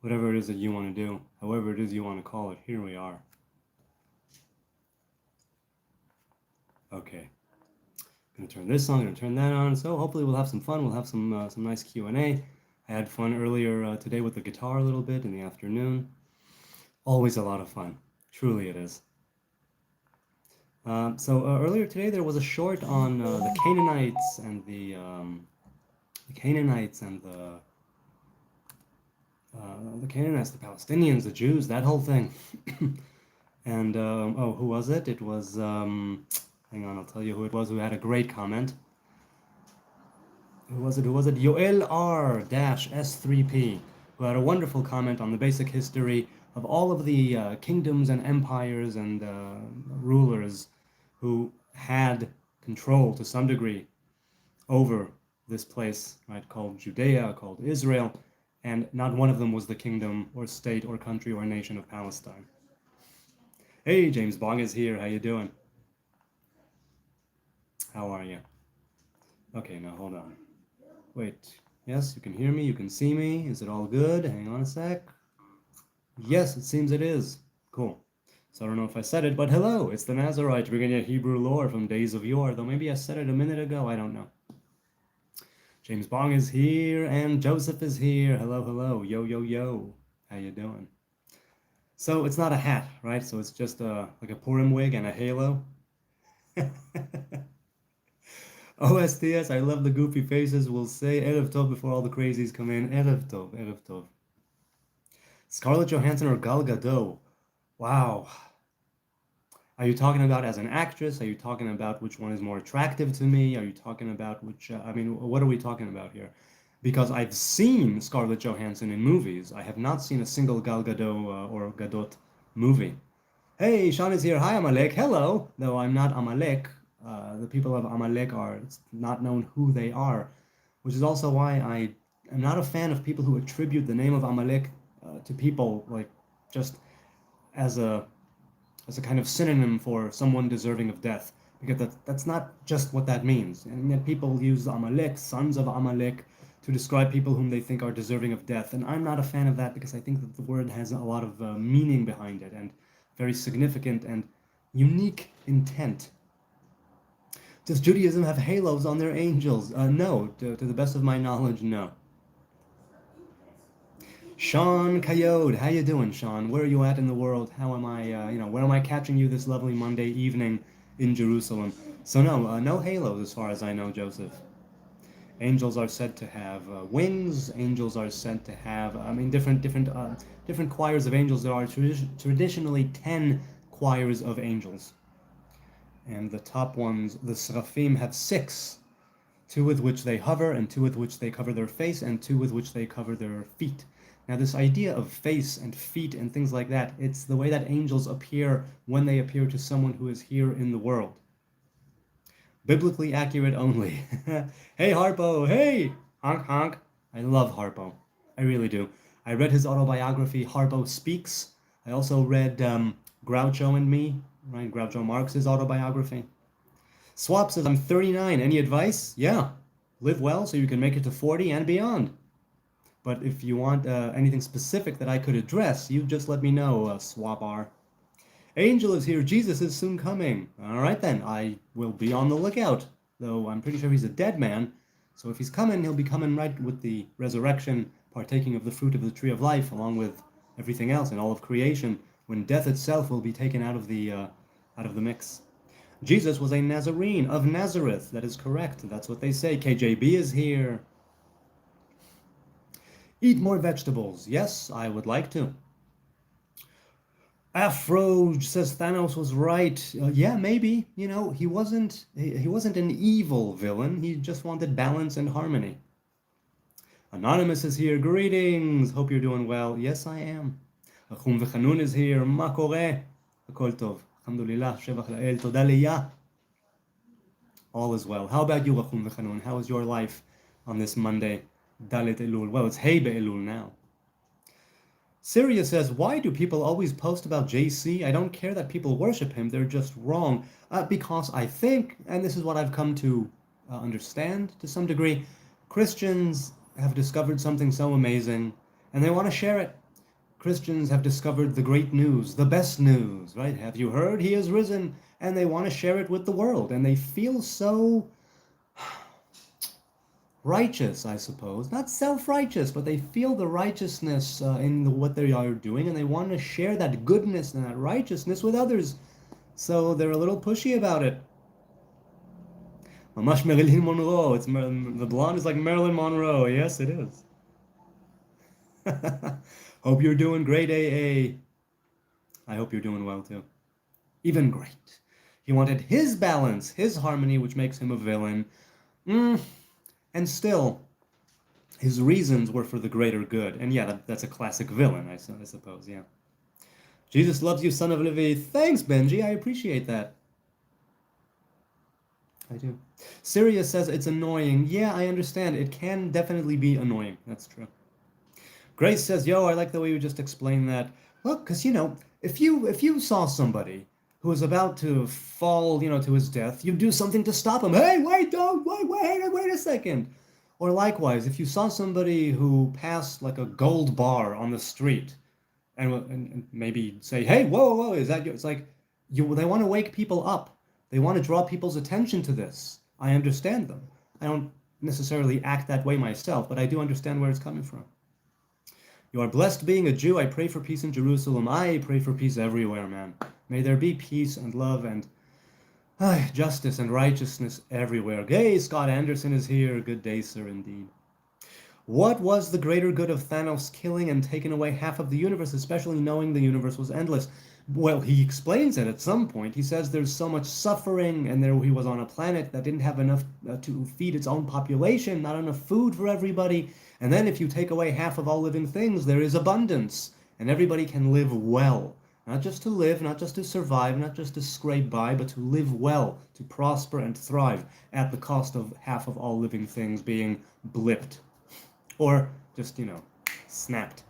whatever it is that you want to do, however it is you want to call it, here we are. Okay. Gonna turn this on, gonna turn that on. So hopefully we'll have some fun. We'll have some nice Q&A. I had fun earlier today with the guitar a little bit in the afternoon. Always a lot of fun. Truly it is. Earlier today there was a short on the Canaanites and the Canaanites, the Palestinians, the Jews, that whole thing. And oh, who was it? It was hang on, I'll tell you who it was who had a great comment. Who was it? Yoel R-S3P, who had a wonderful comment on the basic history of all of the kingdoms and empires and rulers who had control to some degree over this place, right, called Judea, called Israel, and not one of them was the kingdom or state or country or nation of Palestine. Hey, James Bong is here. How you doing? How are you? Okay, now hold on. Wait. Yes, you can hear me. You can see me. Is it all good? Hang on a sec. Yes, it seems it is. Cool. So I don't know if I said it, but hello, it's the Nazarite bringing you Hebrew lore from days of yore, though maybe I said it a minute ago. I don't know. James Bong is here, and Joseph is here. Hello, hello. Yo, yo, yo. How you doing? So it's not a hat, right? So it's just like a Purim wig and a halo. OSTS, I love the goofy faces. We'll say Erev Tov before all the crazies come in. Erev Tov, Erev Tov. Scarlett Johansson or Gal Gadot? Wow. Are you talking about as an actress? Are you talking about which one is more attractive to me? Are you talking about which, I mean, what are we talking about here? Because I've seen Scarlett Johansson in movies. I have not seen a single Gal Gadot or Gadot movie. Hey, Sean is here. Hi, Amalek. Hello. Though I'm not Amalek. The people of Amalek are, it's not known who they are, which is also why I am not a fan of people who attribute the name of Amalek to people like just as a kind of synonym for someone deserving of death, because that's not just what that means. And yet people use Amalek, sons of Amalek, to describe people whom they think are deserving of death. And I'm not a fan of that because I think that the word has a lot of meaning behind it and very significant and unique intent. Does Judaism have halos on their angels? No, to the best of my knowledge, no. Sean Coyote, how you doing, Sean? Where are you at in the world? How am I, where am I catching you this lovely Monday evening in Jerusalem? So no, no halos as far as I know, Joseph. Angels are said to have wings. Angels are said to have, different choirs of angels. There are traditionally 10 choirs of angels. And the top ones, the Seraphim, have 6. 2 with which they hover, and 2 with which they cover their face, and 2 with which they cover their feet. Now, this idea of face and feet and things like that, it's the way that angels appear when they appear to someone who is here in the world. Biblically accurate only. Hey, Harpo. Hey, honk, honk. I love Harpo. I really do. I read his autobiography, Harpo Speaks. I also read Groucho and Me, right? Groucho Marx's autobiography. Swap says, I'm 39. Any advice? Yeah. Live well so you can make it to 40 and beyond. But if you want anything specific that I could address, you just let me know, Swap R. Angel is here. Jesus is soon coming. All right, then. I will be on the lookout. Though I'm pretty sure he's a dead man. So if he's coming, he'll be coming right with the resurrection, partaking of the fruit of the tree of life, along with everything else and all of creation, when death itself will be taken out of the mix. Jesus was a Nazarene of Nazareth. That is correct. That's what they say. KJB is here. Eat more vegetables. Yes, I would like to. Afro says Thanos was right. Yeah, maybe. He wasn't an evil villain. He just wanted balance and harmony. Anonymous is here. Greetings. Hope you're doing well. Yes, I am. Achum v'chanun is here. Ma kore? Akol tov. Alhamdulillah. Shevach la'el. Toda liyah. All is well. How about you, Achum v'chanun? How is your life on this Monday? Dalet Elul. Well, it's Hey Be'elul now. Sirius says, why do people always post about JC? I don't care that people worship him. They're just wrong. Because I think, and this is what I've come to understand to some degree, Christians have discovered something so amazing, and they want to share it. Christians have discovered the great news, the best news, right? Have you heard? He is risen. And they want to share it with the world. And they feel so righteous, I suppose. Not self-righteous, but they feel the righteousness what they are doing. And they want to share that goodness and that righteousness with others. So they're a little pushy about it. Mamash Marilyn Monroe. The blonde is like Marilyn Monroe. Yes, it is. Hope you're doing great, AA. I hope you're doing well too. Even great. He wanted his balance, his harmony, which makes him a villain. And still, his reasons were for the greater good. And yeah, that's a classic villain, I suppose, yeah. Jesus loves you, son of Levi. Thanks, Benji. I appreciate that. I do. Sirius says it's annoying. Yeah, I understand. It can definitely be annoying. That's true. Grace says, yo, I like the way you just explained that. Look, because, if you saw somebody who was about to fall, to his death, you'd do something to stop him. Hey, wait, don't, wait a second. Or likewise, if you saw somebody who passed like a gold bar on the street and maybe say, hey, whoa, is that you? It's like, they want to wake people up. They want to draw people's attention to this. I understand them. I don't necessarily act that way myself, but I do understand where it's coming from. You are blessed being a Jew. I pray for peace in Jerusalem. I pray for peace everywhere, man. May there be peace and love and justice and righteousness everywhere. Hey, Scott Anderson is here. Good day, sir, indeed. What was the greater good of Thanos killing and taking away half of the universe, especially knowing the universe was endless? Well, he explains it at some point. He says there's so much suffering, and he was on a planet that didn't have enough to feed its own population, not enough food for everybody. And then if you take away half of all living things, there is abundance, and everybody can live well. Not just to live, not just to survive, not just to scrape by, but to live well, to prosper and thrive at the cost of half of all living things being blipped. Or just, snapped.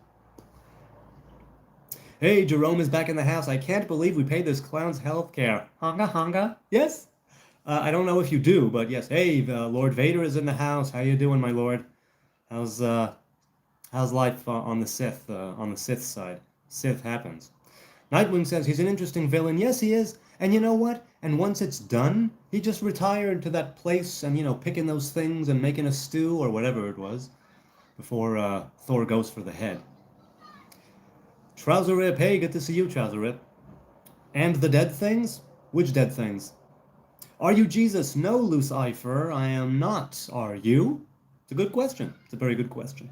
Hey, Jerome is back in the house. I can't believe we paid this clown's health care. Hanga? Yes? I don't know if you do, but yes. Hey, Lord Vader is in the house. How you doing, my lord? How's life on the Sith side? Sith happens. Nightwing says he's an interesting villain. Yes, he is. And you know what? And once it's done, he just retired to that place and, picking those things and making a stew or whatever it was before Thor goes for the head. Trouser Rip, hey, good to see you, Trouser Rip. And the dead things? Which dead things? Are you Jesus? No, Lucifer, I am not. Are you? It's a good question. It's a very good question.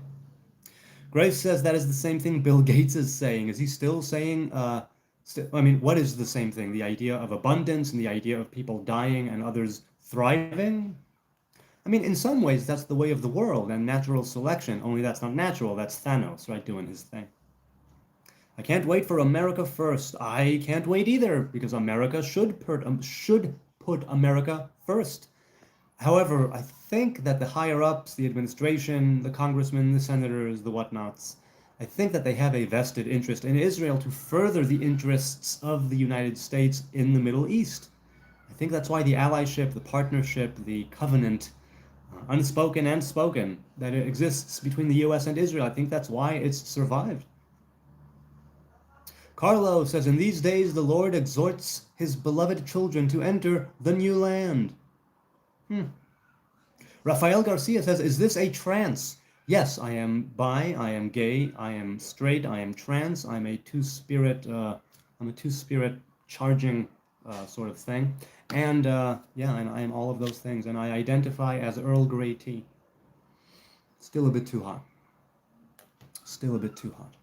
Grace says that is the same thing Bill Gates is saying. Is he still saying, what is the same thing? The idea of abundance and the idea of people dying and others thriving? In some ways, that's the way of the world and natural selection, only that's not natural. That's Thanos, right, doing his thing. I can't wait for America first. I can't wait either, because America should put America first. However, I think that the higher-ups, the administration, the congressmen, the senators, the whatnots, I think that they have a vested interest in Israel to further the interests of the United States in the Middle East. I think that's why the allyship, the partnership, the covenant, unspoken and spoken, that it exists between the U.S. and Israel. I think that's why it's survived. Carlo says, in these days the Lord exhorts his beloved children to enter the new land. Rafael Garcia says, is this a trance? Yes, I am bi, I am gay, I am straight, I am trans, I'm a two-spirit charging sort of thing. And and I am all of those things, and I identify as Earl Grey tea. Still a bit too hot. Still a bit too hot.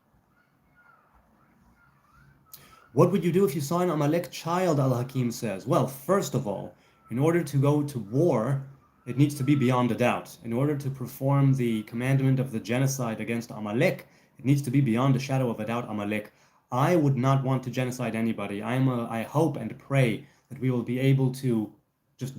What would you do if you saw an Amalek child, Al-Hakim says? Well, first of all, in order to go to war, it needs to be beyond a doubt. In order to perform the commandment of the genocide against Amalek, it needs to be beyond a shadow of a doubt Amalek. I would not want to genocide anybody. I hope and pray that we will be able to just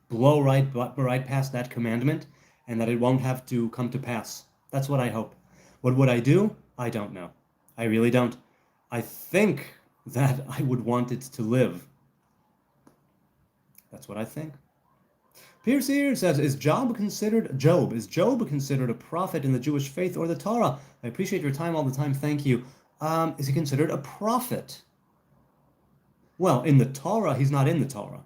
blow right past that commandment and that it won't have to come to pass. That's what I hope. What would I do? I don't know. I really don't. I think that I would want it to live. That's what I think. Pierce here says, is Job considered a prophet in the Jewish faith or the Torah? I appreciate your time all the time. Thank you. Is he considered a prophet? Well, in the Torah, he's not in the Torah.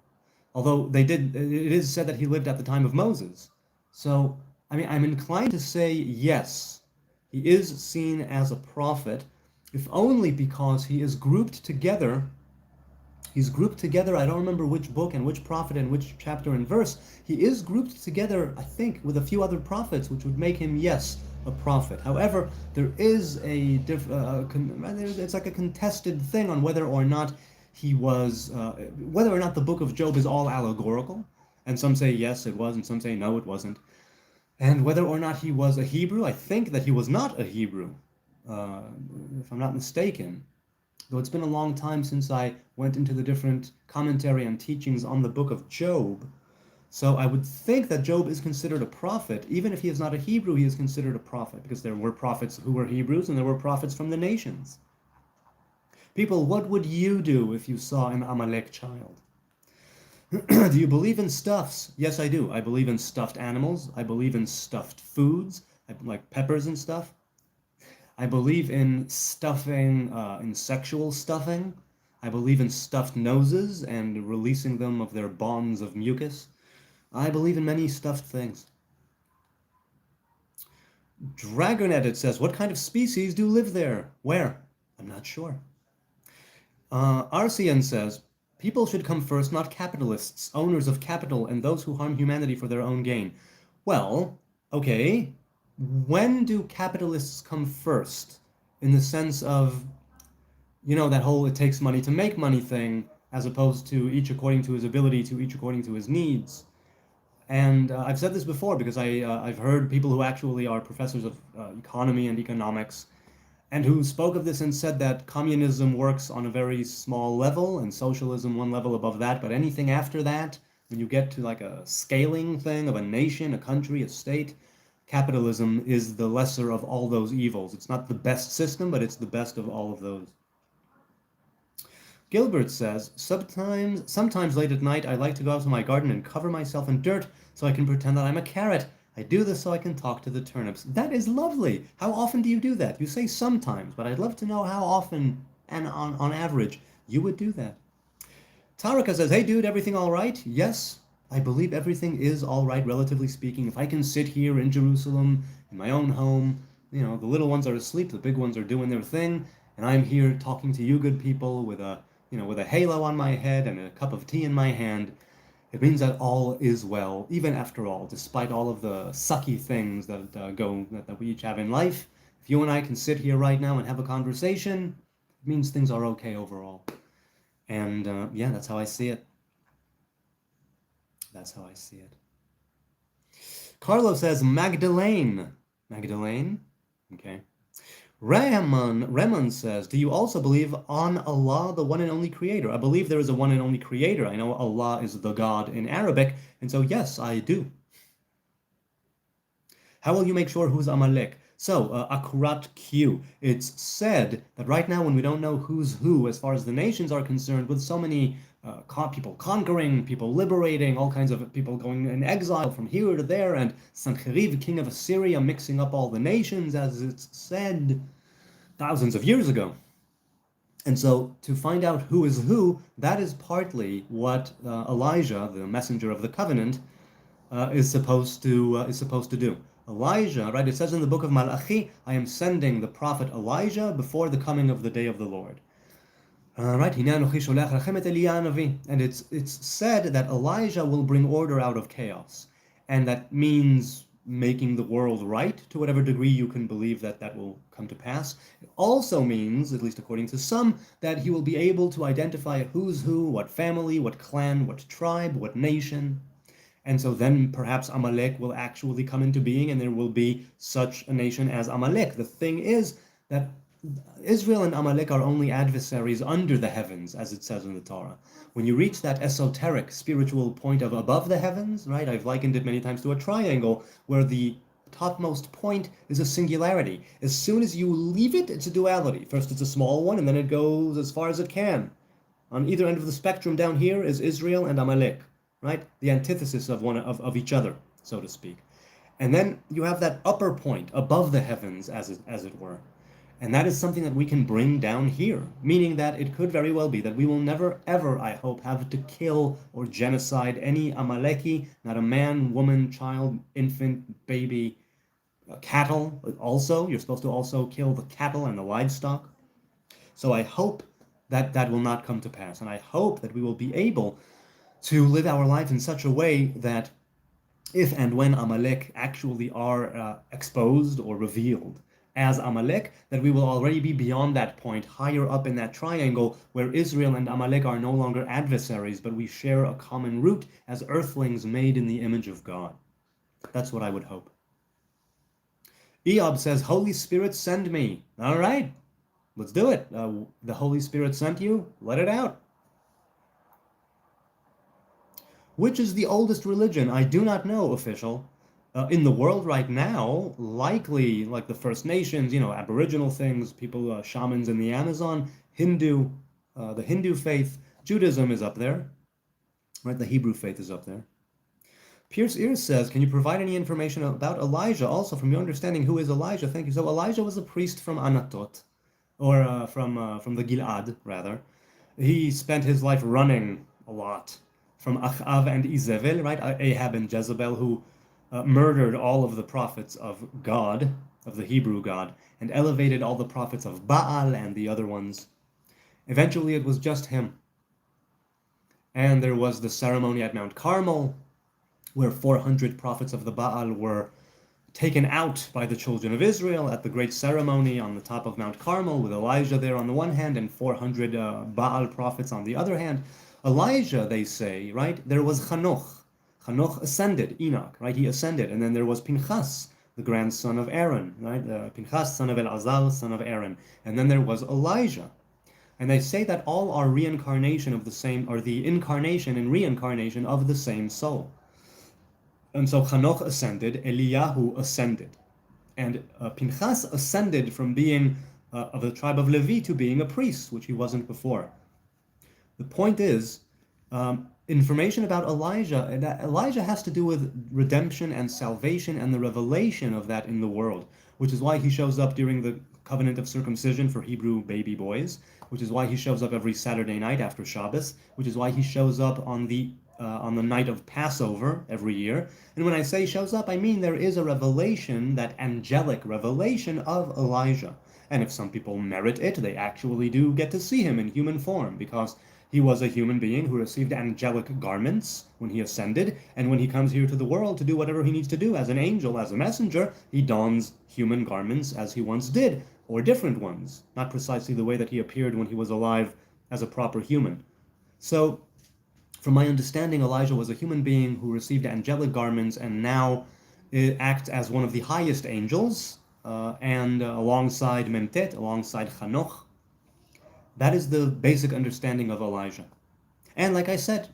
Although it is said that he lived at the time of Moses. So, I mean, I'm inclined to say yes, he is seen as a prophet, if only because he is grouped together. He's grouped together, I don't remember which book and which prophet and which chapter and verse. He is grouped together, I think, with a few other prophets, which would make him, yes, a prophet. However, there is it's like a contested thing on whether or not the book of Job is all allegorical. And some say yes, it was, and some say no, it wasn't. And whether or not he was a Hebrew, I think that he was not a Hebrew, uh, if I'm not mistaken. Though it's been a long time since I went into the different commentary and teachings on the book of Job. So I would think that Job is considered a prophet. Even if he is not a Hebrew, he is considered a prophet because there were prophets who were Hebrews and there were prophets from the nations. People, what would you do if you saw an Amalek child? Do you believe in stuffs? Yes, I do. I believe in stuffed animals. I believe in stuffed foods, like peppers and stuff. I believe in stuffing, in sexual stuffing. I believe in stuffed noses and releasing them of their bonds of mucus. I believe in many stuffed things. Dragon Edit says, what kind of species do live there? Where? I'm not sure. RCN says, people should come first, not capitalists, owners of capital, and those who harm humanity for their own gain. Well, okay, when do capitalists come first? In the sense of, that whole it takes money to make money thing, as opposed to each according to his ability, to each according to his needs. And I've said this before because I've heard people who actually are professors of economy and economics and who spoke of this and said that communism works on a very small level and socialism one level above that, but anything after that, when you get to like a scaling thing of a nation, a country, a state, capitalism is the lesser of all those evils. It's not the best system, but it's the best of all of those. Gilbert says, sometimes late at night I like to go out to my garden and cover myself in dirt so I can pretend that I'm a carrot. I do this so I can talk to the turnips. That is lovely. How often do you do that? You say sometimes, but I'd love to know how often and on average you would do that. Tarika says, hey dude, everything all right? Yes, I believe everything is all right, relatively speaking. If I can sit here in Jerusalem, in my own home, the little ones are asleep, the big ones are doing their thing, and I'm here talking to you good people with a halo on my head and a cup of tea in my hand, it means that all is well, even after all, despite all of the sucky things that we each have in life. If you and I can sit here right now and have a conversation, it means things are okay overall. And yeah, that's how I see it. That's how I see it. Carlo says Magdalene. Magdalene? Okay. Ramon says, do you also believe on Allah, the one and only creator? I believe there is a one and only creator. I know Allah is the God in Arabic, and so yes, I do. How will you make sure who's Amalek? So, Akurat Q. It's said that right now, when we don't know who's who as far as the nations are concerned, with so many people conquering, people liberating, all kinds of people going in exile from here to there, and Sancherib, king of Assyria, mixing up all the nations, as it's said thousands of years ago. And so, to find out who is who, that is partly what Elijah, the messenger of the covenant, is supposed to do. Elijah, right? It says in the book of Malachi, I am sending the prophet Elijah before the coming of the day of the Lord. Right? And it's said that Elijah will bring order out of chaos. And that means making the world right to whatever degree you can believe that that will come to pass. It also means, at least according to some, that he will be able to identify who's who, what family, what clan, what tribe, what nation. And so then perhaps Amalek will actually come into being and there will be such a nation as Amalek. The thing is that Israel and Amalek are only adversaries under the heavens, as it says in the Torah. When you reach that esoteric spiritual point of above the heavens, right? I've likened it many times to a triangle where the topmost point is a singularity. As soon as you leave it, it's a duality. First it's a small one and then it goes as far as it can. On either end of the spectrum down here is Israel and Amalek. Right? The antithesis of each other, so to speak. And then you have that upper point above the heavens, as it were. And that is something that we can bring down here, meaning that it could very well be that we will never, ever, I hope, have to kill or genocide any Amaleki, not a man, woman, child, infant, baby, cattle. Also, you're supposed to also kill the cattle and the livestock. So I hope that that will not come to pass. And I hope that we will be able to live our lives in such a way that if and when Amalek actually are exposed or revealed as Amalek, that we will already be beyond that point, higher up in that triangle where Israel and Amalek are no longer adversaries, but we share a common root as earthlings made in the image of God. That's what I would hope. Eob says, Holy Spirit, send me. All right, let's do it. The Holy Spirit sent you, let it out. Which is the oldest religion? I do not know, official. In the world right now, likely like the First Nations, Aboriginal things, people, shamans in the Amazon, the Hindu faith, Judaism is up there, right? The Hebrew faith is up there. Pierce Ears says, can you provide any information about Elijah? Also, from your understanding, who is Elijah? Thank you. So Elijah was a priest from Anatot, or from the Gilad, rather. He spent his life running a lot from Achav and Izebel, right? Ahab and Jezebel, who murdered all of the prophets of God, of the Hebrew God, and elevated all the prophets of Baal and the other ones. Eventually, it was just him. And there was the ceremony at Mount Carmel, where 400 prophets of the Baal were taken out by the children of Israel at the great ceremony on the top of Mount Carmel, with Elijah there on the one hand and 400 Baal prophets on the other hand. Elijah, they say, right? There was Chanoch. Chanoch ascended, Enoch, right? He ascended. And then there was Pinchas, the grandson of Aaron, right? Pinchas, son of Elazar, son of Aaron. And then there was Elijah. And they say that all are reincarnation of the same, or the incarnation and reincarnation of the same soul. And so Chanoch ascended, Eliyahu ascended. And Pinchas ascended from being of the tribe of Levi to being a priest, which he wasn't before. The point is, information about Elijah, that Elijah has to do with redemption and salvation and the revelation of that in the world, which is why he shows up during the covenant of circumcision for Hebrew baby boys, which is why he shows up every Saturday night after Shabbos, which is why he shows up on the night of Passover every year. And when I say shows up, I mean there is a revelation, that angelic revelation of Elijah. And if some people merit it, they actually do get to see him in human form, because he was a human being who received angelic garments when he ascended, and when he comes here to the world to do whatever he needs to do as an angel, as a messenger, he dons human garments as he once did, or different ones, not precisely the way that he appeared when he was alive as a proper human. So, from my understanding, Elijah was a human being who received angelic garments and now acts as one of the highest angels, and alongside Memtet, alongside Chanoch. That is the basic understanding of Elijah. And like I said,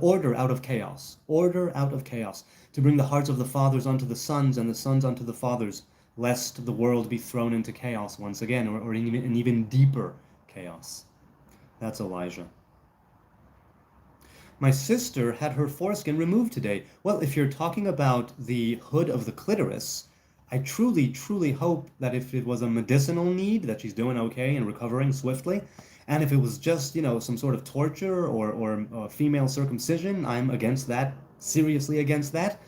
order out of chaos. Order out of chaos. To bring the hearts of the fathers unto the sons and the sons unto the fathers, lest the world be thrown into chaos once again, or an even deeper chaos. That's Elijah. My sister had her foreskin removed today. Well, if you're talking about the hood of the clitoris, I truly, truly hope that if it was a medicinal need, that she's doing okay and recovering swiftly. And if it was just, some sort of torture or female circumcision, I'm against that, seriously against that.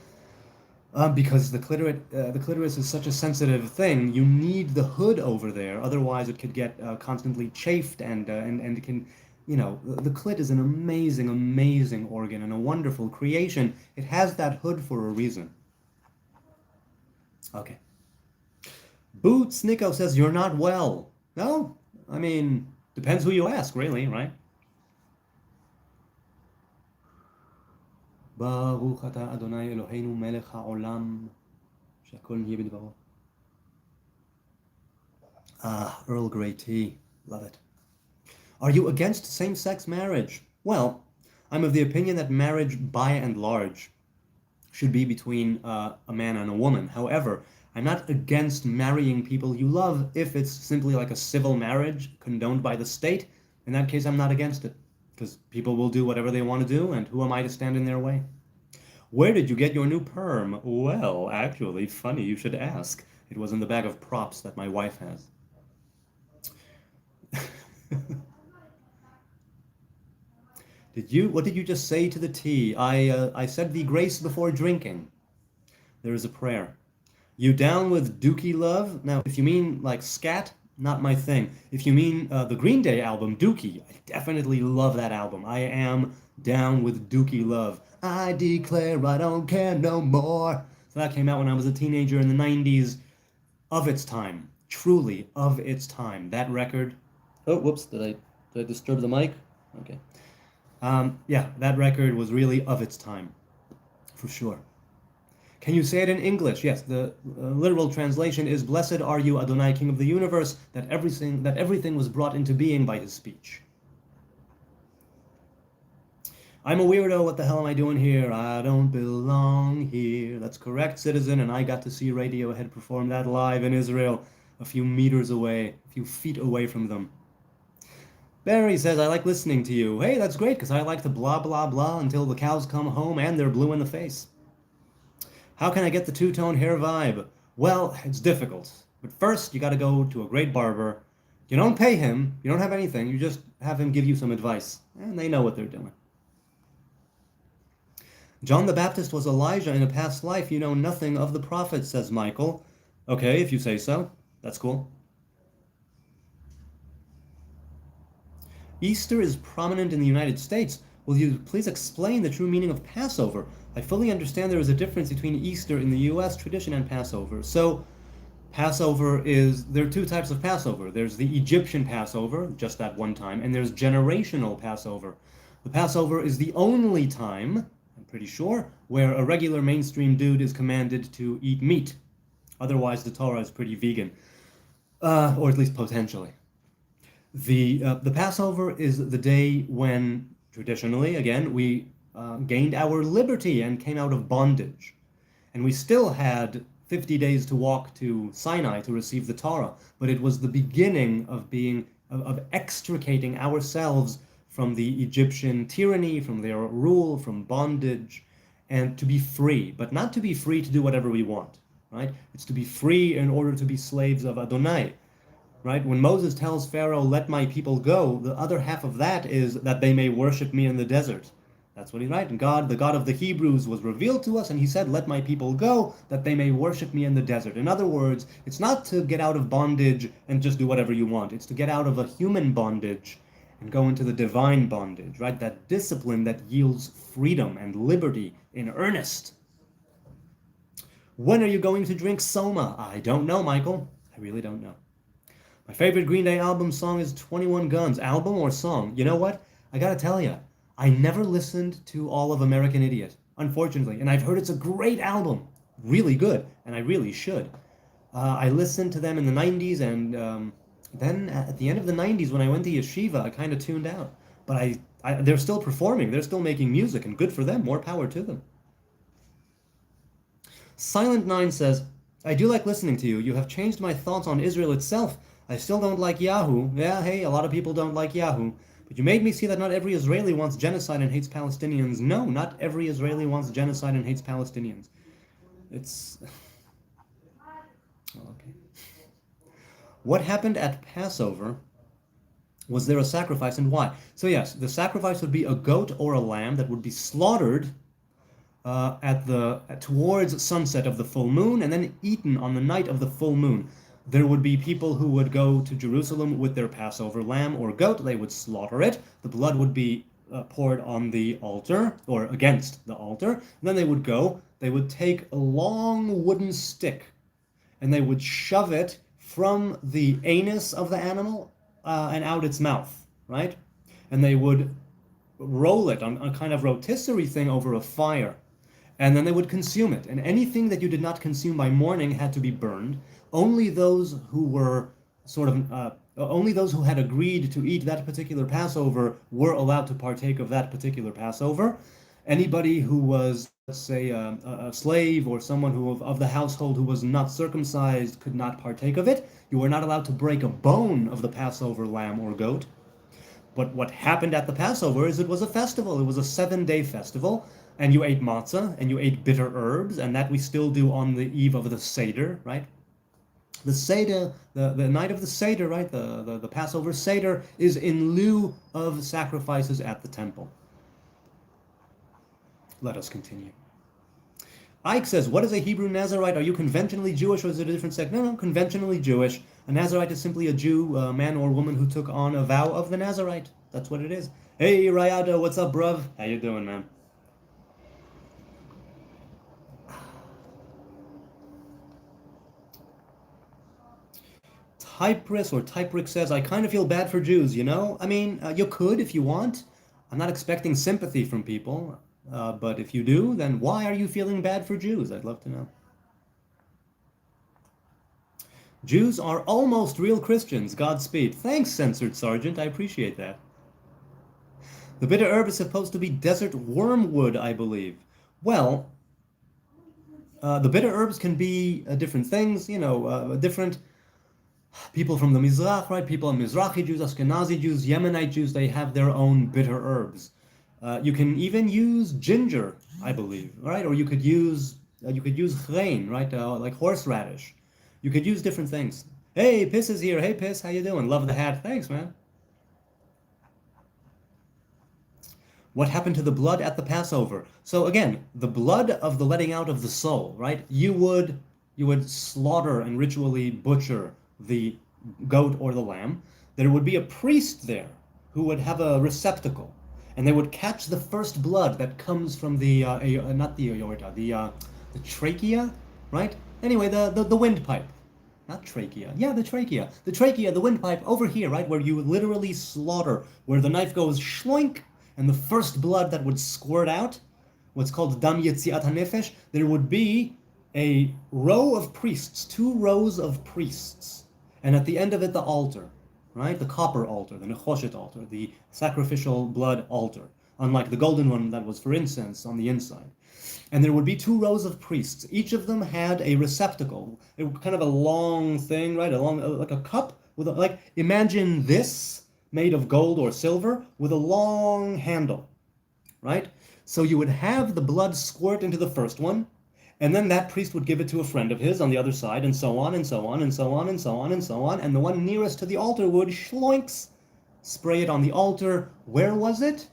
Because the clitoris is such a sensitive thing. You need the hood over there, otherwise it could get constantly chafed and it can, the clit is an amazing, amazing organ and a wonderful creation. It has that hood for a reason. Okay. Boots Nico says you're not well. No, I mean, depends who you ask, really, right? ברוך אתה אדוני אלוהינו מלך העולם שהכל נהיה בדברו. Earl Grey tea. Love it. Are you against same-sex marriage? Well, I'm of the opinion that marriage, by and large, should be between a man and a woman. However, I'm not against marrying people you love if it's simply like a civil marriage condoned by the state. In that case, I'm not against it, because people will do whatever they want to do, and who am I to stand in their way? Where did you get your new perm? Well, actually, funny you should ask. It was in the bag of props that my wife has. What did you just say to the tea? I said the grace before drinking. There is a prayer. You down with Dookie Love? Now, if you mean like scat, not my thing. If you mean the Green Day album, Dookie, I definitely love that album. I am down with Dookie Love. I declare I don't care no more. So that came out when I was a teenager in the 90s, of its time. Truly of its time. That record. Oh, whoops, did I disturb the mic? Okay. Yeah, that record was really of its time, for sure. Can you say it in English? Yes, the literal translation is "Blessed are you, Adonai, King of the universe, that everything was brought into being by his speech." I'm a weirdo. What the hell am I doing here? I don't belong here. That's correct, citizen. And I got to see Radiohead perform that live in Israel, a few meters away, a few feet away from them. Barry says, I like listening to you. Hey, that's great, because I like to blah, blah, blah until the cows come home and they're blue in the face. How can I get the two-tone hair vibe? Well, it's difficult. But first, you got to go to a great barber. You don't pay him. You don't have anything. You just have him give you some advice. And they know what they're doing. John the Baptist was Elijah in a past life. You know nothing of the prophets, says Michael. Okay, if you say so. That's cool. Easter is prominent in the United States. Will you please explain the true meaning of Passover? I fully understand there is a difference between Easter in the U.S. tradition and Passover. So, there are two types of Passover. There's the Egyptian Passover, just that one time, and there's generational Passover. The Passover is the only time, I'm pretty sure, where a regular mainstream dude is commanded to eat meat. Otherwise, the Torah is pretty vegan, or at least potentially. The Passover is the day when, traditionally, again, we gained our liberty and came out of bondage. And we still had 50 days to walk to Sinai to receive the Torah, but it was the beginning of extricating ourselves from the Egyptian tyranny, from their rule, from bondage, and to be free, but not to be free to do whatever we want, right? It's to be free in order to be slaves of Adonai. Right? When Moses tells Pharaoh, let my people go, the other half of that is that they may worship me in the desert. That's what he's right. And God, the God of the Hebrews, was revealed to us, and he said, let my people go, that they may worship me in the desert. In other words, it's not to get out of bondage and just do whatever you want. It's to get out of a human bondage and go into the divine bondage, right? That discipline that yields freedom and liberty in earnest. When are you going to drink Soma? I don't know, Michael. I really don't know. My favorite Green Day album song is 21 Guns. Album or song? You know what? I gotta tell you, I never listened to all of American Idiot, unfortunately. And I've heard it's a great album. Really good. And I really should. I listened to them in the 90s, and then at the end of the 90s, when I went to yeshiva, I kind of tuned out. But they're still performing. They're still making music, and good for them. More power to them. Silent Nine says, I do like listening to you. You have changed my thoughts on Israel itself. I still don't like Yahoo. Yeah, hey, a lot of people don't like Yahoo. But you made me see that not every Israeli wants genocide and hates Palestinians. No, not every Israeli wants genocide and hates Palestinians. It's... okay. What happened at Passover? Was there a sacrifice, and why? So yes, the sacrifice would be a goat or a lamb that would be slaughtered towards sunset of the full moon, and then eaten on the night of the full moon. There would be people who would go to Jerusalem with their Passover lamb or goat. They would slaughter it. The blood would be poured on the altar, or against the altar. And then they would take a long wooden stick, and they would shove it from the anus of the animal and out its mouth, right? And they would roll it on a kind of rotisserie thing over a fire. And then they would consume it. And anything that you did not consume by morning had to be burned. Only those who were only those who had agreed to eat that particular Passover were allowed to partake of that particular Passover. Anybody who was, let's say, a slave or someone of the household who was not circumcised could not partake of it. You were not allowed to break a bone of the Passover lamb or goat. But what happened at the Passover is it was a festival. It was a 7-day festival. And you ate matzah, and you ate bitter herbs, and that we still do on the eve of the Seder, right? The Seder, the night of the Seder, right? The Passover Seder is in lieu of sacrifices at the temple. Let us continue. Ike says, what is a Hebrew Nazarite? Are you conventionally Jewish or is it a different sect? No, no, conventionally Jewish. A Nazarite is simply a Jew, a man or woman who took on a vow of the Nazarite. That's what it is. Hey, Rayado, what's up, bruv? How you doing, man? Typris says, I kind of feel bad for Jews, you know? I mean, you could if you want. I'm not expecting sympathy from people, but if you do, then why are you feeling bad for Jews? I'd love to know. Jews are almost real Christians. Godspeed. Thanks, Censored Sergeant. I appreciate that. The bitter herb is supposed to be desert wormwood, I believe. Well, the bitter herbs can be different things, different people from the Mizrach, right? People, Mizrahi Jews, Ashkenazi Jews, Yemenite Jews, they have their own bitter herbs. You can even use ginger, I believe, right? Or you could use chrein, right? Like horseradish. You could use different things. Hey, Piss is here. Hey, Piss, how you doing? Love the hat. Thanks, man. What happened to the blood at the Passover? So again, the blood of the letting out of the soul, right? You would slaughter and ritually butcher the goat or the lamb. There would be a priest there who would have a receptacle, and they would catch the first blood that comes from not the aorta, the trachea, right? Anyway, the windpipe. Not trachea. Yeah, the trachea. The trachea, the windpipe over here, right? Where you would literally slaughter, where the knife goes shloink, and the first blood that would squirt out, what's called dam yetziat hanefesh, there would be a row of priests, two rows of priests, and at the end of it, the altar, right? The copper altar, the nechoshet altar, the sacrificial blood altar, unlike the golden one that was for incense on the inside. And there would be two rows of priests. Each of them had a receptacle, kind of a long thing, right? Like a cup with like imagine this made of gold or silver with a long handle, right? So you would have the blood squirt into the first one, and then that priest would give it to a friend of his on the other side, and so on and so on and so on and so on and so on, and the one nearest to the altar would schloinks, spray it on the altar. Where was it?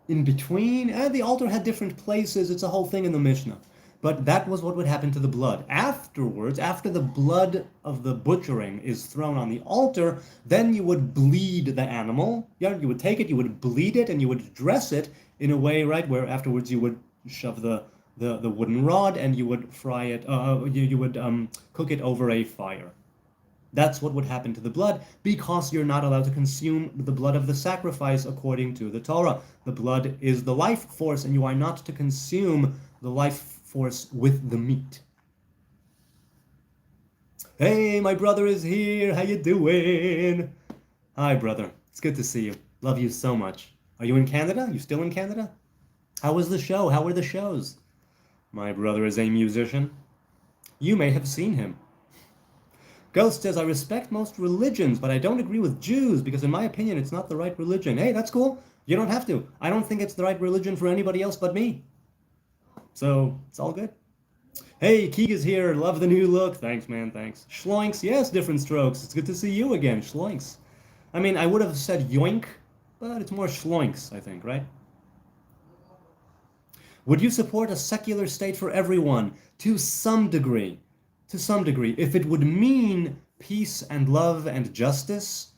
In between, the altar had different places. It's a whole thing in the Mishnah. But that was what would happen to the blood. Afterwards, after the blood of the butchering is thrown on the altar, then you would bleed the animal. Yeah, you would take it, you would bleed it, and you would dress it in a way, right, where afterwards you would shove the wooden rod and you would fry it, you would cook it over a fire. That's what would happen to the blood, because you're not allowed to consume the blood of the sacrifice according to the Torah. The blood is the life force, and you are not to consume the life force with the meat. Hey, my brother is here. How you doing? Hi, brother. It's good to see you. Love you so much. Are you in Canada? You still in Canada? How was the show? How were the shows? My brother is a musician. You may have seen him. Ghost says, I respect most religions, but I don't agree with Jews because in my opinion, it's not the right religion. Hey, that's cool. You don't have to. I don't think it's the right religion for anybody else but me. So, it's all good. Hey, Keeg is here. Love the new look. Thanks, man. Thanks. Schloinks. Yes, different strokes. It's good to see you again. Schloinks. I mean, I would have said yoink, but it's more schloinks, I think, right? Would you support a secular state for everyone? To some degree. To some degree. If it would mean peace and love and justice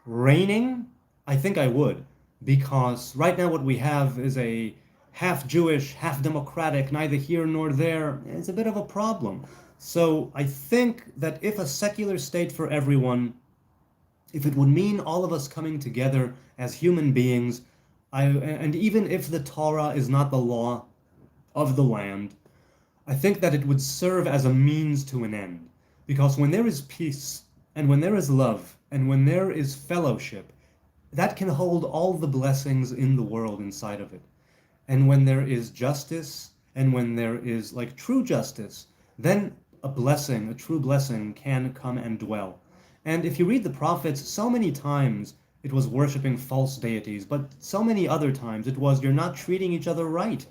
reigning, I think I would. Because right now what we have is a half Jewish, half democratic, neither here nor there. It's a bit of a problem. So I think that if a secular state for everyone, if it would mean all of us coming together as human beings, and even if the Torah is not the law of the land, I think that it would serve as a means to an end. Because when there is peace, and when there is love, and when there is fellowship, that can hold all the blessings in the world inside of it. And when there is justice, and when there is like true justice, then a blessing, a true blessing, can come and dwell. And if you read the prophets, so many times it was worshiping false deities, but so many other times it was you're not treating each other right.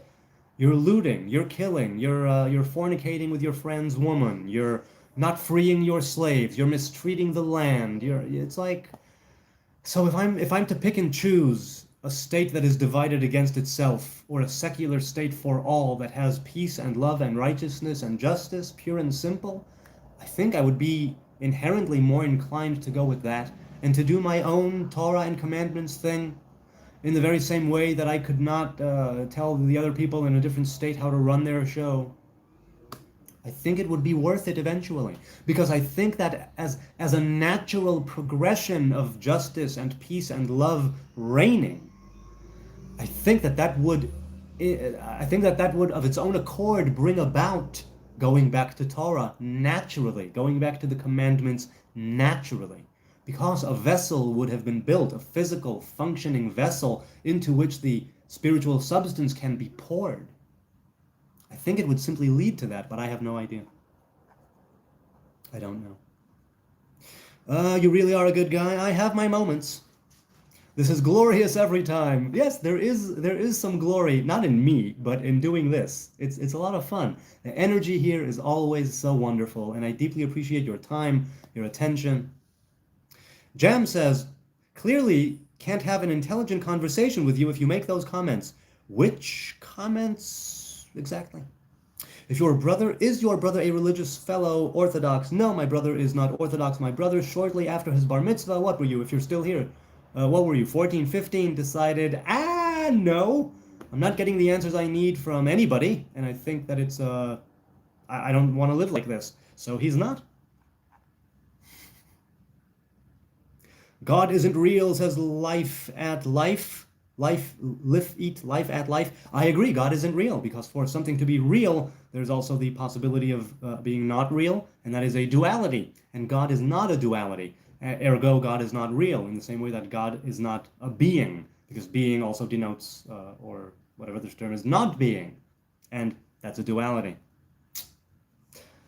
You're looting, you're killing, you're fornicating with your friend's woman, you're not freeing your slaves, you're mistreating the land. It's like, so if I'm to pick and choose a state that is divided against itself, or a secular state for all that has peace and love and righteousness and justice, pure and simple, I think I would be inherently more inclined to go with that and to do my own Torah and commandments thing in the very same way that I could not tell the other people in a different state how to run their show. I think it would be worth it eventually, because I think that as a natural progression of justice and peace and love reigning, I think that that would of its own accord bring about going back to Torah naturally, going back to the commandments naturally, because a vessel would have been built, a physical functioning vessel into which the spiritual substance can be poured. I think it would simply lead to that, but I have no idea. I don't know. You really are a good guy. I have my moments. This is glorious every time. Yes, there is some glory, not in me, but in doing this. It's a lot of fun. The energy here is always so wonderful, and I deeply appreciate your time, your attention. Jam says, clearly can't have an intelligent conversation with you if you make those comments. Which comments exactly? Is your brother a religious fellow Orthodox? No, my brother is not Orthodox. My brother, shortly after his bar mitzvah, what were you, if you're still here? What were you, 14, 15, decided, no, I'm not getting the answers I need from anybody, and I think that it's, I don't want to live like this. So he's not. God isn't real, says life at life. Eat life at life. I agree, God isn't real, because for something to be real, there's also the possibility of being not real, and that is a duality. And God is not a duality. Ergo, God is not real, in the same way that God is not a being, because being also denotes, or whatever this term is, not being. And that's a duality.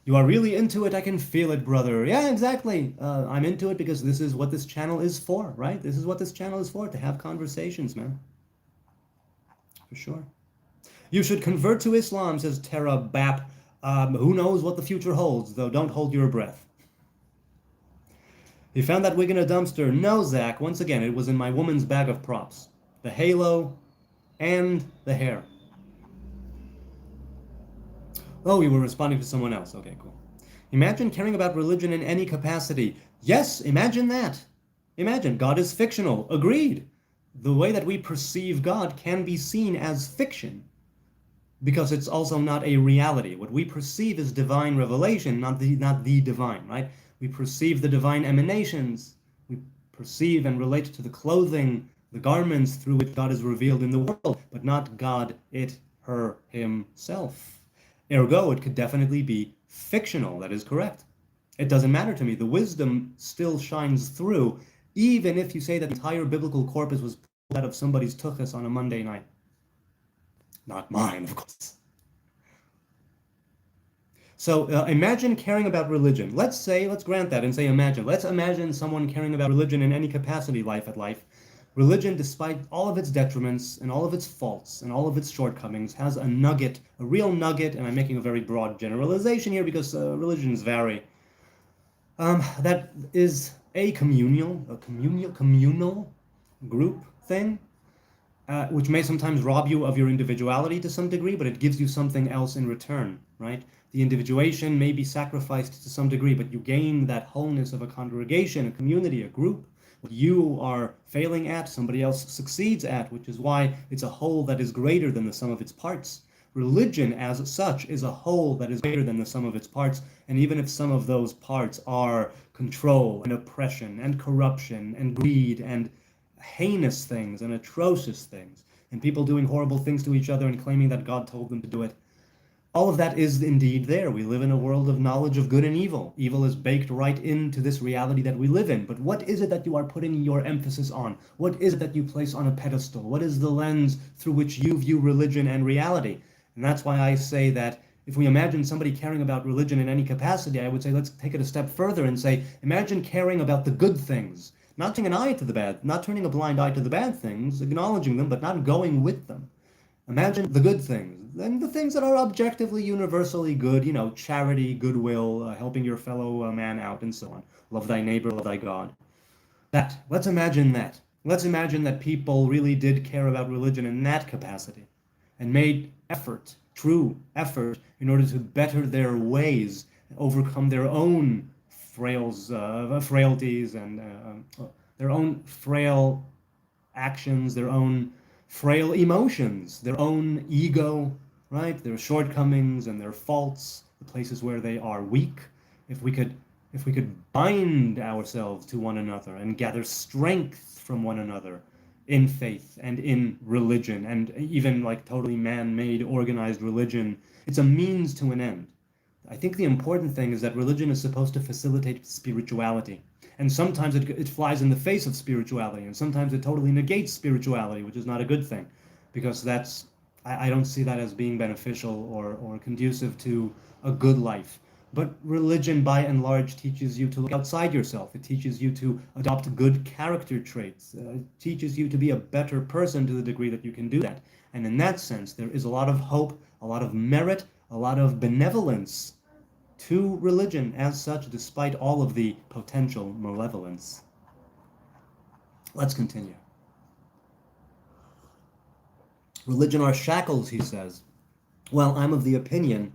You are really into it, I can feel it, brother. Yeah, exactly. I'm into it because this is what this channel is for, right? This is what this channel is for, to have conversations, man. For sure. You should convert to Islam, says Tara Bap. Who knows what the future holds, though don't hold your breath. He found that wig in a dumpster. No, Zach, once again, it was in my woman's bag of props. The halo and the hair. Oh, you were responding to someone else. Okay, cool. Imagine caring about religion in any capacity. Yes, imagine that. Imagine, God is fictional. Agreed. The way that we perceive God can be seen as fiction, because it's also not a reality. What we perceive is divine revelation, not the divine, right? We perceive the divine emanations. We perceive and relate to the clothing, the garments through which God is revealed in the world, but not God, it, her, himself. Ergo, it could definitely be fictional. That is correct. It doesn't matter to me. The wisdom still shines through, even if you say that the entire biblical corpus was pulled out of somebody's tuchus on a Monday night. Not mine, of course. So imagine caring about religion. Let's grant that and say imagine. Let's imagine someone caring about religion in any capacity, life at life. Religion, despite all of its detriments and all of its faults and all of its shortcomings, has a nugget, a real nugget, and I'm making a very broad generalization here because religions vary. That is a communal group thing, which may sometimes rob you of your individuality to some degree, but it gives you something else in return, right? The individuation may be sacrificed to some degree, but you gain that wholeness of a congregation, a community, a group. What you are failing at, somebody else succeeds at, which is why it's a whole that is greater than the sum of its parts. Religion, as such, is a whole that is greater than the sum of its parts, and even if some of those parts are control and oppression and corruption and greed and heinous things and atrocious things, and people doing horrible things to each other and claiming that God told them to do it, all of that is indeed there. We live in a world of knowledge of good and evil. Evil is baked right into this reality that we live in. But what is it that you are putting your emphasis on? What is it that you place on a pedestal? What is the lens through which you view religion and reality? And that's why I say that if we imagine somebody caring about religion in any capacity, I would say let's take it a step further and say, imagine caring about the good things. Not turning an eye to the bad, not turning a blind eye to the bad things, acknowledging them, but not going with them. Imagine the good things, and the things that are objectively, universally good, charity, goodwill, helping your fellow man out, and so on. Love thy neighbor, love thy God. Let's imagine that. Let's imagine that people really did care about religion in that capacity and made effort, true effort, in order to better their ways, overcome their own frailties and their own frail actions, their own frail emotions, their own ego, right? Their shortcomings and their faults, the places where they are weak. If we could if we could bind ourselves to one another and gather strength from one another in faith and in religion and even like totally man-made organized religion, it's a means to an end. I think the important thing is that religion is supposed to facilitate spirituality. And sometimes it flies in the face of spirituality, and sometimes it totally negates spirituality, which is not a good thing, because I don't see that as being beneficial or conducive to a good life. But religion, by and large, teaches you to look outside yourself. It teaches you to adopt good character traits. It teaches you to be a better person to the degree that you can do that. And in that sense, there is a lot of hope, a lot of merit, a lot of benevolence to religion as such, despite all of the potential malevolence. Let's continue. Religion are shackles, he says. Well, I'm of the opinion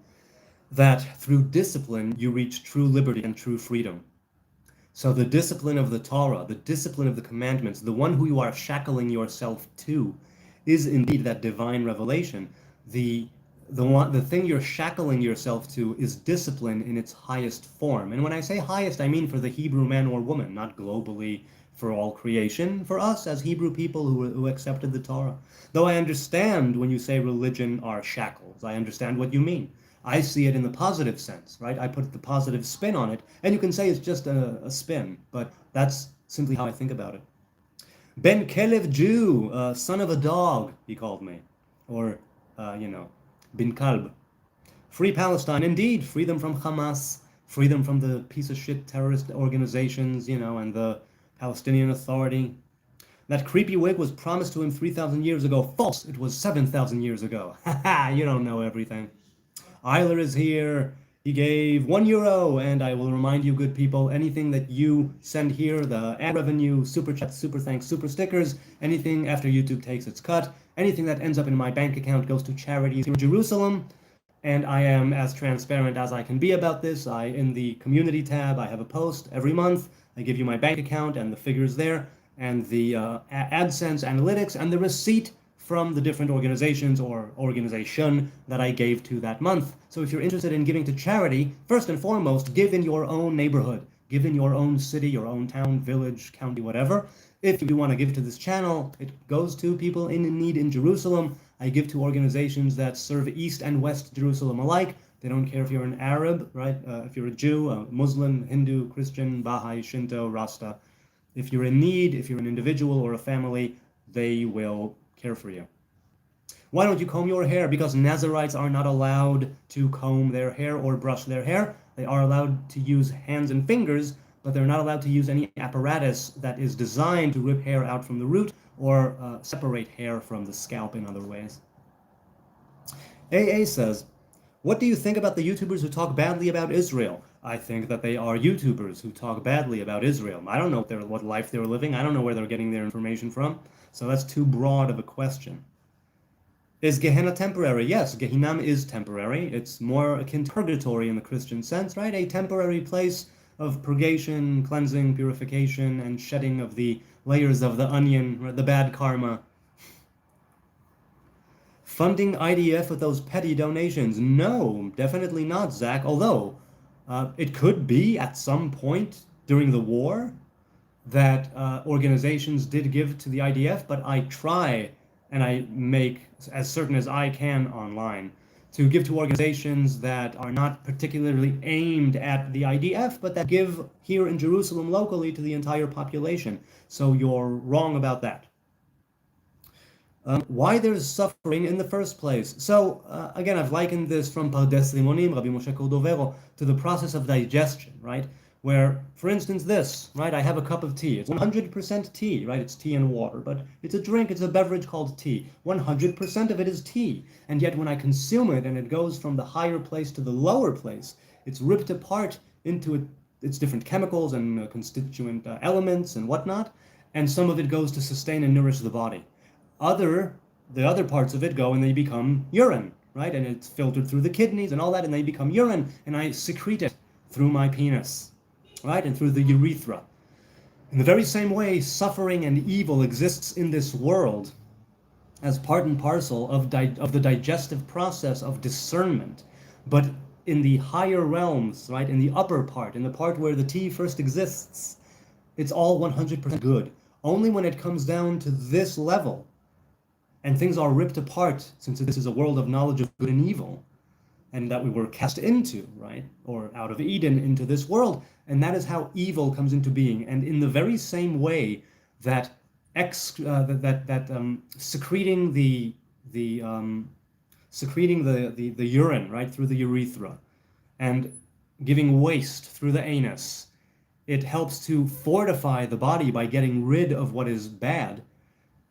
that through discipline you reach true liberty and true freedom. So the discipline of the Torah, the discipline of the commandments, the one who you are shackling yourself to, is indeed that divine revelation. The thing you're shackling yourself to is discipline in its highest form. And when I say highest, I mean for the Hebrew man or woman, not globally for all creation, for us as Hebrew people who accepted the Torah. Though I understand when you say religion are shackles, I understand what you mean. I see it in the positive sense, right? I put the positive spin on it, and you can say it's just a spin, but that's simply how I think about it. Ben Kelev Jew, son of a dog, he called me. Or, Bin Kalb. Free Palestine, indeed. Free them from Hamas. Free them from the piece of shit terrorist organizations, and the Palestinian Authority. That creepy wig was promised to him 3,000 years ago. False! It was 7,000 years ago. Ha ha! You don't know everything. Eiler is here. He gave €1, and I will remind you, good people, anything that you send here, the ad revenue, super chats, super thanks, super stickers, anything after YouTube takes its cut, anything that ends up in my bank account goes to charities in Jerusalem. And I am as transparent as I can be about this. In the community tab, I have a post every month. I give you my bank account and the figures there, and the AdSense analytics, and the receipt from the different organizations or organization that I gave to that month. So if you're interested in giving to charity, first and foremost, give in your own neighborhood, give in your own city, your own town, village, county, whatever. If you want to give to this channel, it goes to people in need in Jerusalem. I give to organizations that serve East and West Jerusalem alike. They don't care if you're an Arab, right? If you're a Jew, a Muslim, Hindu, Christian, Baha'i, Shinto, Rasta. If you're in need, if you're an individual or a family, they will care for you. Why don't you comb your hair? Because Nazarites are not allowed to comb their hair or brush their hair. They are allowed to use hands and fingers, but they're not allowed to use any apparatus that is designed to rip hair out from the root or separate hair from the scalp in other ways. AA says, what do you think about the YouTubers who talk badly about Israel? I think that they are YouTubers who talk badly about Israel. I don't know what life they're living. I don't know where they're getting their information from. So that's too broad of a question. Is Gehenna temporary? Yes, Gehinnom is temporary. It's more akin to purgatory in the Christian sense, right? A temporary place of purgation, cleansing, purification, and shedding of the layers of the onion, right? The bad karma. Funding IDF with those petty donations? No, definitely not, Zach. Although, it could be at some point during the war that organizations did give to the IDF, but I try and I make as certain as I can online to give to organizations that are not particularly aimed at the IDF, but that give here in Jerusalem locally to the entire population. So you're wrong about that. Why there's suffering in the first place. So again, I've likened this from Pardes Limonim, Rabbi Moshe Cordovero, to the process of digestion, right? Where, for instance, this, right? I have a cup of tea. It's 100% tea, right? It's tea and water, but it's a drink, it's a beverage called tea. 100% of it is tea. And yet when I consume it and it goes from the higher place to the lower place, it's ripped apart into its different chemicals and constituent elements and whatnot. and some of it goes to sustain and nourish the body. The other parts of it go and they become urine, right? And it's filtered through the kidneys and all that, and they become urine, and I secrete it through my penis, right? And through the urethra. In the very same way, suffering and evil exists in this world as part and parcel of the digestive process of discernment. But in the higher realms, right, in the upper part, in the part where the tea first exists, it's all 100% good. Only when it comes down to this level and things are ripped apart, since this is a world of knowledge of good and evil, and that we were cast into, right, or out of Eden into this world, and that is how evil comes into being. And in the very same way that secreting the urine, right, through the urethra, and giving waste through the anus, it helps to fortify the body by getting rid of what is bad.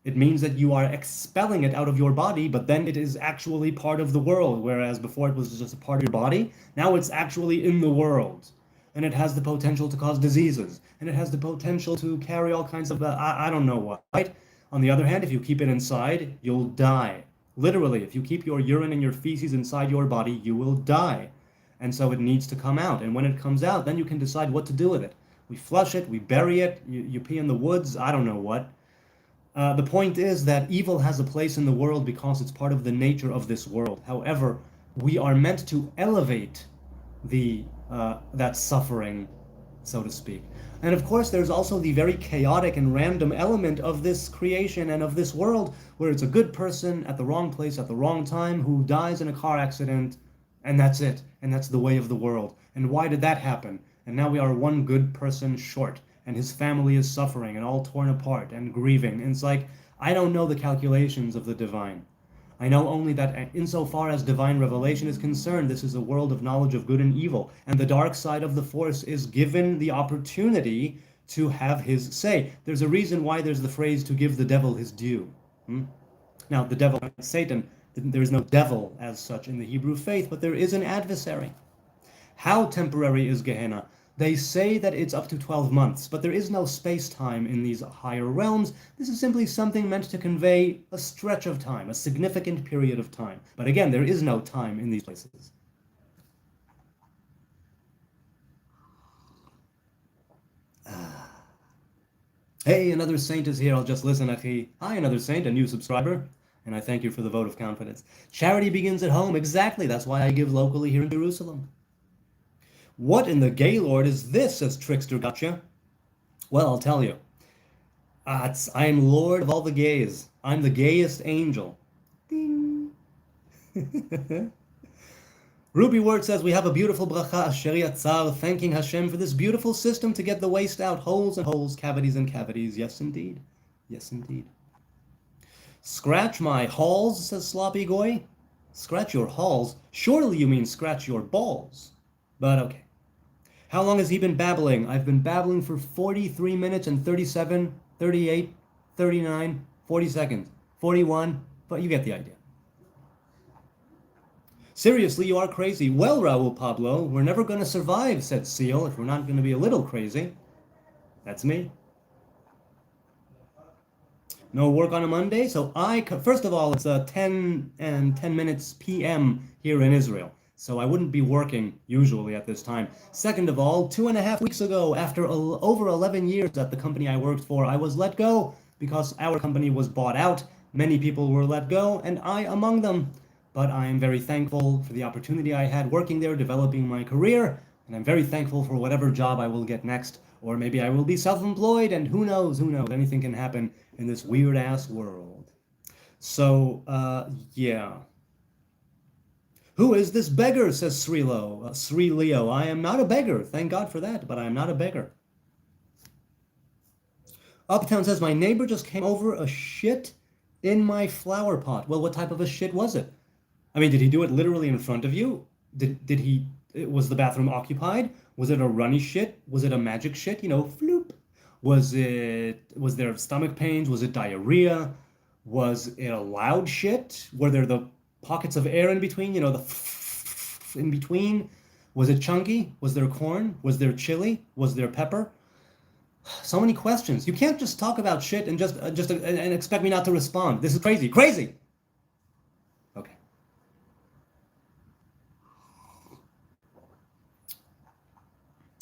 It means that you are expelling it out of your body, but then it is actually part of the world, whereas before it was just a part of your body. Now it's actually in the world, and it has the potential to cause diseases, and it has the potential to carry all kinds of, I don't know what, right? On the other hand, if you keep it inside, you'll die. Literally, if you keep your urine and your feces inside your body, you will die. And so it needs to come out, and when it comes out, then you can decide what to do with it. We flush it, we bury it, you pee in the woods, I don't know what. The point is that evil has a place in the world because it's part of the nature of this world. However, we are meant to elevate that suffering, so to speak. And of course, there's also the very chaotic and random element of this creation and of this world, where it's a good person at the wrong place at the wrong time who dies in a car accident, and that's it. And that's the way of the world. And why did that happen? And now we are one good person short, and his family is suffering and all torn apart and grieving. And it's like, I don't know the calculations of the divine. I know only that insofar as divine revelation is concerned, this is a world of knowledge of good and evil, and the dark side of the force is given the opportunity to have his say. There's a reason why there's the phrase to give the devil his due. Now, the devil, Satan, there is no devil as such in the Hebrew faith, but there is an adversary. How temporary is Gehenna? They say that it's up to 12 months, but there is no space-time in these higher realms. This is simply something meant to convey a stretch of time, a significant period of time. But again, there is no time in these places. Hey, another saint is here. I'll just listen, Achi. Hi, another saint, a new subscriber. And I thank you for the vote of confidence. Charity begins at home. Exactly. That's why I give locally here in Jerusalem. What in the Gaylord is this, says Trickster Gotcha. Well, I'll tell you. I am Lord of all the gays. I'm the gayest angel. Ding. Ruby Word says, we have a beautiful bracha, asher yatzar, thanking Hashem for this beautiful system to get the waste out. Holes and holes, cavities and cavities. Yes, indeed. Yes, indeed. Scratch my halls, says Sloppy Goy. Scratch your halls? Surely you mean scratch your balls. But okay. How long has he been babbling? I've been babbling for 43 minutes and 37, 38, 39, 40 seconds, 41, but you get the idea. Seriously, you are crazy. Well, Raul Pablo, we're never going to survive, said Seal, if we're not going to be a little crazy. That's me. No work on a Monday? So first of all, it's 10 minutes p.m. here in Israel. So I wouldn't be working usually at this time. Second of all, 2.5 weeks ago, after over 11 years at the company I worked for, I was let go because our company was bought out. Many people were let go, and I among them. But I am very thankful for the opportunity I had working there, developing my career, and I'm very thankful for whatever job I will get next. Or maybe I will be self-employed, and who knows, anything can happen in this weird-ass world. So, yeah. Who is this beggar, says Sri Leo. I am not a beggar. Thank God for that, but I am not a beggar. Uptown says, my neighbor just came over a shit in my flower pot. Well, what type of a shit was it? I mean, did he do it literally in front of you? Was the bathroom occupied? Was it a runny shit? Was it a magic shit? Floop. Was there stomach pains? Was it diarrhea? Was it a loud shit? Were there the pockets of air in between, the in between? Was it chunky? Was there corn? Was there chili? Was there pepper? So many questions. You can't just talk about shit and and expect me not to respond. This is crazy. Crazy. Okay.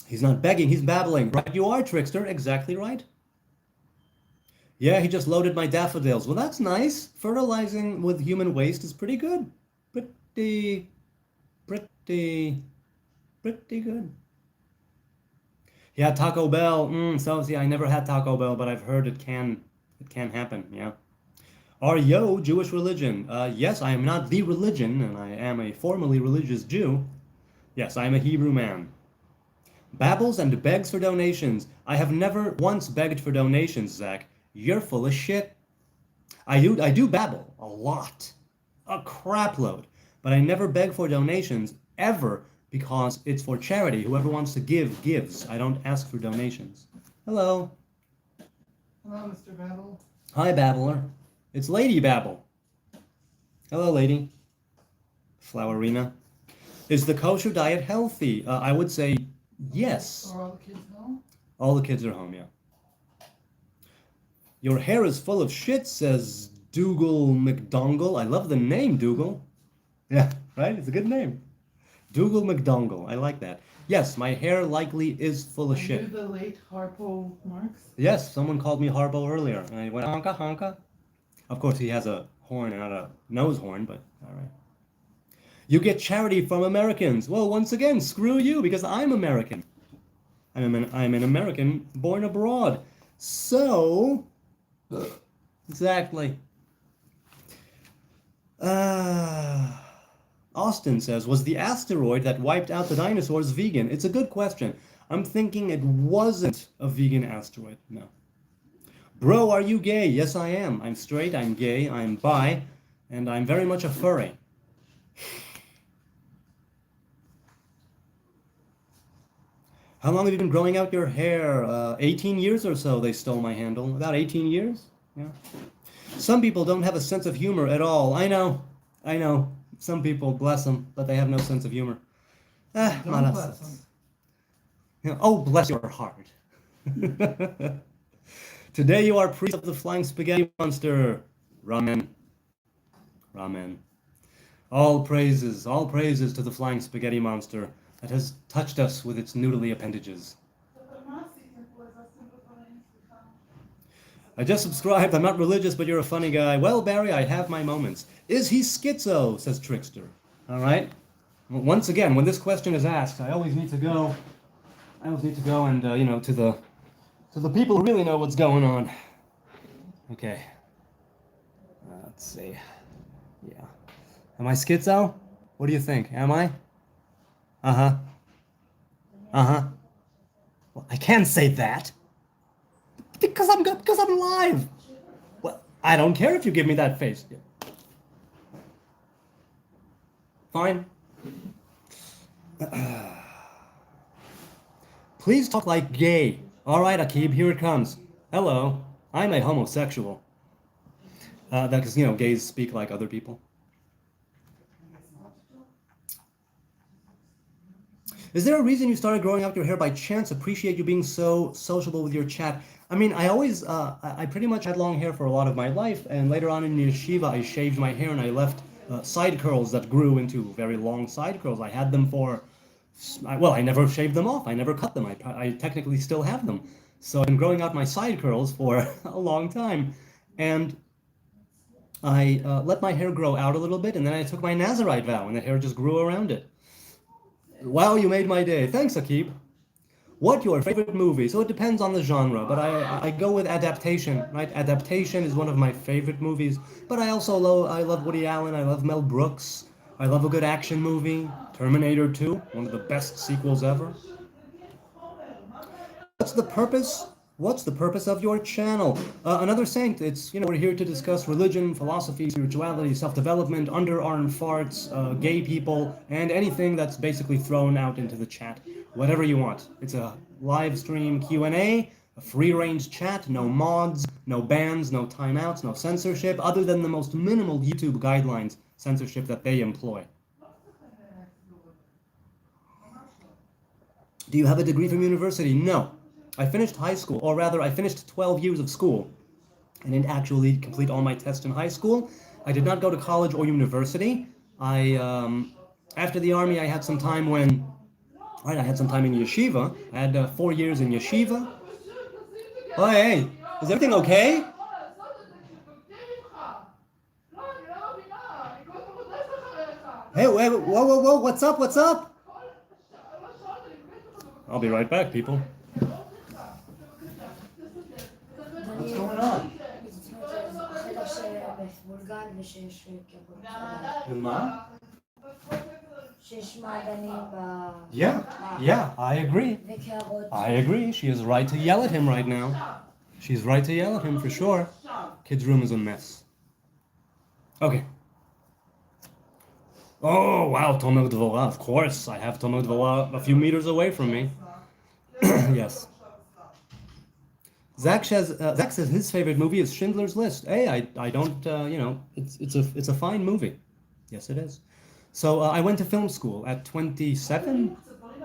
He's not begging, he's babbling. Right you are, trickster. Exactly right. Yeah, he just loaded my daffodils. Well, that's nice. Fertilizing with human waste is pretty good. Pretty, pretty, pretty good. Yeah, Taco Bell. So see, I never had Taco Bell, but I've heard it can happen. Yeah. Are yo Jewish religion? Yes, I am not the religion, and I am a formally religious Jew. Yes, I am a Hebrew man. Babbles and begs for donations. I have never once begged for donations, Zach. You're full of shit. I do babble a lot, a crapload, but I never beg for donations ever because it's for charity. Whoever wants to give gives. I don't ask for donations. Hello. Hello, Mr. Babel. Hi, babbler. It's Lady Babble. Hello, lady. Flowerina. Is the kosher diet healthy? I would say yes. Are all the kids home? All the kids are home, yeah. Your hair is full of shit, says Dougal McDongle. I love the name, Dougal. Yeah, right? It's a good name. Dougal McDongle. I like that. Yes, my hair likely is full of Are you shit. the late Harpo Marx? Yes, someone called me Harpo earlier, and I went honka honka. Of course, he has a horn and not a nose horn, but all right. You get charity from Americans. Well, once again, screw you because I'm American. I'm an American born abroad. So, exactly. Uh, Austin says, was the asteroid that wiped out the dinosaurs vegan? It's a good question. I'm thinking it wasn't a vegan asteroid. No. Bro, are you gay? Yes, I am. I'm straight, I'm gay, I'm bi, and I'm very much a furry. How long have you been growing out your hair? 18 years or so, they stole my handle. About 18 years? Yeah. Some people don't have a sense of humor at all. I know. Some people, bless them, but they have no sense of humor. Don't bless them. Yeah, oh, bless your heart. Today you are priest of the flying spaghetti monster. Ramen. Ramen. All praises to the flying spaghetti monster that has touched us with its noodly appendages. I just subscribed. I'm not religious, but you're a funny guy. Well, Barry, I have my moments. Is he schizo? Says Trickster. All right. Well, once again, when this question is asked, I always need to go. And to the people who really know what's going on. Okay. Let's see. Yeah. Am I schizo? What do you think? Am I? Uh-huh. Uh-huh. Well, I can't say that. Because I'm live. Well, I don't care if you give me that face. Fine. Please talk like gay. All right, Akib, here it comes. Hello, I'm a homosexual. Because, gays speak like other people. Is there a reason you started growing out your hair by chance? Appreciate you being so sociable with your chat. I mean, I pretty much had long hair for a lot of my life, and later on in yeshiva, I shaved my hair and I left side curls that grew into very long side curls. I had them I never shaved them off. I never cut them. I technically still have them. So I've been growing out my side curls for a long time, and I let my hair grow out a little bit, and then I took my Nazarite vow, and the hair just grew around it. Wow, you made my day. Thanks, Akib. What your favorite movie? So it depends on the genre, but I go with adaptation, right? Adaptation is one of my favorite movies, but I love Woody Allen, I love Mel Brooks, I love a good action movie, Terminator 2, one of the best sequels ever. What's the purpose? What's the purpose of your channel? Another saint. We're here to discuss religion, philosophy, spirituality, self-development, underarm farts, gay people, and anything that's basically thrown out into the chat. Whatever you want. It's a live stream Q&A, a free-range chat, no mods, no bans, no timeouts, no censorship, other than the most minimal YouTube guidelines censorship that they employ. Do you have a degree from university? No. I finished high school, or rather, I finished 12 years of school. I didn't actually complete all my tests in high school. I did not go to college or university. After the army, I had some time I had some time in yeshiva. I had 4 years in yeshiva. Oh, hey, is everything okay? Hey, wait, whoa, whoa, whoa, what's up, what's up? I'll be right back, people. What's going on? Ma? Yeah, yeah, I agree. I agree. She is right to yell at him right now. She's right to yell at him for sure. Kid's room is a mess. Okay. Oh, wow, Talmud Dvorah. Of course, I have Talmud Dvorah a few meters away from me. Yes. Zach says his favorite movie is Schindler's List. Hey, I don't, it's a fine movie. Yes, it is. So I went to film school at 27,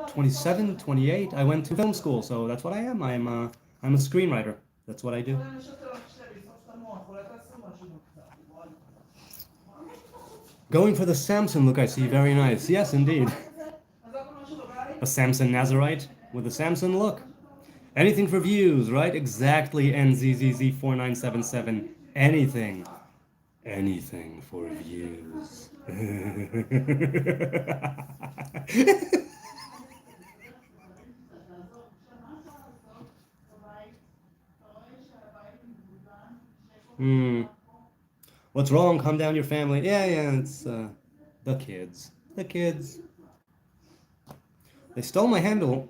27, 28. I went to film school, so that's what I am. I'm a screenwriter. That's what I do. Going for the Samson look, I see. Very nice. Yes, indeed. A Samson Nazarite with a Samson look. Anything for views, right? Exactly, NZZZ4977. Anything. Anything for views. Hmm. What's wrong? Calm down, your family. Yeah, yeah, it's the kids. The kids. They stole my handle.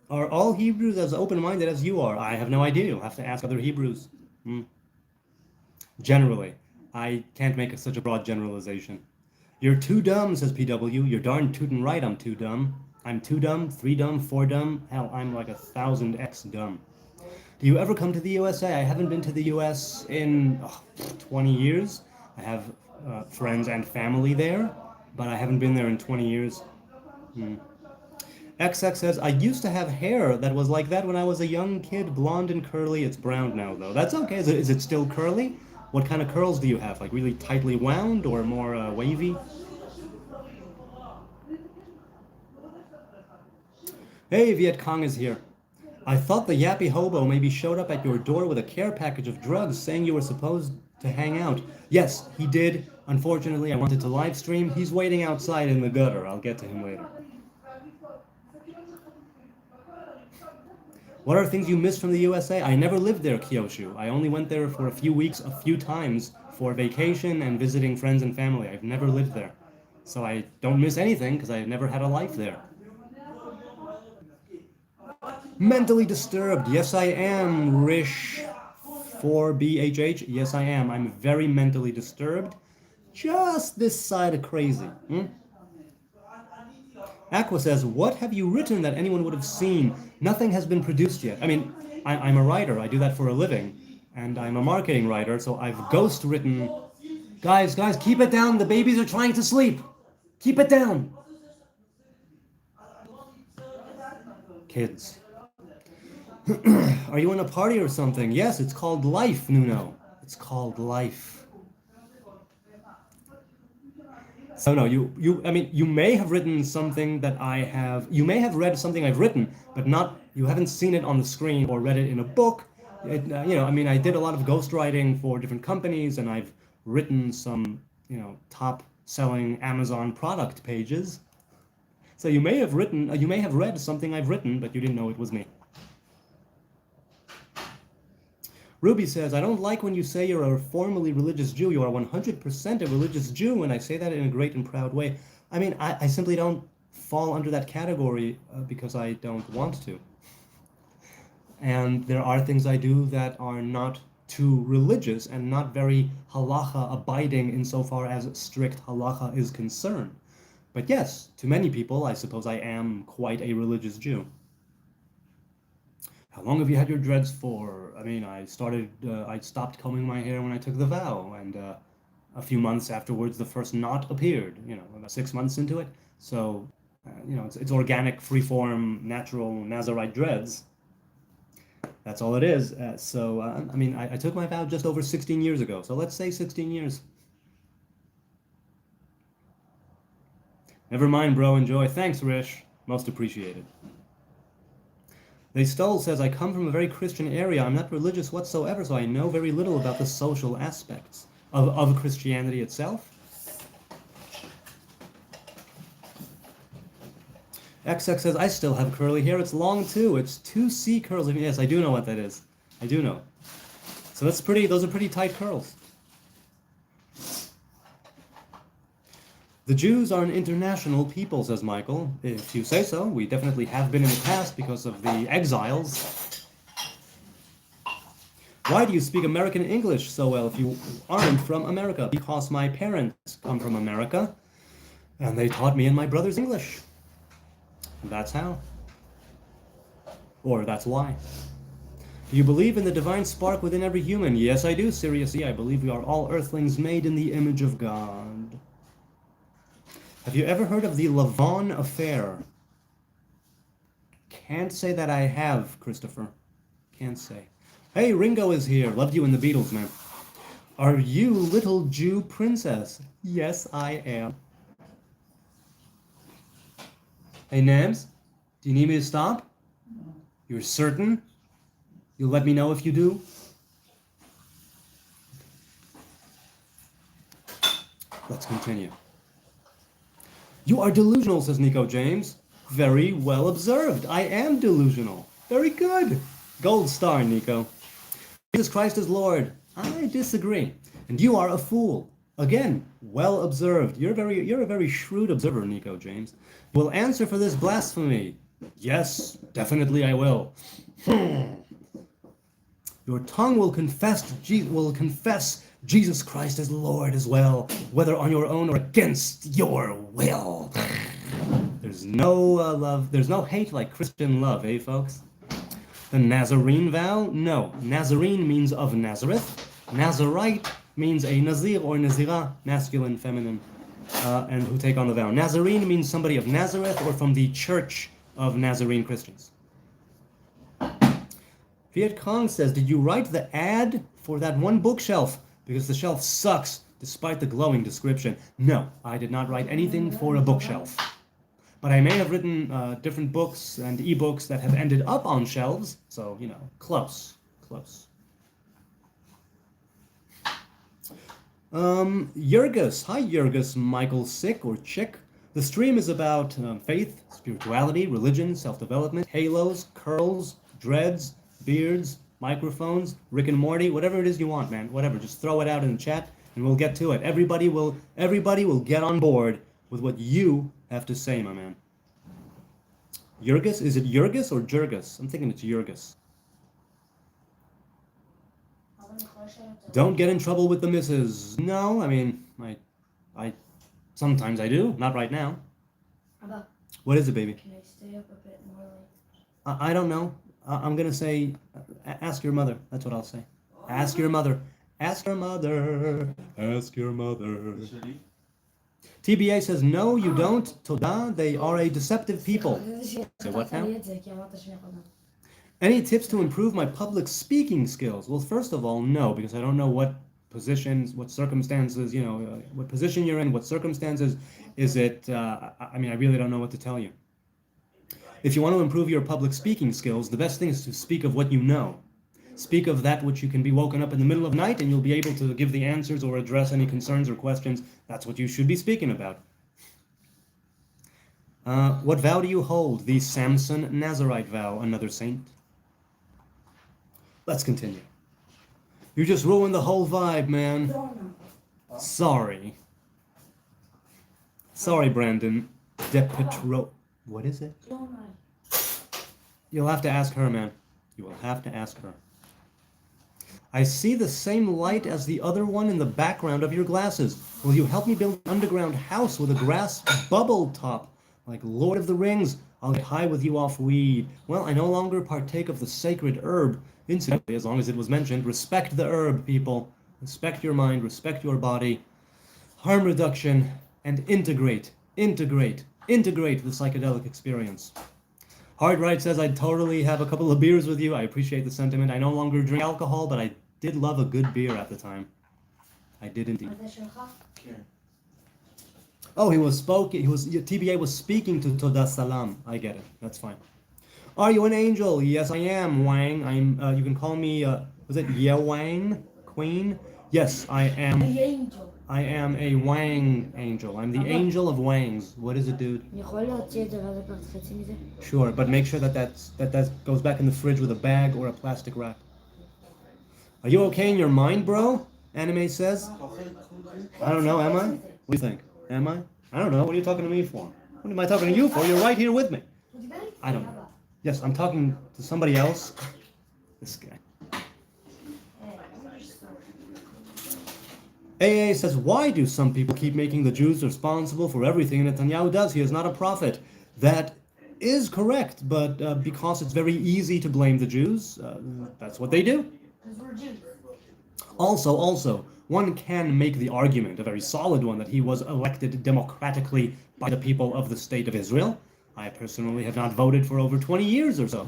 Are all Hebrews as open-minded as you are? I have no idea. You'll have to ask other Hebrews. Hmm. Generally, I can't make such a broad generalization. You're too dumb, says PW. You're darn tootin' right I'm too dumb. I'm too dumb, 3 dumb, 4 dumb. Hell, I'm like 1,000x dumb. Do you ever come to the USA? I haven't been to the US in 20 years. I have friends and family there, but I haven't been there in 20 years. XX says, I used to have hair that was like that when I was a young kid, blonde and curly. It's brown now, though. That's okay. Is it still curly? What kind of curls do you have? Like really tightly wound or more wavy? Hey, Viet Cong is here. I thought the yappy hobo maybe showed up at your door with a care package of drugs saying you were supposed to hang out. Yes, he did. Unfortunately, I wanted to live stream. He's waiting outside in the gutter. I'll get to him later. What are things you miss from the USA? I never lived there, Kyoshu. I only went there for a few weeks, a few times, for vacation and visiting friends and family. I've never lived there. So I don't miss anything because I've never had a life there. Mentally disturbed. Yes, I am, Rish 4BHH. Yes, I am. I'm very mentally disturbed. Just this side of crazy. Aqua says, what have you written that anyone would have seen? Nothing has been produced yet. I mean, I'm a writer. I do that for a living. And I'm a marketing writer, so I've ghost written. Guys, keep it down. The babies are trying to sleep. Keep it down. Kids. Are you in a party or something? Yes, it's called life, Nuno. It's called life. So no, you may have written something that you may have read something I've written, but you haven't seen it on the screen or read it in a book. I did a lot of ghostwriting for different companies, and I've written some, top selling Amazon product pages. So you may have read something I've written, but you didn't know it was me. Ruby says, I don't like when you say you're a formally religious Jew. You are 100% a religious Jew, and I say that in a great and proud way. I mean, I simply don't fall under that category because I don't want to. And there are things I do that are not too religious and not very halacha abiding insofar as strict halacha is concerned. But yes, to many people, I suppose I am quite a religious Jew. How long have you had your dreads for? I mean, I stopped combing my hair when I took the vow, and a few months afterwards, the first knot appeared, about 6 months into it. So, it's organic, free-form, natural Nazarite dreads. That's all it is. I mean, I took my vow just over 16 years ago. So let's say 16 years. Never mind, bro. Enjoy. Thanks, Rish. Most appreciated. They Stoll says, I come from a very Christian area. I'm not religious whatsoever, so I know very little about the social aspects of Christianity itself. XX says, I still have curly hair. It's long too. It's 2C curls. Yes, I do know what that is. I do know. So that's pretty, those are pretty tight curls. The Jews are an international people, says Michael. If you say so, we definitely have been in the past because of the exiles. Why do you speak American English so well if you aren't from America? Because my parents come from America, and they taught me and my brothers English. That's how. Or that's why. Do you believe in the divine spark within every human? Yes, I do, seriously. I believe we are all earthlings made in the image of God. Have you ever heard of the Lavon affair? Can't say that I have, Christopher. Can't say. Hey, Ringo is here. Loved you in the Beatles, man. Are you little Jew princess? Yes, I am. Hey, Nams, do you need me to stop? No. You're certain? You'll let me know if you do? Let's continue. You are delusional, says Nico James. Very well observed. I am delusional. Very good. Gold star, Nico. Jesus Christ is Lord. I disagree. And you are a fool. Again, well observed. You're a very shrewd observer, Nico James. Will answer for this blasphemy. Yes, definitely I will. Your tongue will confess Jesus Christ as Lord as well, whether on your own or against your will. There's no love, there's no hate like Christian love, eh, folks? The Nazarene vow? No. Nazarene means of Nazareth. Nazarite means a Nazir or Nazira, masculine, feminine, and who take on the vow. Nazarene means somebody of Nazareth or from the Church of Nazarene Christians. Viet Cong says, did you write the ad for that one bookshelf? Because the shelf sucks, despite the glowing description. No, I did not write anything for a bookshelf. But I may have written different books and ebooks that have ended up on shelves, so, you know, close. Yurgis. Hi, Yurgis Michael Sick or Chick. The stream is about faith, spirituality, religion, self-development, halos, curls, dreads, beards, microphones, Rick and Morty, whatever it is you want, man. Whatever, just throw it out in the chat and we'll get to it. Everybody will get on board with what you have to say, my man. Yurgis? Is it Yurgis or Jurgis? I'm thinking it's Yurgis. Don't get in trouble with the missus. No, I mean, I sometimes I do. Not right now. What is it, baby? Can I stay up a bit more late? I don't know. I'm gonna say, ask your mother. That's what I'll say. Ask your mother. Ask your mother. Ask your mother. TBA says, no, you don't. Toda, they are a deceptive people. Say what now? Any tips to improve my public speaking skills? Well, first of all, no, because I don't know what positions, what circumstances, you know, what position you're in, what circumstances is it. I mean, I really don't know what to tell you. If you want to improve your public speaking skills, the best thing is to speak of what you know. Speak of that which you can be woken up in the middle of the night and you'll be able to give the answers or address any concerns or questions. That's what you should be speaking about. What vow do you hold? The Samson Nazarite vow, another saint. Let's continue. You just ruined the whole vibe, man. Sorry. Sorry, Brandon. DePetro. What is it? You'll have to ask her, man. You will have to ask her. I see the same light as the other one in the background of your glasses. Will you help me build an underground house with a grass bubble top? Like Lord of the Rings, I'll get high with you off weed. Well, I no longer partake of the sacred herb. Incidentally, as long as it was mentioned, respect the herb, people. Respect your mind, respect your body. Harm reduction, and integrate the psychedelic experience. Hardright says, I'd totally have a couple of beers with you. I appreciate the sentiment. I no longer drink alcohol, but I did love a good beer at the time. I did indeed. Oh, TBA was speaking to Toda Salam. I get it. That's fine. Are you an angel? Yes, I am, Wang. You can call me, was it Wang? Queen? Yes, I am. The angel. I am a Wang angel. I'm the angel of Wangs. What is it, dude? Sure, but make sure that goes back in the fridge with a bag or a plastic wrap. Are you okay in your mind, bro? Anime says. I don't know, am I? What do you think? Am I? I don't know. What are you talking to me for? What am I talking to you for? You're right here with me. I don't know. Yes, I'm talking to somebody else. This guy. AA says, why do some people keep making the Jews responsible for everything Netanyahu does? He is not a prophet. That is correct, but because it's very easy to blame the Jews, that's what they do. Because we're Jews. Also, one can make the argument, a very solid one, that he was elected democratically by the people of the state of Israel. I personally have not voted for over 20 years or so,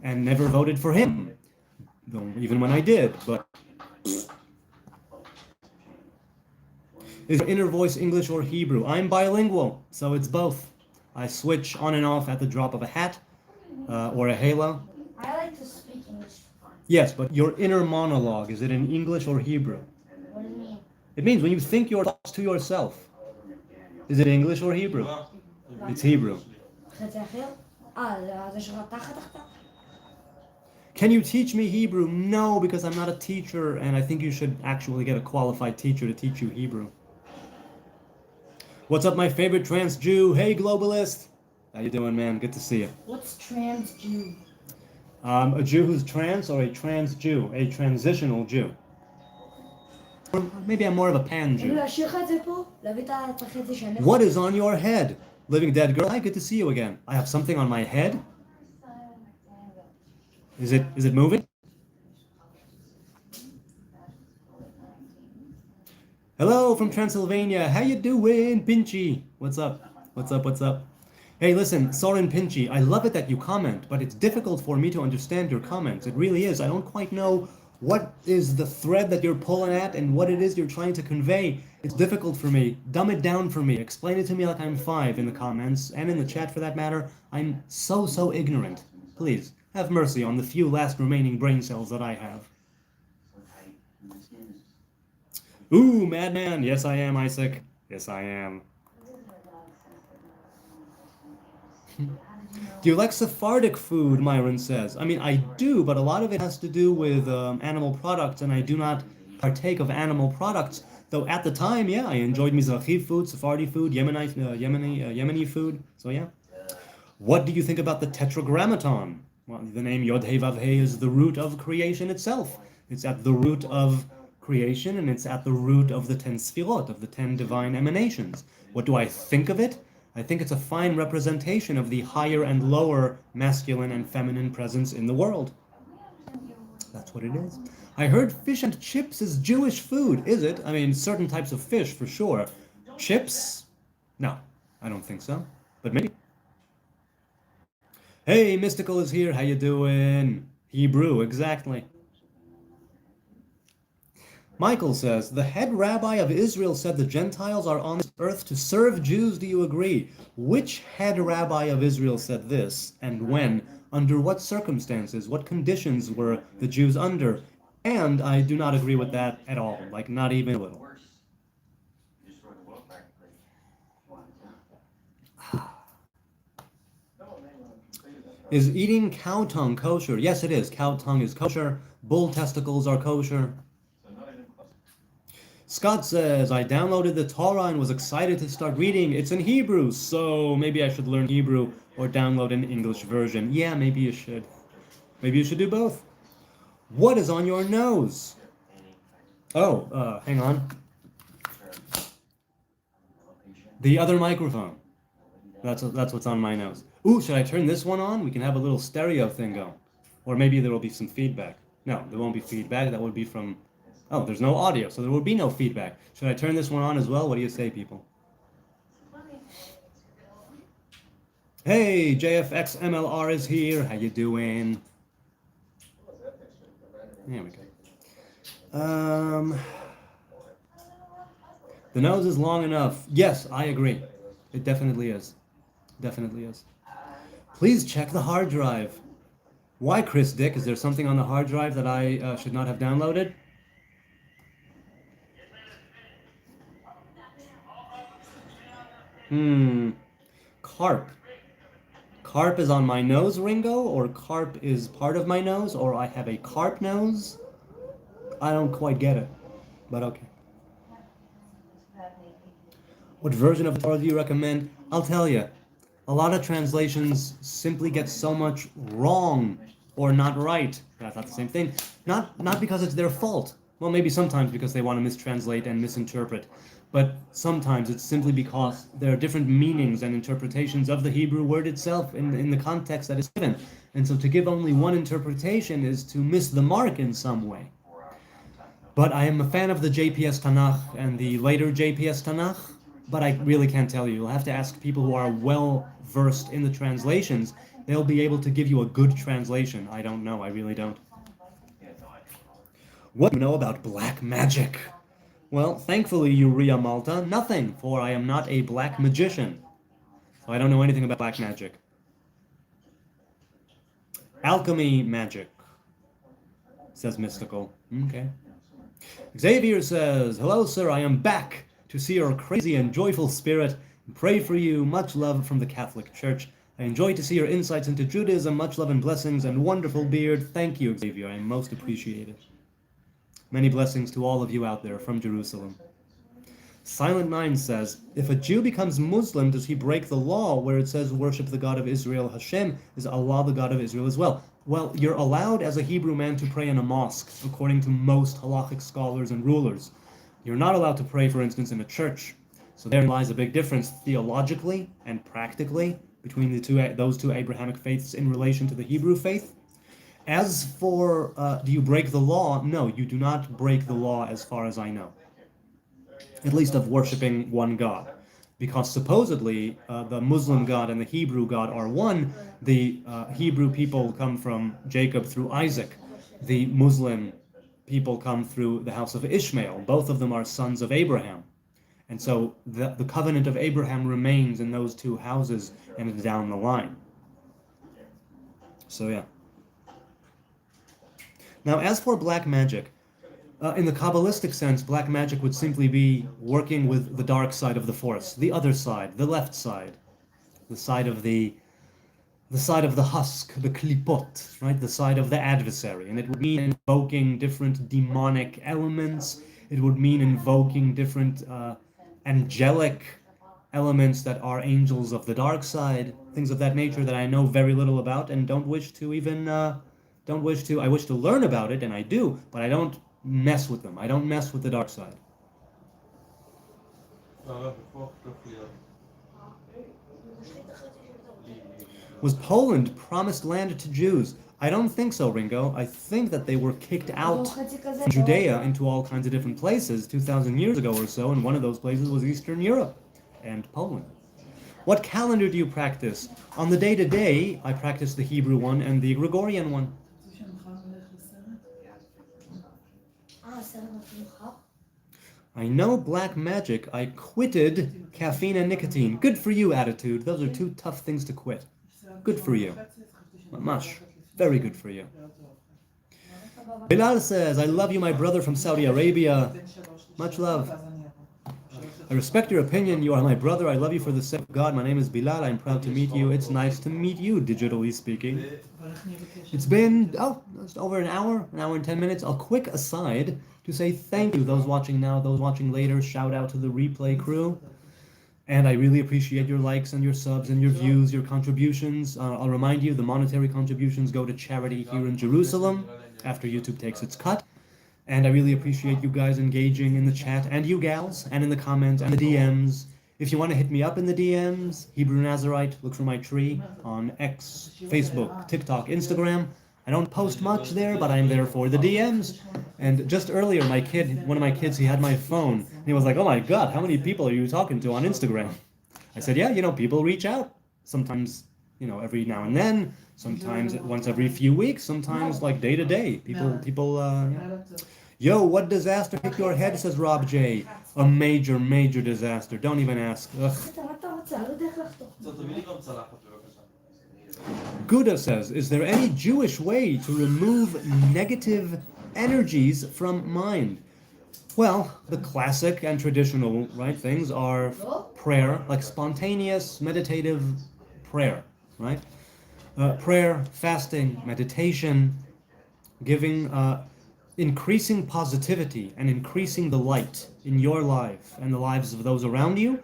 and never voted for him, though even when I did, but... Is your inner voice English or Hebrew? I'm bilingual, so it's both. I switch on and off at the drop of a hat, or a halo. I like to speak English for fun. Yes, but your inner monologue, is it in English or Hebrew? What do you mean? It means when you think your thoughts to yourself. Is it English or Hebrew? It's Hebrew. Can you teach me Hebrew? No, because I'm not a teacher, and I think you should actually get a qualified teacher to teach you Hebrew. What's up, my favorite trans Jew? Hey, globalist. How you doing, man? Good to see you. What's trans Jew? A Jew who's trans, or a trans Jew, a transitional Jew. Or maybe I'm more of a pan Jew. What is on your head? Living Dead Girl, hi, good to see you again. I have something on my head. Is it moving? Hello from Transylvania. How you doing, Pinchy? What's up? What's up? What's up? Hey, listen, Soren Pinchy, I love it that you comment, but it's difficult for me to understand your comments. It really is. I don't quite know what is the thread that you're pulling at and what it is you're trying to convey. It's difficult for me. Dumb it down for me. Explain it to me like I'm 5 in the comments, and in the chat for that matter. I'm so ignorant. Please, have mercy on the few last remaining brain cells that I have. Ooh, madman. Yes, I am, Isaac. Yes, I am. Do you like Sephardic food, Myron says? I mean, I do, but a lot of it has to do with animal products, and I do not partake of animal products. Though at the time, yeah, I enjoyed Mizrahi food, Sephardi food, Yemeni food. So yeah. What do you think about the Tetragrammaton? Well, the name Yod He Vav He is the root of creation itself. It's at the root of creation, and it's at the root of the 10 Sfirot, of the 10 divine emanations. What do I think of it? I think it's a fine representation of the higher and lower masculine and feminine presence in the world. That's what it is. I heard fish and chips is Jewish food. Is it? I mean, certain types of fish, for sure. Chips? No, I don't think so. But maybe. Hey, Mystical is here. How you doing? Hebrew, exactly. Michael says, the head rabbi of Israel said the Gentiles are on this earth to serve Jews. Do you agree? Which head rabbi of Israel said this, and when? Under what circumstances? What conditions were the Jews under? And I do not agree with that at all, like not even a little. Is eating cow tongue kosher? Yes, it is. Cow tongue is kosher. Bull testicles are kosher. Scott says, I downloaded the Torah and was excited to start reading. It's in Hebrew, so maybe I should learn Hebrew or download an English version. Yeah, maybe you should. Maybe you should do both. What is on your nose? Oh, hang on. The other microphone. That's what's on my nose. Ooh, should I turn this one on? We can have a little stereo thing going. Or maybe there will be some feedback. No, there won't be feedback. That would be from... Oh, there's no audio, so there will be no feedback. Should I turn this one on as well? What do you say, people? Hey, JFXMLR is here. How you doing? There we go. The nose is long enough. Yes, I agree. It definitely is. Definitely is. Please check the hard drive. Why, Chris Dick? Is there something on the hard drive that I should not have downloaded? Carp. Carp is on my nose, Ringo? Or carp is part of my nose? Or I have a carp nose? I don't quite get it. But okay. What version of the Torah do you recommend? I'll tell you. A lot of translations simply get so much wrong or not right. That's not the same thing. Not because it's their fault. Well, maybe sometimes because they want to mistranslate and misinterpret. But sometimes it's simply because there are different meanings and interpretations of the Hebrew word itself in the context that is given. And so to give only one interpretation is to miss the mark in some way. But I am a fan of the JPS Tanakh and the later JPS Tanakh, but I really can't tell you. You'll have to ask people who are well versed in the translations. They'll be able to give you a good translation. I don't know. I really don't. What do you know about black magic? Well, thankfully, Uriah Malta, nothing, for I am not a black magician. So I don't know anything about black magic. Alchemy magic, says Mystical. Okay. Xavier says, hello, sir, I am back to see your crazy and joyful spirit and pray for you. Much love from the Catholic Church. I enjoy to see your insights into Judaism. Much love and blessings and wonderful beard. Thank you, Xavier. I most appreciate it. Many blessings to all of you out there from Jerusalem. Silent Nine says, if a Jew becomes Muslim, does he break the law where it says worship the God of Israel? Hashem is Allah the God of Israel as well. Well, you're allowed as a Hebrew man to pray in a mosque, according to most halachic scholars and rulers. You're not allowed to pray, for instance, in a church. So therein lies a big difference theologically and practically between those two Abrahamic faiths in relation to the Hebrew faith. As for, do you break the law? No, you do not break the law as far as I know. At least of worshiping one God. Because supposedly the Muslim God and the Hebrew God are one. The Hebrew people come from Jacob through Isaac. The Muslim people come through the house of Ishmael. Both of them are sons of Abraham. And so the covenant of Abraham remains in those two houses and down the line. So yeah. Now, as for black magic, in the Kabbalistic sense, black magic would simply be working with the dark side of the force, the other side, the left side, the side of the husk, the klipot, right? The side of the adversary. And it would mean invoking different demonic elements. It would mean invoking different angelic elements that are angels of the dark side, things of that nature that I know very little about and don't wish to even I wish to learn about it, and I do, but I don't mess with them. I don't mess with the dark side. Was Poland promised land to Jews? I don't think so, Ringo. I think that they were kicked out from Judea into all kinds of different places 2,000 years ago or so, and one of those places was Eastern Europe and Poland. What calendar do you practice? On the day-to-day, I practice the Hebrew one and the Gregorian one. I know black magic. I quitted caffeine and nicotine. Good for you, attitude. Those are two tough things to quit. Good for you. Mamash. Very good for you. Bilal says, I love you, my brother from Saudi Arabia. Much love. I respect your opinion. You are my brother. I love you for the sake of God. My name is Bilal. I'm proud to meet you. It's nice to meet you, digitally speaking. It's been, it's over an hour and 10 minutes. A quick aside to say thank you, those watching now, those watching later. Shout out to the replay crew. And I really appreciate your likes and your subs and your views, your contributions. I'll remind you, the monetary contributions go to charity here in Jerusalem after YouTube takes its cut. And I really appreciate you guys engaging in the chat, and you gals, and in the comments, and the DMs. If you want to hit me up in the DMs, Hebrew Nazarite, look for my tree on X, Facebook, TikTok, Instagram. I don't post much there, but I'm there for the DMs. And just earlier, one of my kids, he had my phone, and he was like, oh my God, how many people are you talking to on Instagram? I said, yeah, people reach out. Sometimes every now and then, sometimes once every few weeks, sometimes like day to day. People, yeah. Yo, what disaster hit your head, says Rob J. A major, major disaster. Don't even ask. Ugh. Gouda says, is there any Jewish way to remove negative energies from mind? Well, the classic and traditional, right, things are prayer, like spontaneous, meditative prayer, right? Prayer, fasting, meditation, giving, increasing positivity and increasing the light in your life and the lives of those around you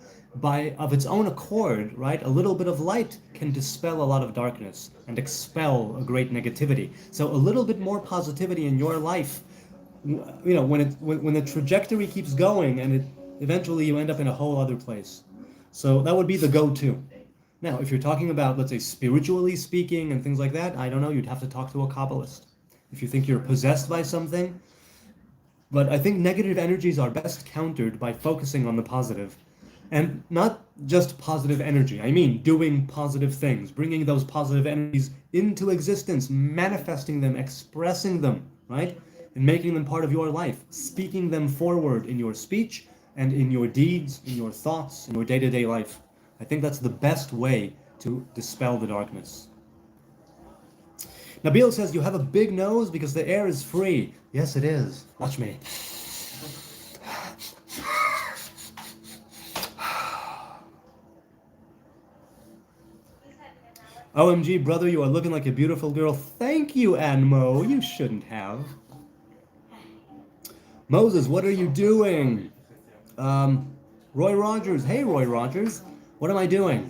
of its own accord, right? A little bit of light can dispel a lot of darkness and expel a great negativity. So a little bit more positivity in your life, when the trajectory keeps going and eventually you end up in a whole other place. So that would be the go-to. Now, if you're talking about, let's say, spiritually speaking and things like that, I don't know, you'd have to talk to a Kabbalist. If you think you're possessed by something. But I think negative energies are best countered by focusing on the positive. And not just positive energy. I mean, doing positive things, bringing those positive energies into existence, manifesting them, expressing them, right? And making them part of your life, speaking them forward in your speech and in your deeds, in your thoughts, in your day-to-day life. I think that's the best way to dispel the darkness. Nabil says, you have a big nose because the air is free. Yes, it is. Watch me. OMG, brother, you are looking like a beautiful girl. Thank you, Anmo. You shouldn't have. Moses, what are you doing? Roy Rogers. Hey, Roy Rogers. What am I doing?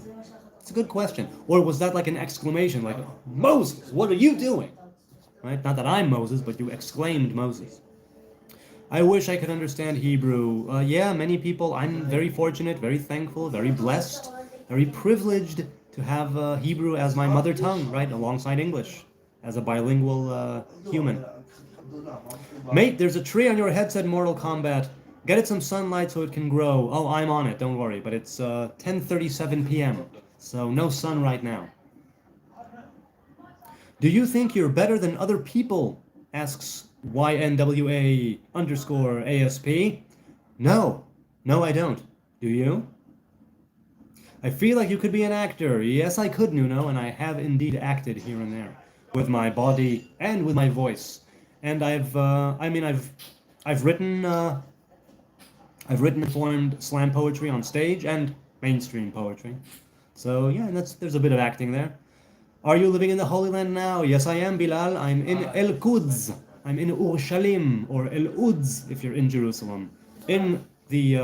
It's a good question. Or was that like an exclamation? Like, Moses, what are you doing? Right? Not that I'm Moses, but you exclaimed Moses. I wish I could understand Hebrew. Yeah, many people. I'm very fortunate, very thankful, very blessed, very privileged to have Hebrew as my mother tongue, right? Alongside English, as a bilingual human. Mate, there's a tree on your head, said Mortal Kombat. Get it some sunlight so it can grow. Oh, I'm on it, don't worry. But it's 10:37 p.m., so no sun right now. Do you think you're better than other people? Asks YNWA_ASP. No, I don't. Do you? I feel like you could be an actor. Yes, I could, Nuno, and I have indeed acted here and there with my body and with my voice. And I've written performed slam poetry on stage and mainstream poetry. So yeah, there's a bit of acting there. Are you living in the Holy Land now? Yes, I am, Bilal. I'm in El Quds. I'm in Urushalim, or El Uds if you're in Jerusalem, in the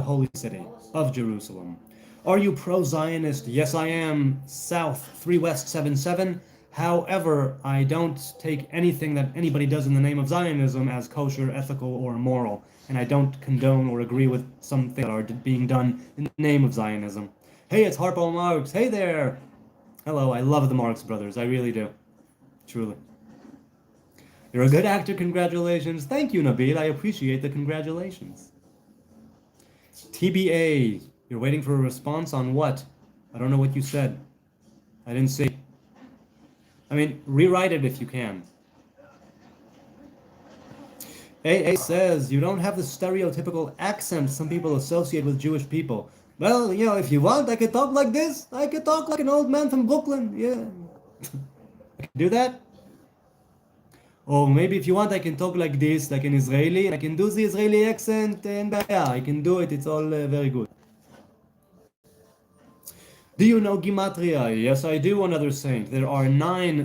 holy city of Jerusalem. Are you pro-Zionist? Yes, I am. South 3 West 77. However, I don't take anything that anybody does in the name of Zionism as kosher, ethical, or moral, and I don't condone or agree with some things that are being done in the name of Zionism. Hey, it's Harpo Marx. Hey there. Hello, I love the Marx Brothers. I really do. Truly. You're a good actor. Congratulations. Thank you, Nabil. I appreciate the congratulations. TBA. You're waiting for a response on what? I don't know what you said. I didn't see. I mean, rewrite it if you can. AA says, you don't have the stereotypical accent some people associate with Jewish people. Well, if you want, I could talk like this. I could talk like an old man from Brooklyn. Yeah. I can do that. Or maybe if you want, I can talk like this, like an Israeli. I can do the Israeli accent, and yeah, I can do it. It's all very good. Do you know Gematria? Yes, I do, another saint. There are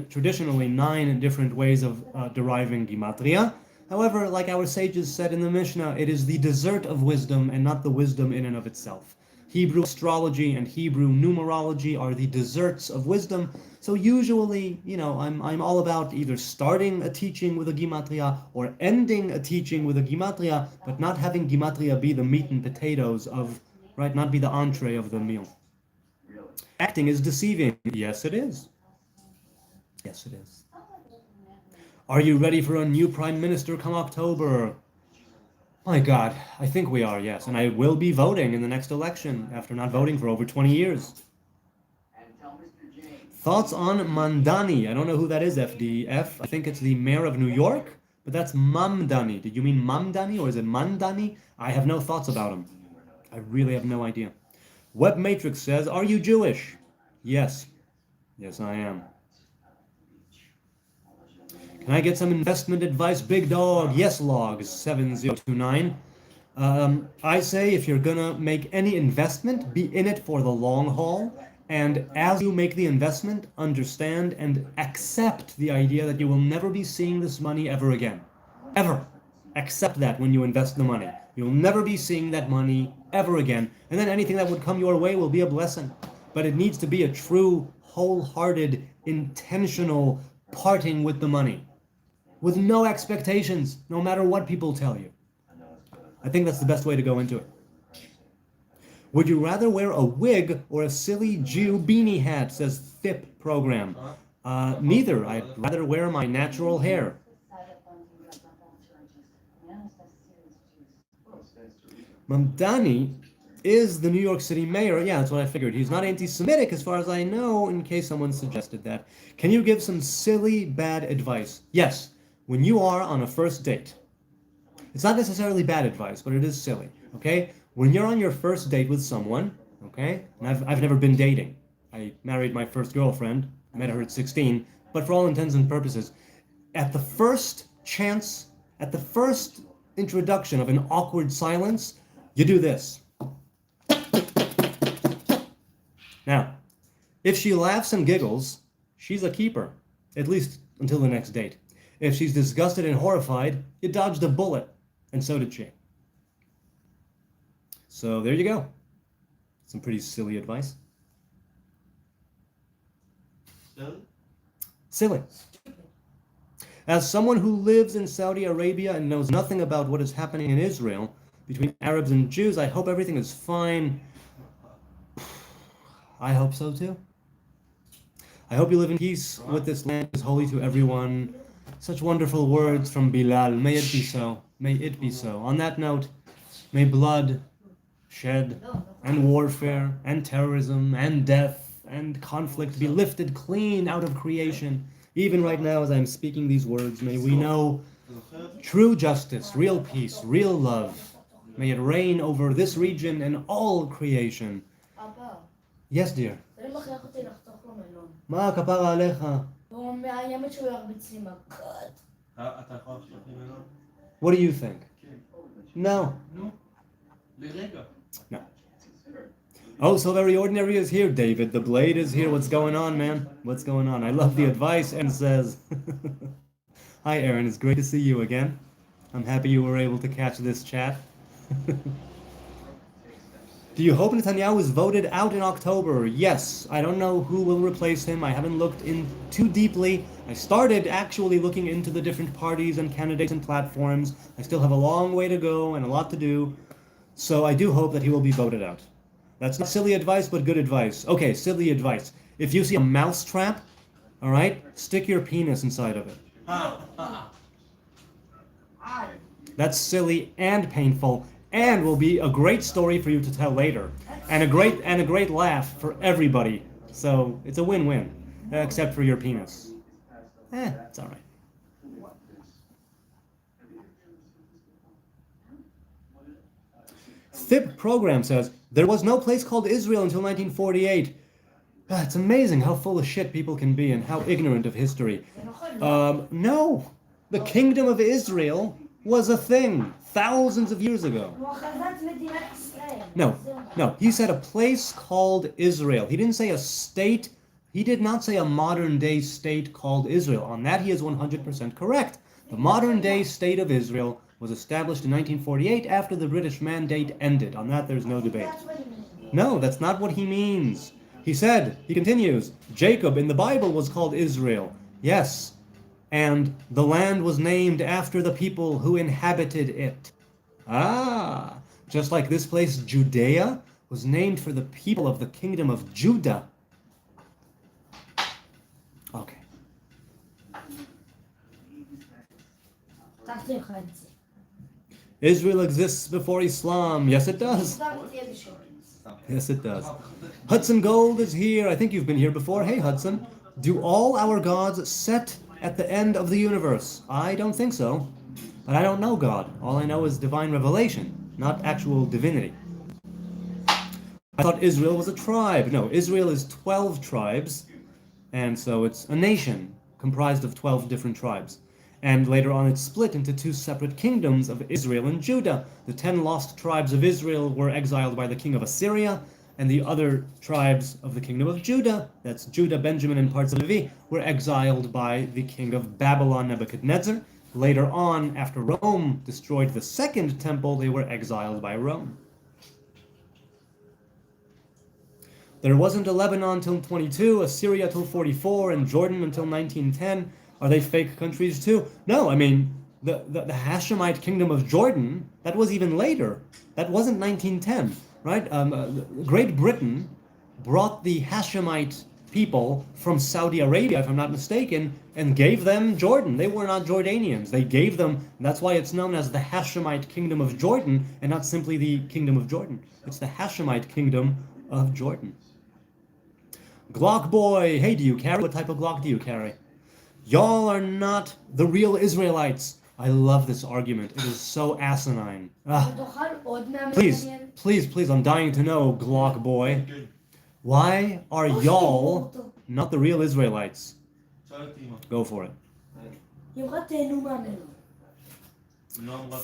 traditionally nine different ways of deriving Gematria. However, like our sages said in the Mishnah, it is the dessert of wisdom and not the wisdom in and of itself. Hebrew astrology and Hebrew numerology are the desserts of wisdom. So usually, I'm all about either starting a teaching with a Gematria or ending a teaching with a Gematria, but not having Gematria be the meat and potatoes of, right, not be the entree of the meal. Acting is deceiving. Yes, it is. Yes, it is. Are you ready for a new prime minister come October? My God, I think we are, yes. And I will be voting in the next election after not voting for over 20 years. Thoughts on Mamdani? I don't know who that is, FDF. I think it's the mayor of New York, but that's Mamdani. Did you mean Mamdani or is it Mandani? I have no thoughts about him. I really have no idea. Web Matrix says, are you Jewish? Yes. Yes, I am. Can I get some investment advice, big dog? Yes, logs 7029. I say if you're gonna make any investment, be in it for the long haul. And as you make the investment, understand and accept the idea that you will never be seeing this money ever again. Ever. Accept that when you invest the money. You'll never be seeing that money ever again. And then anything that would come your way will be a blessing. But it needs to be a true, wholehearted, intentional parting with the money. With no expectations, no matter what people tell you. I think that's the best way to go into it. Would you rather wear a wig or a silly Jew beanie hat, says FIP program? Neither. I'd rather wear my natural hair. Mamdani is the New York City mayor. Yeah, that's what I figured. He's not anti-Semitic as far as I know, in case someone suggested that. Can you give some silly, bad advice? Yes. When you are on a first date, it's not necessarily bad advice, but it is silly, okay? When you're on your first date with someone, okay? And I've never been dating. I married my first girlfriend. I met her at 16. But for all intents and purposes, at the first chance, at the first introduction of an awkward silence, you do this. Now, if she laughs and giggles, she's a keeper, at least until the next date. If she's disgusted and horrified, you dodged a bullet, and so did she. So there you go. Some pretty silly advice. Silly. As someone who lives in Saudi Arabia and knows nothing about what is happening in Israel between Arabs and Jews, I hope everything is fine. I hope so too. I hope you live in peace with this land is holy to everyone. Such wonderful words from Bilal. May it be so. May it be so. On that note, may blood shed and warfare and terrorism and death and conflict be lifted clean out of creation. Even right now as I'm speaking these words, may we know true justice, real peace, real love. May it reign over this region and all creation. Yes, dear. מה הכפרה עליך? הוא מאיים שהוא ירביץ לי מכות. אתה יכול לחשוב ממנו? What do you think? No. נו, לרגע. No. Oh, so very ordinary is here, David. The blade is here. What's going on, man? What's going on? I love the advice and says, hi, Aaron. It's great to see you again. I'm happy you were able to catch this chat. Do you hope Netanyahu is voted out in October? Yes. I don't know who will replace him. I haven't looked in too deeply. I started actually looking into the different parties and candidates and platforms. I still have a long way to go and a lot to do. So I do hope that he will be voted out. That's not silly advice, but good advice. Okay, silly advice. If you see a mouse trap, all right, stick your penis inside of it. That's silly and painful, and will be a great story for you to tell later, and a great laugh for everybody. So it's a win-win, except for your penis. It's all right. FIP program says there was no place called Israel until 1948. It's amazing how full of shit people can be and how ignorant of history. No, the kingdom of Israel was a thing thousands of years ago. No, he said a place called Israel. He didn't say a state. He did not say a modern day state called Israel. On that he is 100% correct. The modern day state of Israel was established in 1948 after the British Mandate ended. On that there's no debate. No, that's not what he means. He continues, Jacob in the Bible was called Israel. Yes, and the land was named after the people who inhabited it. Just like this place, Judea, was named for the people of the kingdom of Judah. Okay. Israel exists before Islam. Yes, it does. Yes, it does. Hudson Gold is here. I think you've been here before. Hey, Hudson. Do all our gods set at the end of the universe? I don't think so. But I don't know God. All I know is divine revelation, not actual divinity. I thought Israel was a tribe. No, Israel is 12 tribes, and so it's a nation comprised of 12 different tribes. And later on, it's split into two separate kingdoms of Israel and Judah. The 10 lost tribes of Israel were exiled by the king of Assyria, and the other tribes of the kingdom of Judah, that's Judah, Benjamin, and parts of Levi, were exiled by the king of Babylon, Nebuchadnezzar. Later on, after Rome destroyed the second temple, they were exiled by Rome. There wasn't a Lebanon till 22, Assyria till 44, and Jordan until 1910. Are they fake countries too? No, I mean, the Hashemite kingdom of Jordan, that was even later. That wasn't 1910, right? Great Britain brought the Hashemite people from Saudi Arabia, if I'm not mistaken, and gave them Jordan. They were not Jordanians. They gave them, that's why it's known as the Hashemite kingdom of Jordan, and not simply the kingdom of Jordan. It's the Hashemite kingdom of Jordan. Glock boy, hey, do you carry? What type of Glock do you carry? Y'all are not the real Israelites. I love this argument. It is so asinine. Please, I'm dying to know, Glock boy. Why are y'all not the real Israelites? Go for it.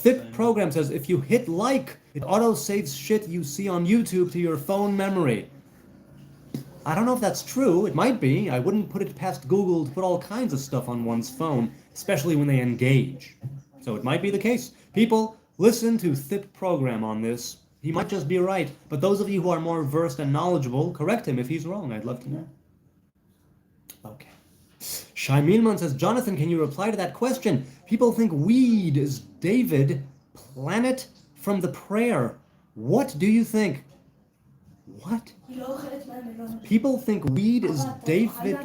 FIP program says if you hit like, it auto-saves shit you see on YouTube to your phone memory. I don't know if that's true. It might be. I wouldn't put it past Google to put all kinds of stuff on one's phone, especially when they engage. So it might be the case. People, listen to FIP program on this. He might just be right. But those of you who are more versed and knowledgeable, correct him if he's wrong. I'd love to know. Okay. Shai Milman says, Jonathan, can you reply to that question? People think weed is David, planet from the prayer. What do you think? What? People think weed is David.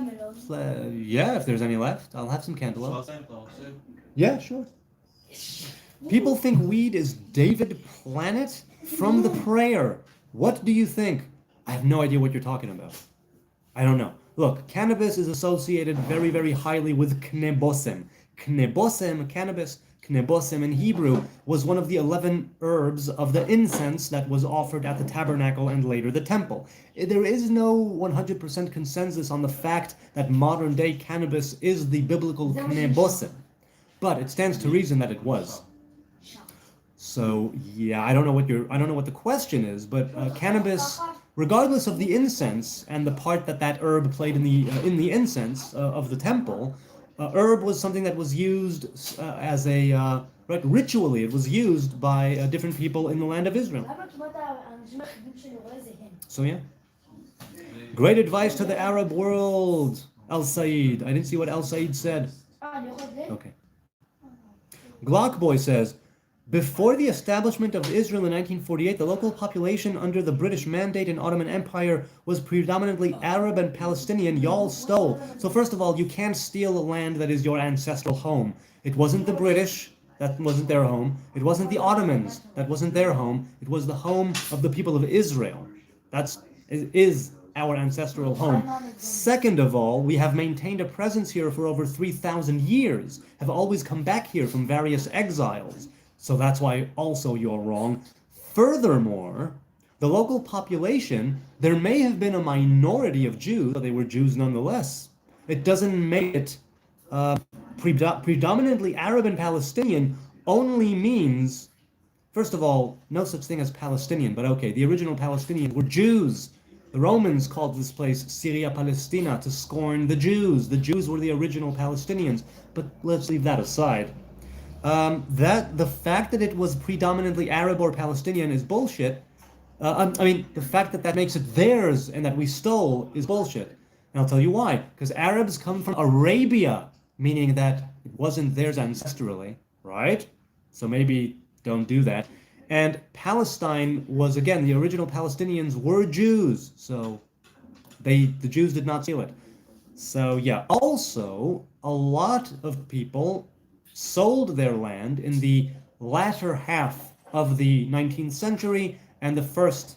Yeah, if there's any left, I'll have some cantaloupe. Yeah, sure. People think weed is David Planet from the prayer. What do you think? I have no idea what you're talking about. I don't know. Look, cannabis is associated very, very highly with knebosem. Knebosem, cannabis, knebosem in Hebrew, was one of the 11 herbs of the incense that was offered at the tabernacle and later the temple. There is no 100% consensus on the fact that modern day cannabis is the biblical knebosem, but it stands to reason that it was. So yeah, I don't know what the question is, but cannabis, regardless of the incense and the part that herb played in the incense of the temple, herb was something that was used as a ritually. It was used by different people in the land of Israel. So yeah, great advice to the Arab world, Al Said. I didn't see what Al Said said. Okay. Glock Boy says, before the establishment of Israel in 1948, the local population under the British Mandate and Ottoman Empire was predominantly Arab and Palestinian. Y'all stole. So first of all, you can't steal a land that is your ancestral home. It wasn't the British. That wasn't their home. It wasn't the Ottomans. That wasn't their home. It was the home of the people of Israel. That is our ancestral home. Second of all, we have maintained a presence here for over 3,000 years, have always come back here from various exiles. So that's why also you're wrong. Furthermore, the local population, there may have been a minority of Jews, but they were Jews nonetheless. It doesn't make it predominantly Arab and Palestinian only means, first of all, no such thing as Palestinian, but okay, the original Palestinians were Jews. The Romans called this place Syria Palestina to scorn the Jews. The Jews were the original Palestinians, but let's leave that aside. The fact that it was predominantly Arab or Palestinian is bullshit. The fact that makes it theirs and that we stole is bullshit. And I'll tell you why. Because Arabs come from Arabia, meaning that it wasn't theirs ancestrally, right? So maybe don't do that. And Palestine was, again, the original Palestinians were Jews, so the Jews did not steal it. So yeah, also, a lot of people sold their land in the latter half of the 19th century and the first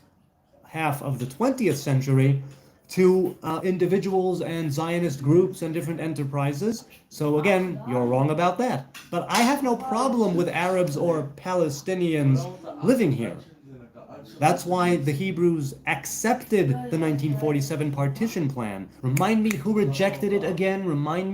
half of the 20th century to individuals and Zionist groups and different enterprises. So again, you're wrong about that. But I have no problem with Arabs or Palestinians living here. That's why the Hebrews accepted the 1947 partition plan. Remind me who rejected it again. Remind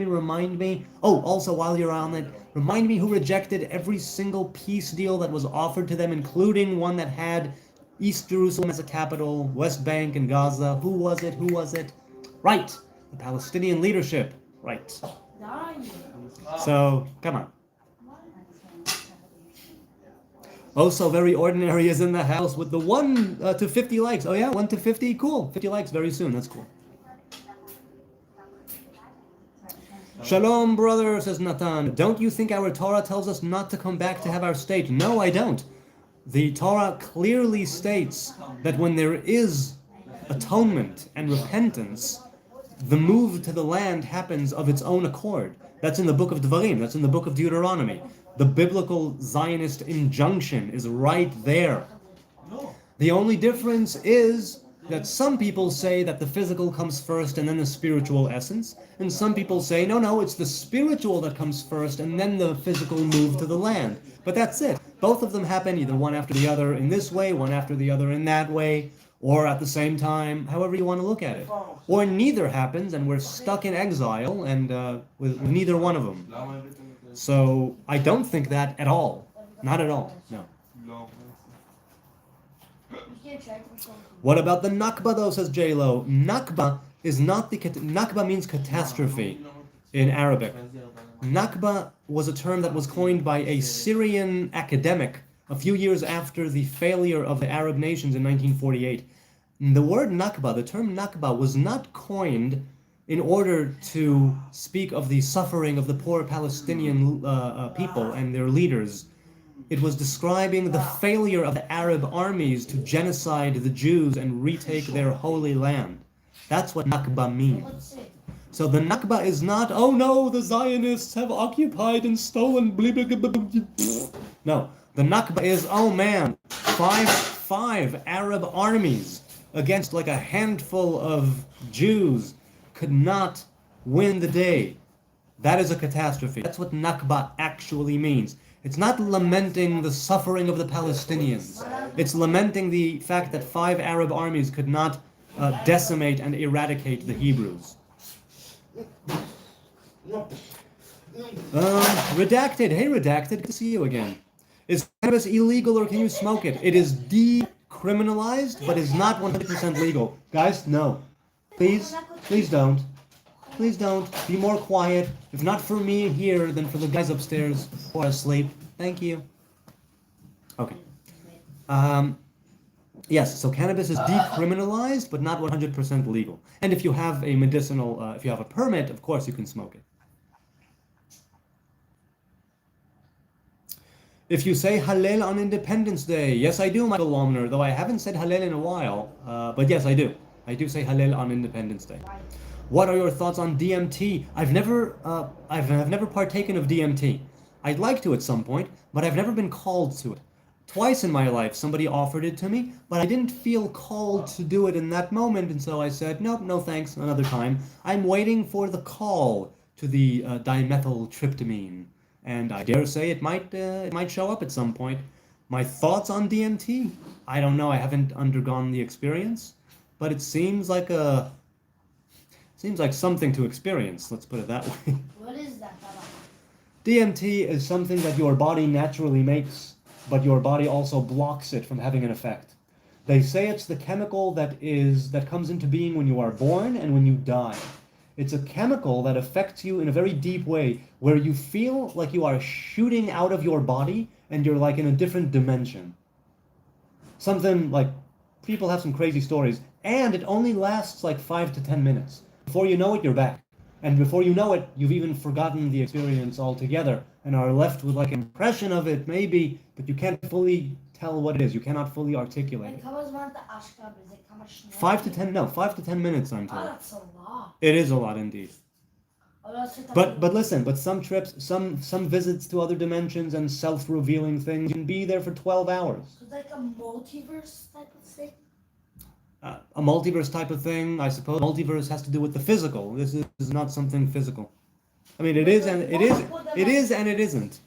me. Oh, also while you're on it, remind me who rejected every single peace deal that was offered to them, including one that had East Jerusalem as a capital, West Bank and Gaza. Who was it? Right, the Palestinian leadership. Right. So, come on. Also, very ordinary is in the house with the 1 to 50 likes. Oh yeah, 1 to 50, cool. 50 likes very soon, that's cool. Shalom, brother, says Nathan. Don't you think our Torah tells us not to come back to have our state? No, I don't. The Torah clearly states that when there is atonement and repentance, the move to the land happens of its own accord. That's in the book of Devarim, that's in the book of Deuteronomy. The biblical Zionist injunction is right there. The only difference is that some people say that the physical comes first and then the spiritual essence, and some people say, no, it's the spiritual that comes first and then the physical move to the land. But that's it. Both of them happen either one after the other in this way, one after the other in that way, or at the same time, however you want to look at it. Or neither happens and we're stuck in exile and with neither one of them. So I don't think that at all. Not at all, no. What about the Nakba though, says J-Lo? Nakba is not the... Nakba means catastrophe in Arabic. Nakba was a term that was coined by a Syrian academic a few years after the failure of the Arab nations in 1948. The word Nakba, the term Nakba, was not coined in order to speak of the suffering of the poor Palestinian people and their leaders. It was describing the failure of the Arab armies to genocide the Jews and retake their holy land. That's what Nakba means. So the Nakba is not, oh no, the Zionists have occupied and stolen. No, the Nakba is, oh man, five Arab armies against like a handful of Jews could not win the day. That is a catastrophe. That's what Nakba actually means. It's not lamenting the suffering of the Palestinians. It's lamenting the fact that 5 Arab armies could not decimate and eradicate the Hebrews. Redacted. Hey, Redacted. Good to see you again. Is cannabis illegal or can you smoke it? It is decriminalized, but is not 100% legal. Guys, no. Please don't. Please don't. Be more quiet. If not for me here, then for the guys upstairs who are asleep. Thank you. Okay. Yes, so cannabis is decriminalized, but not 100% legal. And if you have a medicinal, if you have a permit, of course you can smoke it. If you say Hallel on Independence Day, yes I do, Michael Lomner, though I haven't said Hallel in a while, but yes I do. I do say Hallel on Independence Day. What are your thoughts on DMT? I've never partaken of DMT. I'd like to at some point, but I've never been called to it. Twice in my life, somebody offered it to me, but I didn't feel called to do it in that moment, and so I said, nope, no thanks, another time. I'm waiting for the call to the dimethyltryptamine, and I dare say it might show up at some point. My thoughts on DMT? I don't know, I haven't undergone the experience, but it seems like something to experience, let's put it that way. What is that? DMT is something that your body naturally makes, but your body also blocks it from having an effect. They say it's the chemical that comes into being when you are born and when you die. It's a chemical that affects you in a very deep way, where you feel like you are shooting out of your body and you're like in a different dimension. Something like, people have some crazy stories, and it only lasts like 5 to 10 minutes. Before you know it, you're back. And before you know it, you've even forgotten the experience altogether and are left with like an impression of it, maybe, but you can't fully tell what it is. You cannot fully articulate it. 5 to 10 minutes, I'm told. Oh, that's a lot. It is a lot indeed. But listen, some trips, some visits to other dimensions and self-revealing things, you can be there for 12 hours. So it's like a multiverse type of thing? a multiverse type of thing, I suppose. Multiverse has to do with the physical. This is not something physical. I mean, it is and it isn't.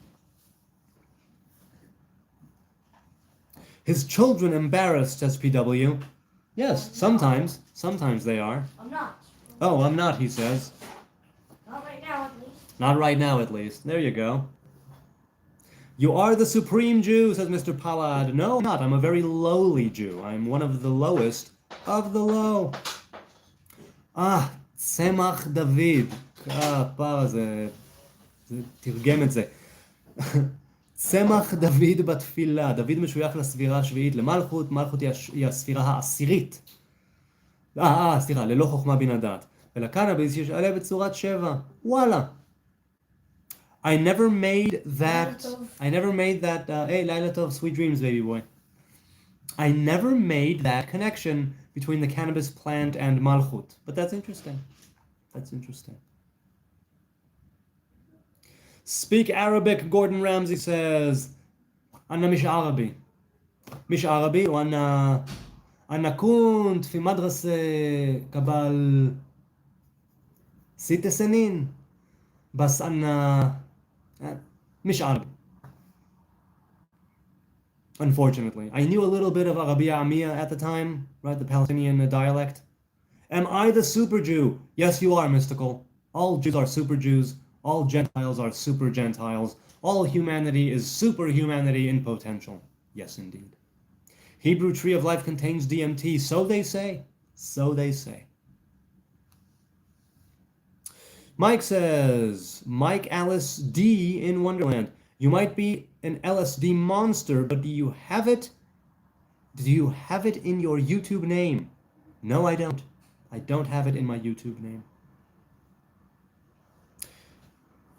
His children embarrassed, says PW. Yes, sometimes. Sometimes they are. I'm not. Oh, I'm not, he says. Not right now, at least. Not right now, at least. There you go. You are the supreme Jew, says Mr. Palad. No, I'm not. I'm a very lowly Jew. I'm one of the lowest of the low. צמח דוד. הפער הזה, תרגם את זה. צמח דוד בתפילה. דוד משוייך לספירה השביעית למלכות. מלכות היא הספירה העשירית. סליחה, ללא חוכמה בין הדעת. ולקנאביס יש עליה בצורת 7. וואלה. I never made that. Hey, Laila Tov, sweet dreams, baby boy. I never made that connection between the cannabis plant and Malchut. But that's interesting. That's interesting. Speak Arabic, Gordon Ramsay says. Anna mish Arabi. Mish Arabi, وأنا كنت في مدرسة قبل 6 سنين. بس أنا مش عربي. Unfortunately, I knew a little bit of Arabiya Amiya at the time, right, the Palestinian dialect. Am I the super Jew? Yes, you are, Mystical. All Jews are super Jews. All Gentiles are super Gentiles. All humanity is super humanity in potential. Yes, indeed. Hebrew Tree of Life contains DMT. So they say. So they say. Mike says, Mike Alice D in Wonderland. You might be an LSD monster, but do you have it? Do you have it in your YouTube name? No, I don't. I don't have it in my YouTube name.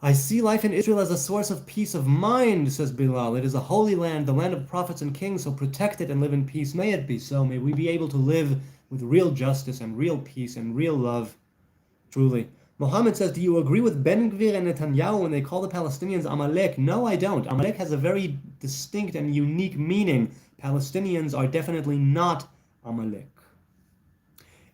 I see life in Israel as a source of peace of mind, says Bilal. It is a holy land, the land of prophets and kings, so protect it and live in peace. May it be so. May we be able to live with real justice and real peace and real love. Truly. Mohammed says, do you agree with Ben Gvir and Netanyahu when they call the Palestinians Amalek? No, I don't. Amalek has a very distinct and unique meaning. Palestinians are definitely not Amalek.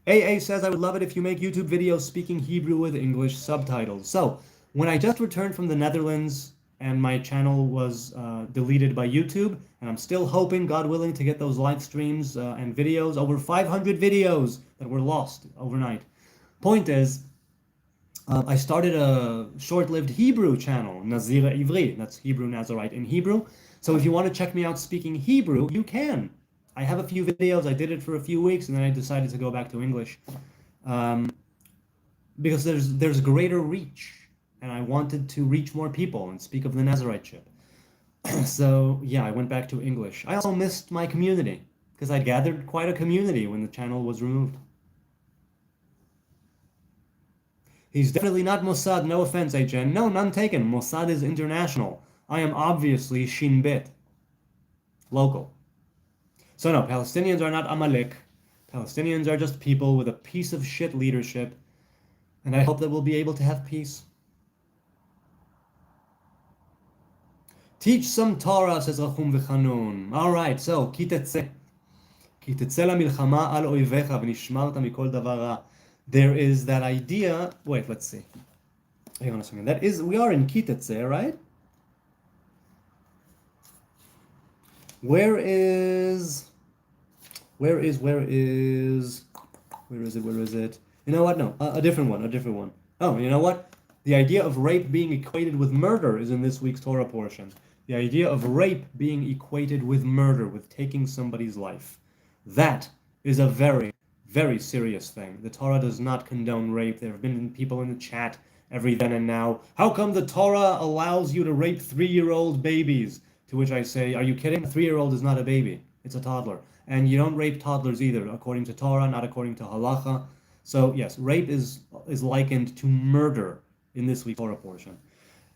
AA says, I would love it if you make YouTube videos speaking Hebrew with English subtitles. So, when I just returned from the Netherlands and my channel was deleted by YouTube, and I'm still hoping, God willing, to get those live streams and videos, over 500 videos that were lost overnight. Point is, I started a short-lived Hebrew channel, Nazira Ivri. That's Hebrew Nazarite in Hebrew. So if you want to check me out speaking Hebrew, you can. I have a few videos. I did it for a few weeks, and then I decided to go back to English. Because there's greater reach, and I wanted to reach more people and speak of the Nazariteship. So, yeah, I went back to English. I also missed my community, because I gathered quite a community when the channel was removed. He's definitely not Mossad, no offense, HN. No, none taken. Mossad is international. I am obviously Shin Bet. Local. So no, Palestinians are not Amalek. Palestinians are just people with a piece of shit leadership. And I hope that we'll be able to have peace. Teach some Torah, says Rachum V'Chanun. Alright, so, כי תצא למלחמה על אויביך ונשמרת מכל דבר רע. There is that idea. Wait, let's see. Hang on a second. That is, we are in Kitetze, right? Where is it? You know what? No, a different one. Oh, you know what? The idea of rape being equated with murder is in this week's Torah portion. The idea of rape being equated with murder, with taking somebody's life. That is a very, very serious thing. The Torah does not condone rape. There have been people in the chat every then and now. How come the Torah allows you to rape 3-year-old babies? To which I say, are you kidding? A 3-year-old is not a baby. It's a toddler. And you don't rape toddlers either, according to Torah, not according to halacha. So yes, rape is likened to murder in this week's Torah portion.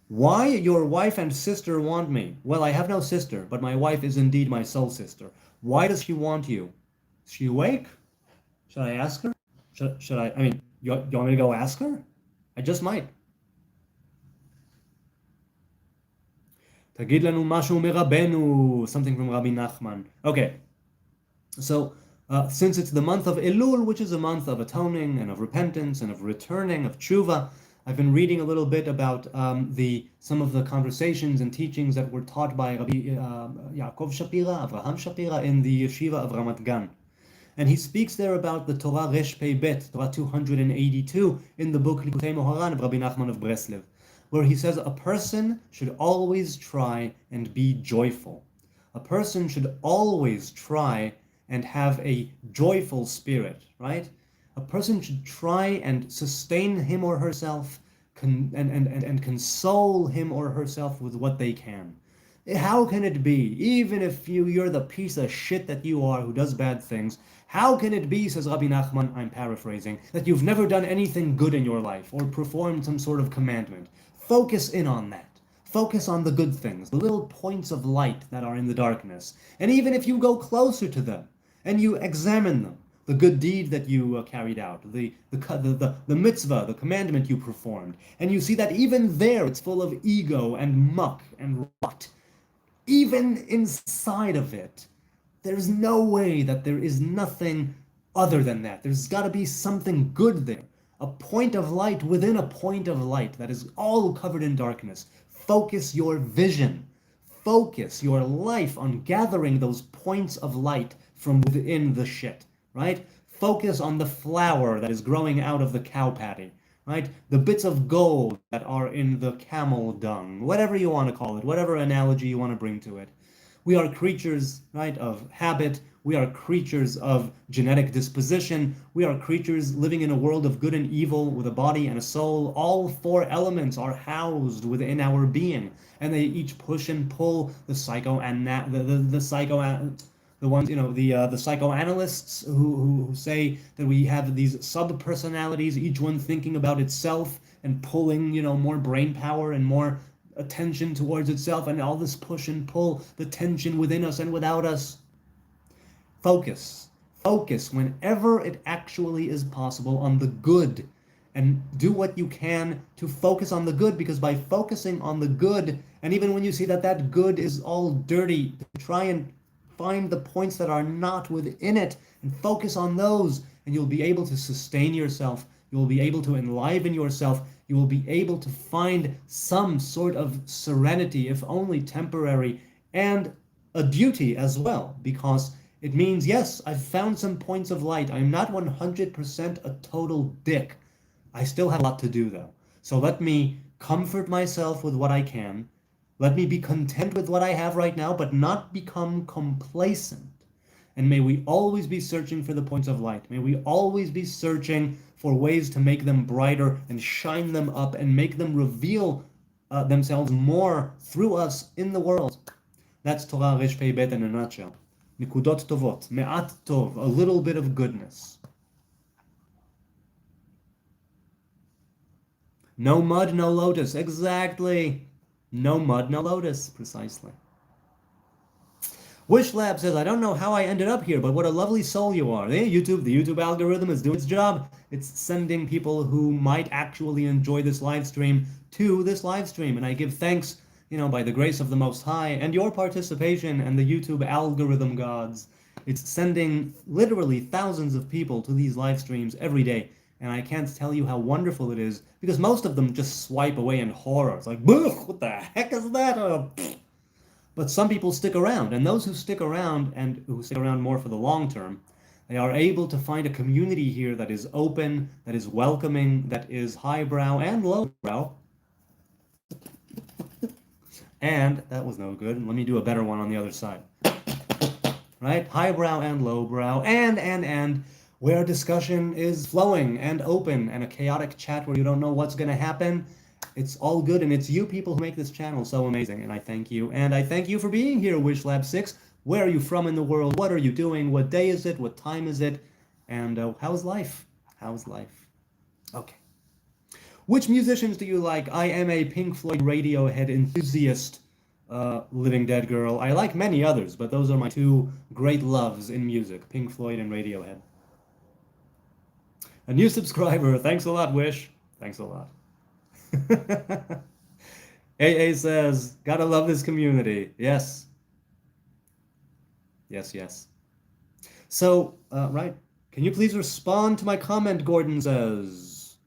Why your wife and sister want me? Well, I have no sister, but my wife is indeed my soul sister. Why does she want you? Is she awake? Should I ask her? Should I mean, you want me to go ask her? I just might. תגיד לנו משהו מרבנו, something from Rabbi Nachman. Okay, so Since it's the month of Elul, which is a month of atoning and of repentance and of returning, of tshuva, I've been reading a little bit about some of the conversations and teachings that were taught by Rabbi Yaakov Shapira, Avraham Shapira, in the yeshiva of Ramat Gan. And he speaks there about the Torah Resh Pei Bet, Torah 282, in the book Likutei Moharan of Rabbi Nachman of Breslev, where he says a person should always try and be joyful. A person should always try and have a joyful spirit, right? A person should try and sustain him or herself and console him or herself with what they can. How can it be, even if you're the piece of shit that you are who does bad things, how can it be, says Rabbi Nachman, I'm paraphrasing, that you've never done anything good in your life or performed some sort of commandment? Focus in on that. Focus on the good things, the little points of light that are in the darkness. And even if you go closer to them and you examine them, the good deed that you carried out, the mitzvah, the commandment you performed, and you see that even there it's full of ego and muck and rot, even inside of it, there's no way that there is nothing other than that. There's got to be something good there. A point of light within a point of light that is all covered in darkness. Focus your vision. Focus your life on gathering those points of light from within the shit, right? Focus on the flower that is growing out of the cow patty, right? The bits of gold that are in the camel dung, whatever you want to call it, whatever analogy you want to bring to it. We are creatures, right, of habit. We are creatures of genetic disposition. We are creatures living in a world of good and evil with a body and a soul. All four elements are housed within our being, and they each push and pull the psychoanalysts who say that we have these sub-personalities, each one thinking about itself and pulling, more brain power and more attention towards itself, and all this push and pull, the tension within us and without us. Focus whenever it actually is possible on the good, and do what you can to focus on the good, because by focusing on the good, and even when you see that that good is all dirty, try and find the points that are not within it and focus on those, and you'll be able to sustain yourself. You will be able to enliven yourself. You will be able to find some sort of serenity, if only temporary, and a duty as well, because it means, yes, I've found some points of light. I'm not 100% a total dick. I still have a lot to do, though. So let me comfort myself with what I can. Let me be content with what I have right now, but not become complacent. And may we always be searching for the points of light. May we always be searching for ways to make them brighter and shine them up and make them reveal themselves more through us in the world. That's Torah Resh Pei Bet in a nutshell. Nikudot tovot, me'at tov, a little bit of goodness. No mud, no lotus. Exactly. No mud, no lotus. Precisely. Wishlab says, I don't know how I ended up here, but what a lovely soul you are. The YouTube algorithm is doing its job. It's sending people who might actually enjoy this live stream to this live stream. And I give thanks, by the grace of the Most High and your participation and the YouTube algorithm gods. It's sending literally thousands of people to these live streams every day. And I can't tell you how wonderful it is, because most of them just swipe away in horror. It's like, what the heck is that? But some people stick around, and those who stick around, and who stick around more for the long term, they are able to find a community here that is open, that is welcoming, that is highbrow and lowbrow. And that was no good. Let me do a better one on the other side. Right? Highbrow and lowbrow, and where discussion is flowing and open, and a chaotic chat where you don't know what's going to happen. It's all good, and it's you people who make this channel so amazing, and I thank you. And I thank you for being here, Wishlab 6. Where are you from in the world? What are you doing? What day is it? What time is it? And how's life? How's life? Okay. Which musicians do you like? I am a Pink Floyd Radiohead enthusiast, Living Dead Girl. I like many others, but those are my two great loves in music, Pink Floyd and Radiohead. A new subscriber. Thanks a lot, Wish. Thanks a lot. AA says, gotta love this community. Yes. Yes, yes. So, right. Can you please respond to my comment? Gordon says.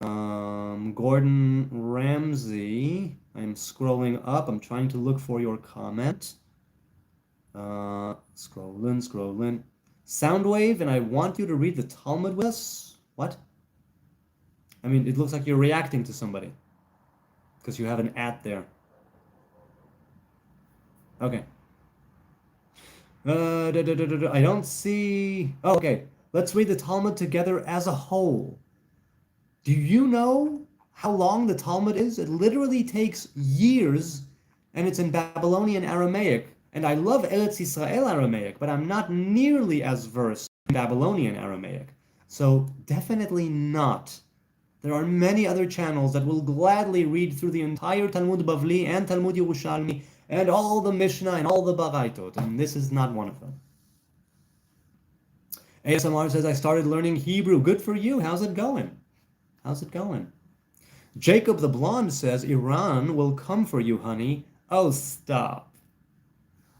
Gordon Ramsay. I'm scrolling up. I'm trying to look for your comment. Scrolling. Soundwave, and I want you to read the Talmud with us. What? I mean, it looks like you're reacting to somebody because you have an at there. Okay. I don't see. Oh, okay. Let's read the Talmud together as a whole. Do you know how long the Talmud is? It literally takes years, and it's in Babylonian Aramaic. And I love Eretz Yisrael Aramaic, but I'm not nearly as versed in Babylonian Aramaic. So definitely not. There are many other channels that will gladly read through the entire Talmud Bavli and Talmud Yerushalmi and all the Mishnah and all the Baraitot, and this is not one of them. ASMR says, I started learning Hebrew. Good for you. How's it going? How's it going? Jacob the Blonde says, Iran will come for you, honey. Oh, stop.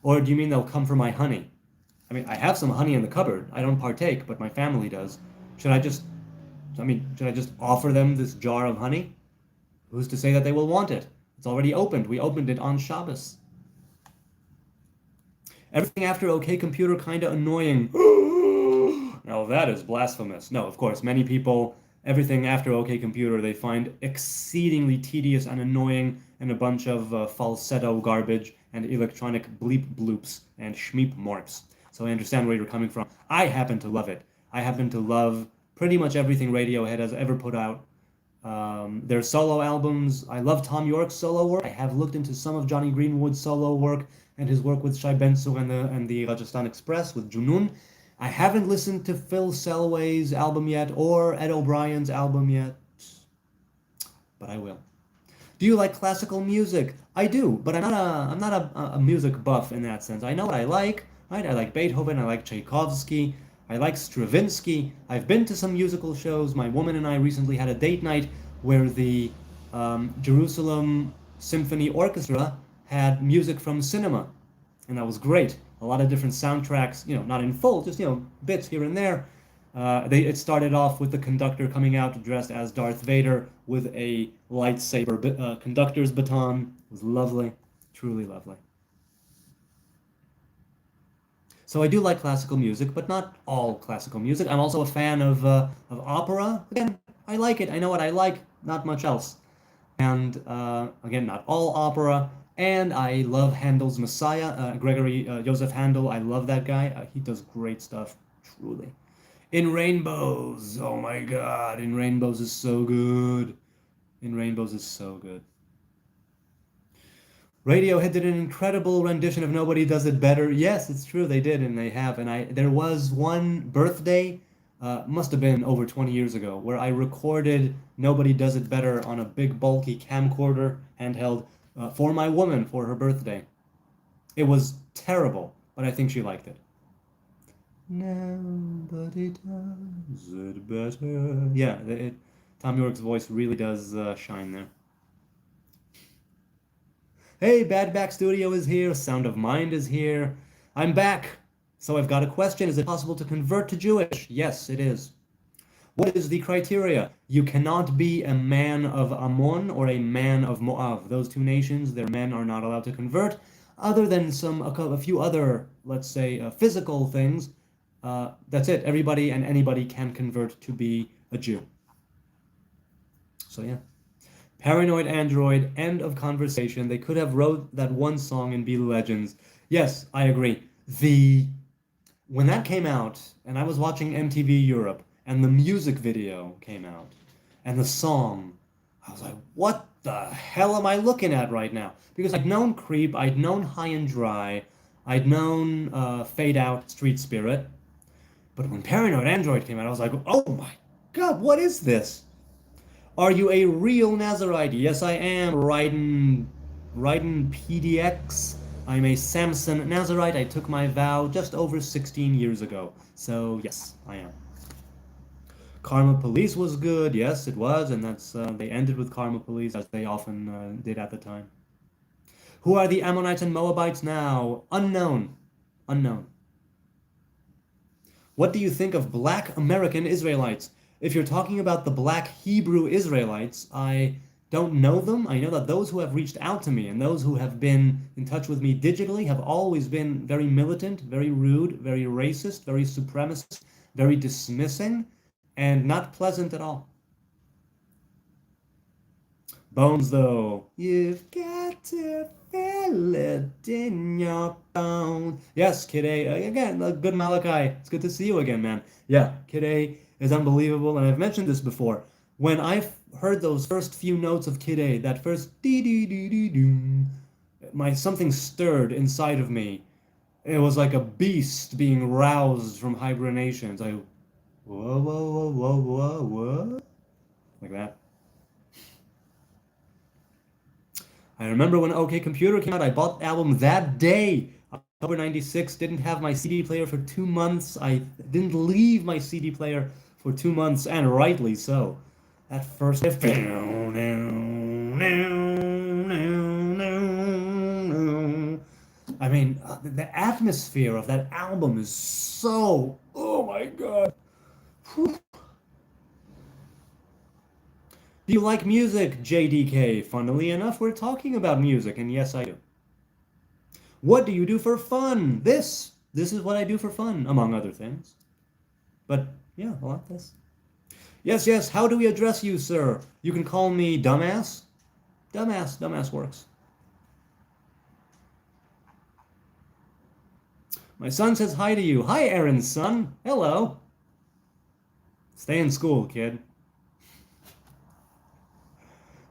Or do you mean they'll come for my honey? I mean, I have some honey in the cupboard. I don't partake, but my family does. Should I just offer them this jar of honey? Who's to say that they will want it? It's already opened. We opened it on Shabbos. Everything after OK Computer kinda annoying. Now that is blasphemous. No, of course, many people, everything after OK Computer, they find exceedingly tedious and annoying and a bunch of falsetto garbage and electronic bleep bloops and schmeep morps. So I understand where you're coming from. I happen to love it. I happen to love pretty much everything Radiohead has ever put out. Their solo albums. I love Tom York's solo work. I have looked into some of Johnny Greenwood's solo work and his work with Shai Ben-Tzur and the Rajasthan Express with Junun. I haven't listened to Phil Selway's album yet or Ed O'Brien's album yet, but I will. Do you like classical music? I do, but I'm not a music buff in that sense. I know what I like, right? I like Beethoven, I like Tchaikovsky, I like Stravinsky. I've been to some musical shows. My woman and I recently had a date night where the Jerusalem Symphony Orchestra had music from cinema, and that was great. A lot of different soundtracks, not in full, just bits here and there. It started off with the conductor coming out dressed as Darth Vader with a lightsaber conductor's baton. It was lovely, truly lovely. So I do like classical music, but not all classical music. I'm also a fan of opera. Again, I like it. I know what I like, not much else. And again, not all opera. And I love Handel's Messiah, Gregory Joseph Handel. I love that guy. He does great stuff, truly. In Rainbows, oh my God, In Rainbows is so good. In Rainbows is so good. Radiohead did an incredible rendition of Nobody Does It Better. Yes, it's true, they did, and they have. And there was one birthday, must have been over 20 years ago, where I recorded Nobody Does It Better on a big bulky camcorder handheld for my woman for her birthday. It was terrible, but I think she liked it. Nobody does it better. Yeah, Tom York's voice really does shine there. Hey, Bad Back Studio is here. Sound of Mind is here. I'm back. So I've got a question. Is it possible to convert to Jewish? Yes, it is. What is the criteria? You cannot be a man of Ammon or a man of Moab. Those two nations, their men are not allowed to convert. Other than a few other, let's say, physical things, that's it. Everybody and anybody can convert to be a Jew. So yeah. Paranoid Android, end of conversation. They could have wrote that one song and be legends. Yes, I agree. When that came out, and I was watching MTV Europe, and the music video came out, and the song, I was like, what the hell am I looking at right now? Because I'd known Creep, I'd known High and Dry, I'd known Fade Out, Street Spirit, but when Paranoid Android came out, I was like, oh my God, what is this? Are you a real Nazarite? Yes, I am. Riding PDX. I'm a Samson Nazarite. I took my vow just over 16 years ago. So, yes, I am. Karma Police was good. Yes, it was. And they ended with Karma Police, as they often did at the time. Who are the Ammonites and Moabites now? Unknown. Unknown. What do you think of black American Israelites? If you're talking about the black Hebrew Israelites, I don't know them. I know that those who have reached out to me and those who have been in touch with me digitally have always been very militant, very rude, very racist, very supremacist, very dismissing, and not pleasant at all. Bones, though. You've got to feel it in your bones. Yes, Kid A. Again, good Malachi. It's good to see you again, man. Yeah, Kid A is unbelievable, and I've mentioned this before. When I heard those first few notes of Kid A, that first dee dee dee dee doo, something stirred inside of me. It was like a beast being roused from hibernation. It's like, whoa, whoa, whoa, whoa, whoa, whoa, like that. I remember when OK Computer came out, I bought the album that day, October 96, didn't have my CD player for 2 months. I didn't leave my CD player for 2 months, and rightly so. That first riff, I mean, the atmosphere of that album is so, oh my God. Whew. Do you like music, JDK? Funnily enough, we're talking about music, and yes, I do. What do you do for fun? This is what I do for fun, among other things. But yeah, I like this. Yes, yes, how do we address you, sir? You can call me dumbass. Dumbass works. My son says hi to you. Hi, Aaron's son. Hello. Stay in school, kid.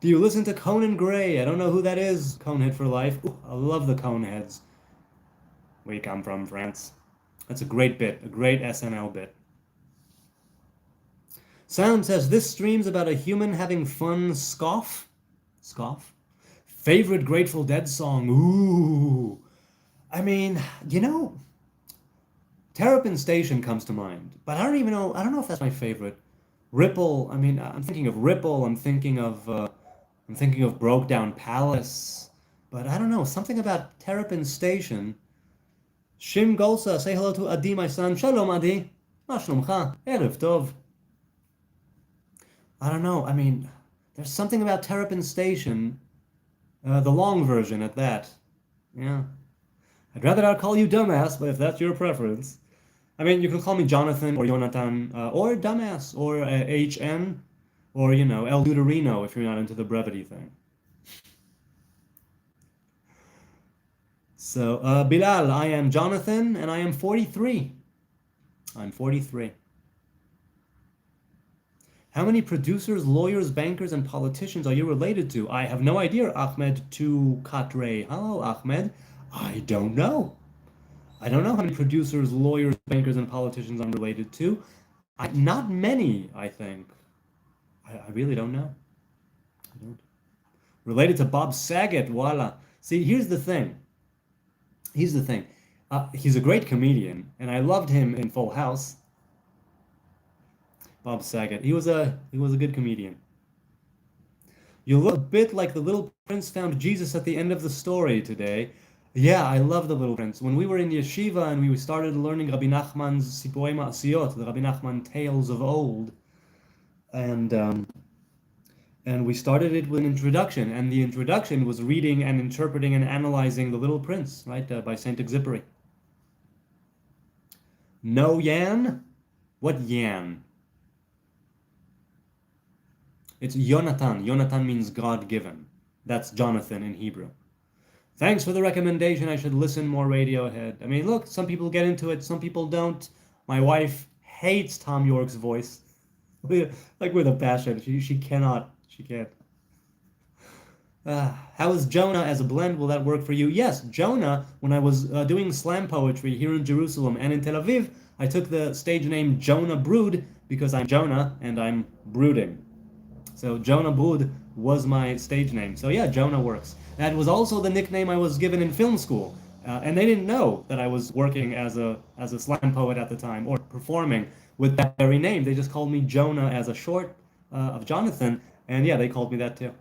Do you listen to Conan Gray? I don't know who that is. Conehead for life. Ooh, I love the Coneheads. Where you come from, France. That's a great bit, a great SNL bit. Sound says this stream's about a human having fun. Scoff? Scoff? Favorite Grateful Dead song? Ooh. I mean, Terrapin Station comes to mind, but I don't know if that's my favorite. Ripple, I mean, I'm thinking of Ripple, I'm thinking of Broke Down Palace, but I don't know, something about Terrapin Station. Shim Golsa, say hello to Adi, my son. Shalom, Adi. Ma shlomcha? Erev tov. I don't know, I mean, there's something about Terrapin Station, the long version at that. Yeah. I'd rather not call you dumbass, but if that's your preference. I mean, you can call me Jonathan or Jonathan, or dumbass, or HN, or, El Deuterino if you're not into the brevity thing. So, Bilal, I am Jonathan, and I am 43. I'm 43. How many producers, lawyers, bankers, and politicians are you related to? I have no idea, Ahmed to Katre. Hello, Ahmed. I don't know. I don't know how many producers, lawyers, bankers, and politicians I'm related to. Not many, I think. I really don't know. I don't. Related to Bob Saget, voila. See, here's the thing. He's a great comedian, and I loved him in Full House. Bob Saget. He was a good comedian. You look a bit like the little prince found Jesus at the end of the story today. Yeah, I love the Little Prince. When we were in yeshiva and we started learning Rabbi Nachman's Siporei Ma'asiyot, the Rabbi Nachman tales of old, and we started it with an introduction, and the introduction was reading and interpreting and analyzing The Little Prince, right, by Saint Exupéry. No Yan? What Yan? It's Yonatan. Yonatan means God-given. That's Jonathan in Hebrew. Thanks for the recommendation. I should listen more Radiohead. I mean, look, some people get into it, some people don't. My wife hates Tom York's voice. Like with a passion. She can't. How is Jonah as a blend? Will that work for you? Yes, Jonah, when I was doing slam poetry here in Jerusalem and in Tel Aviv, I took the stage name Jonah Brood because I'm Jonah and I'm brooding. So Jonah Brood was my stage name. So yeah, Jonah works. That was also the nickname I was given in film school. And they didn't know that I was working as a slam poet at the time or performing with that very name. They just called me Jonah as a short of Jonathan. And yeah, they called me that too.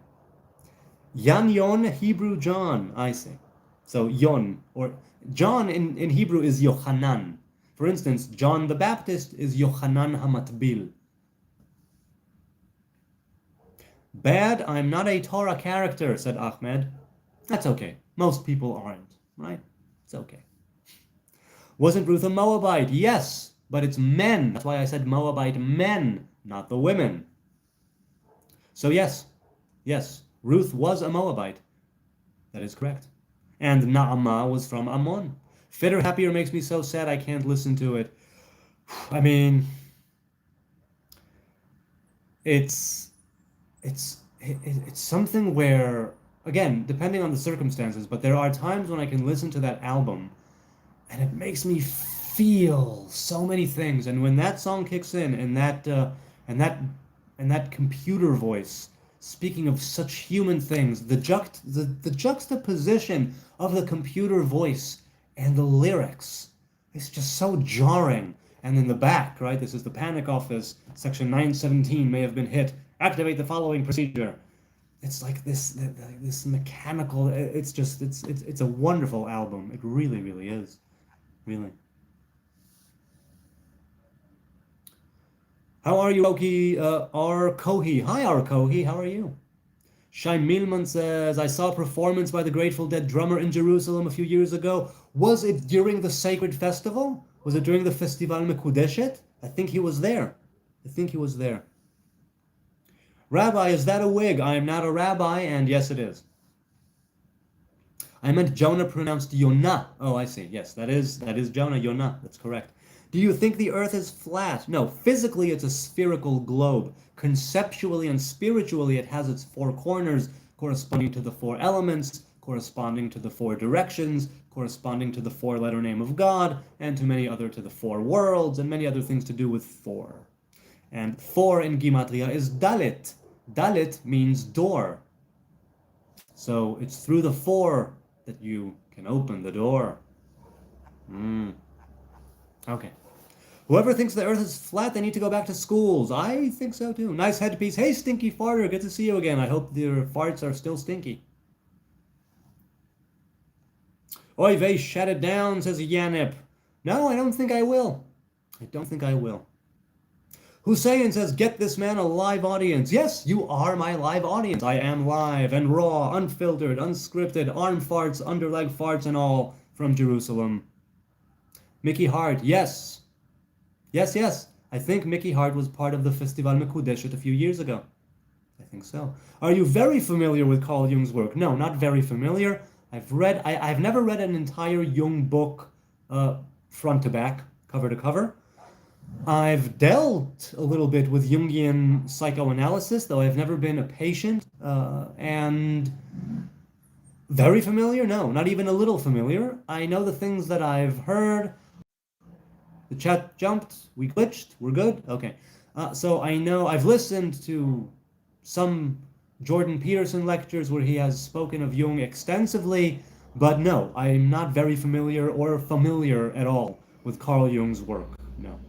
Yan Yon, Hebrew John, I see. So Yon, or John in Hebrew is Yochanan. For instance, John the Baptist is Yochanan HaMatbil. Bad, I'm not a Torah character, said Ahmed. That's okay. Most people aren't, right? It's okay. Wasn't Ruth a Moabite? Yes, but it's men. That's why I said Moabite men, not the women. So yes, Ruth was a Moabite. That is correct. And Naamah was from Ammon. Fitter, happier makes me so sad I can't listen to it. I mean, it's something where, again, depending on the circumstances, but there are times when I can listen to that album and it makes me feel so many things. And when that song kicks in, and that computer voice speaking of such human things, the juxtaposition of the computer voice and the lyrics is just so jarring. And in the back, right, this is the panic office, section 917 may have been hit. Activate the following procedure. It's like this mechanical. It's a wonderful album. It really, really is. Really. How are you, Oki? R. Kohi. Hi, R. Kohi. How are you? Shai Milman says, I saw a performance by the Grateful Dead drummer in Jerusalem a few years ago. Was it during the sacred festival? Was it during the Festival Mekudeshet? I think he was there. Rabbi, is that a wig? I am not a rabbi, and yes, it is. I meant Jonah pronounced Yonah. Oh, I see. Yes, that is Jonah, Yonah. That's correct. Do you think the earth is flat? No, physically it's a spherical globe. Conceptually and spiritually it has its four corners corresponding to the four elements, corresponding to the four directions, corresponding to the four-letter name of God, and to the four worlds, and many other things to do with four. And four in Gematria is Dalit. Dalit means door. So it's through the four that you can open the door. Okay. Whoever thinks the earth is flat, they need to go back to schools. I think so too. Nice headpiece. Hey, Stinky Farter, good to see you again. I hope your farts are still stinky. Oy vey, shut it down, says Yanip. No, I don't think I will. Hussein says, get this man a live audience. Yes, you are my live audience. I am live and raw, unfiltered, unscripted, arm farts, underleg farts, and all from Jerusalem. Mickey Hart, yes. Yes. I think Mickey Hart was part of the Festival Mekudeshet a few years ago. I think so. Are you very familiar with Carl Jung's work? No, not very familiar. I've never read an entire Jung book front to back, cover to cover. I've dealt a little bit with Jungian psychoanalysis, though I've never been a patient. And very familiar? No, not even a little familiar. I know the things that I've heard. The chat jumped, we glitched, we're good? Okay. So I know, I've listened to some Jordan Peterson lectures where he has spoken of Jung extensively, but no, I'm not very familiar or familiar at all with Carl Jung's work, no.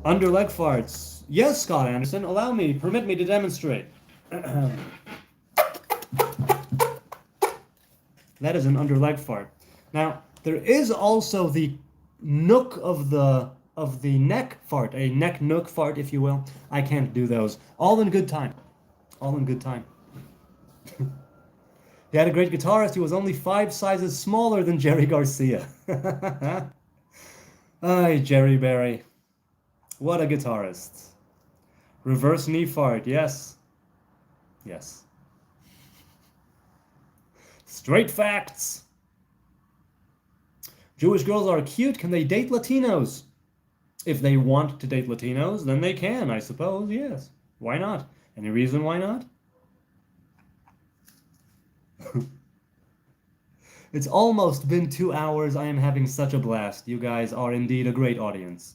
Underleg farts. Yes, Scott Anderson, permit me to demonstrate. That is an underleg fart. Now, there is also the nook of the neck fart, a neck nook fart, if you will. I can't do those. All in good time. He had a great guitarist. He was only 5 sizes smaller than Jerry Garcia. Ay, Jerry Berry. What a guitarist. Reverse knee fart, yes. Straight facts. Jewish girls are cute. Can they date Latinos? If they want to date Latinos, then they can, I suppose, yes. Why not? Any reason why not? It's almost been 2 hours. I am having such a blast. You guys are indeed a great audience.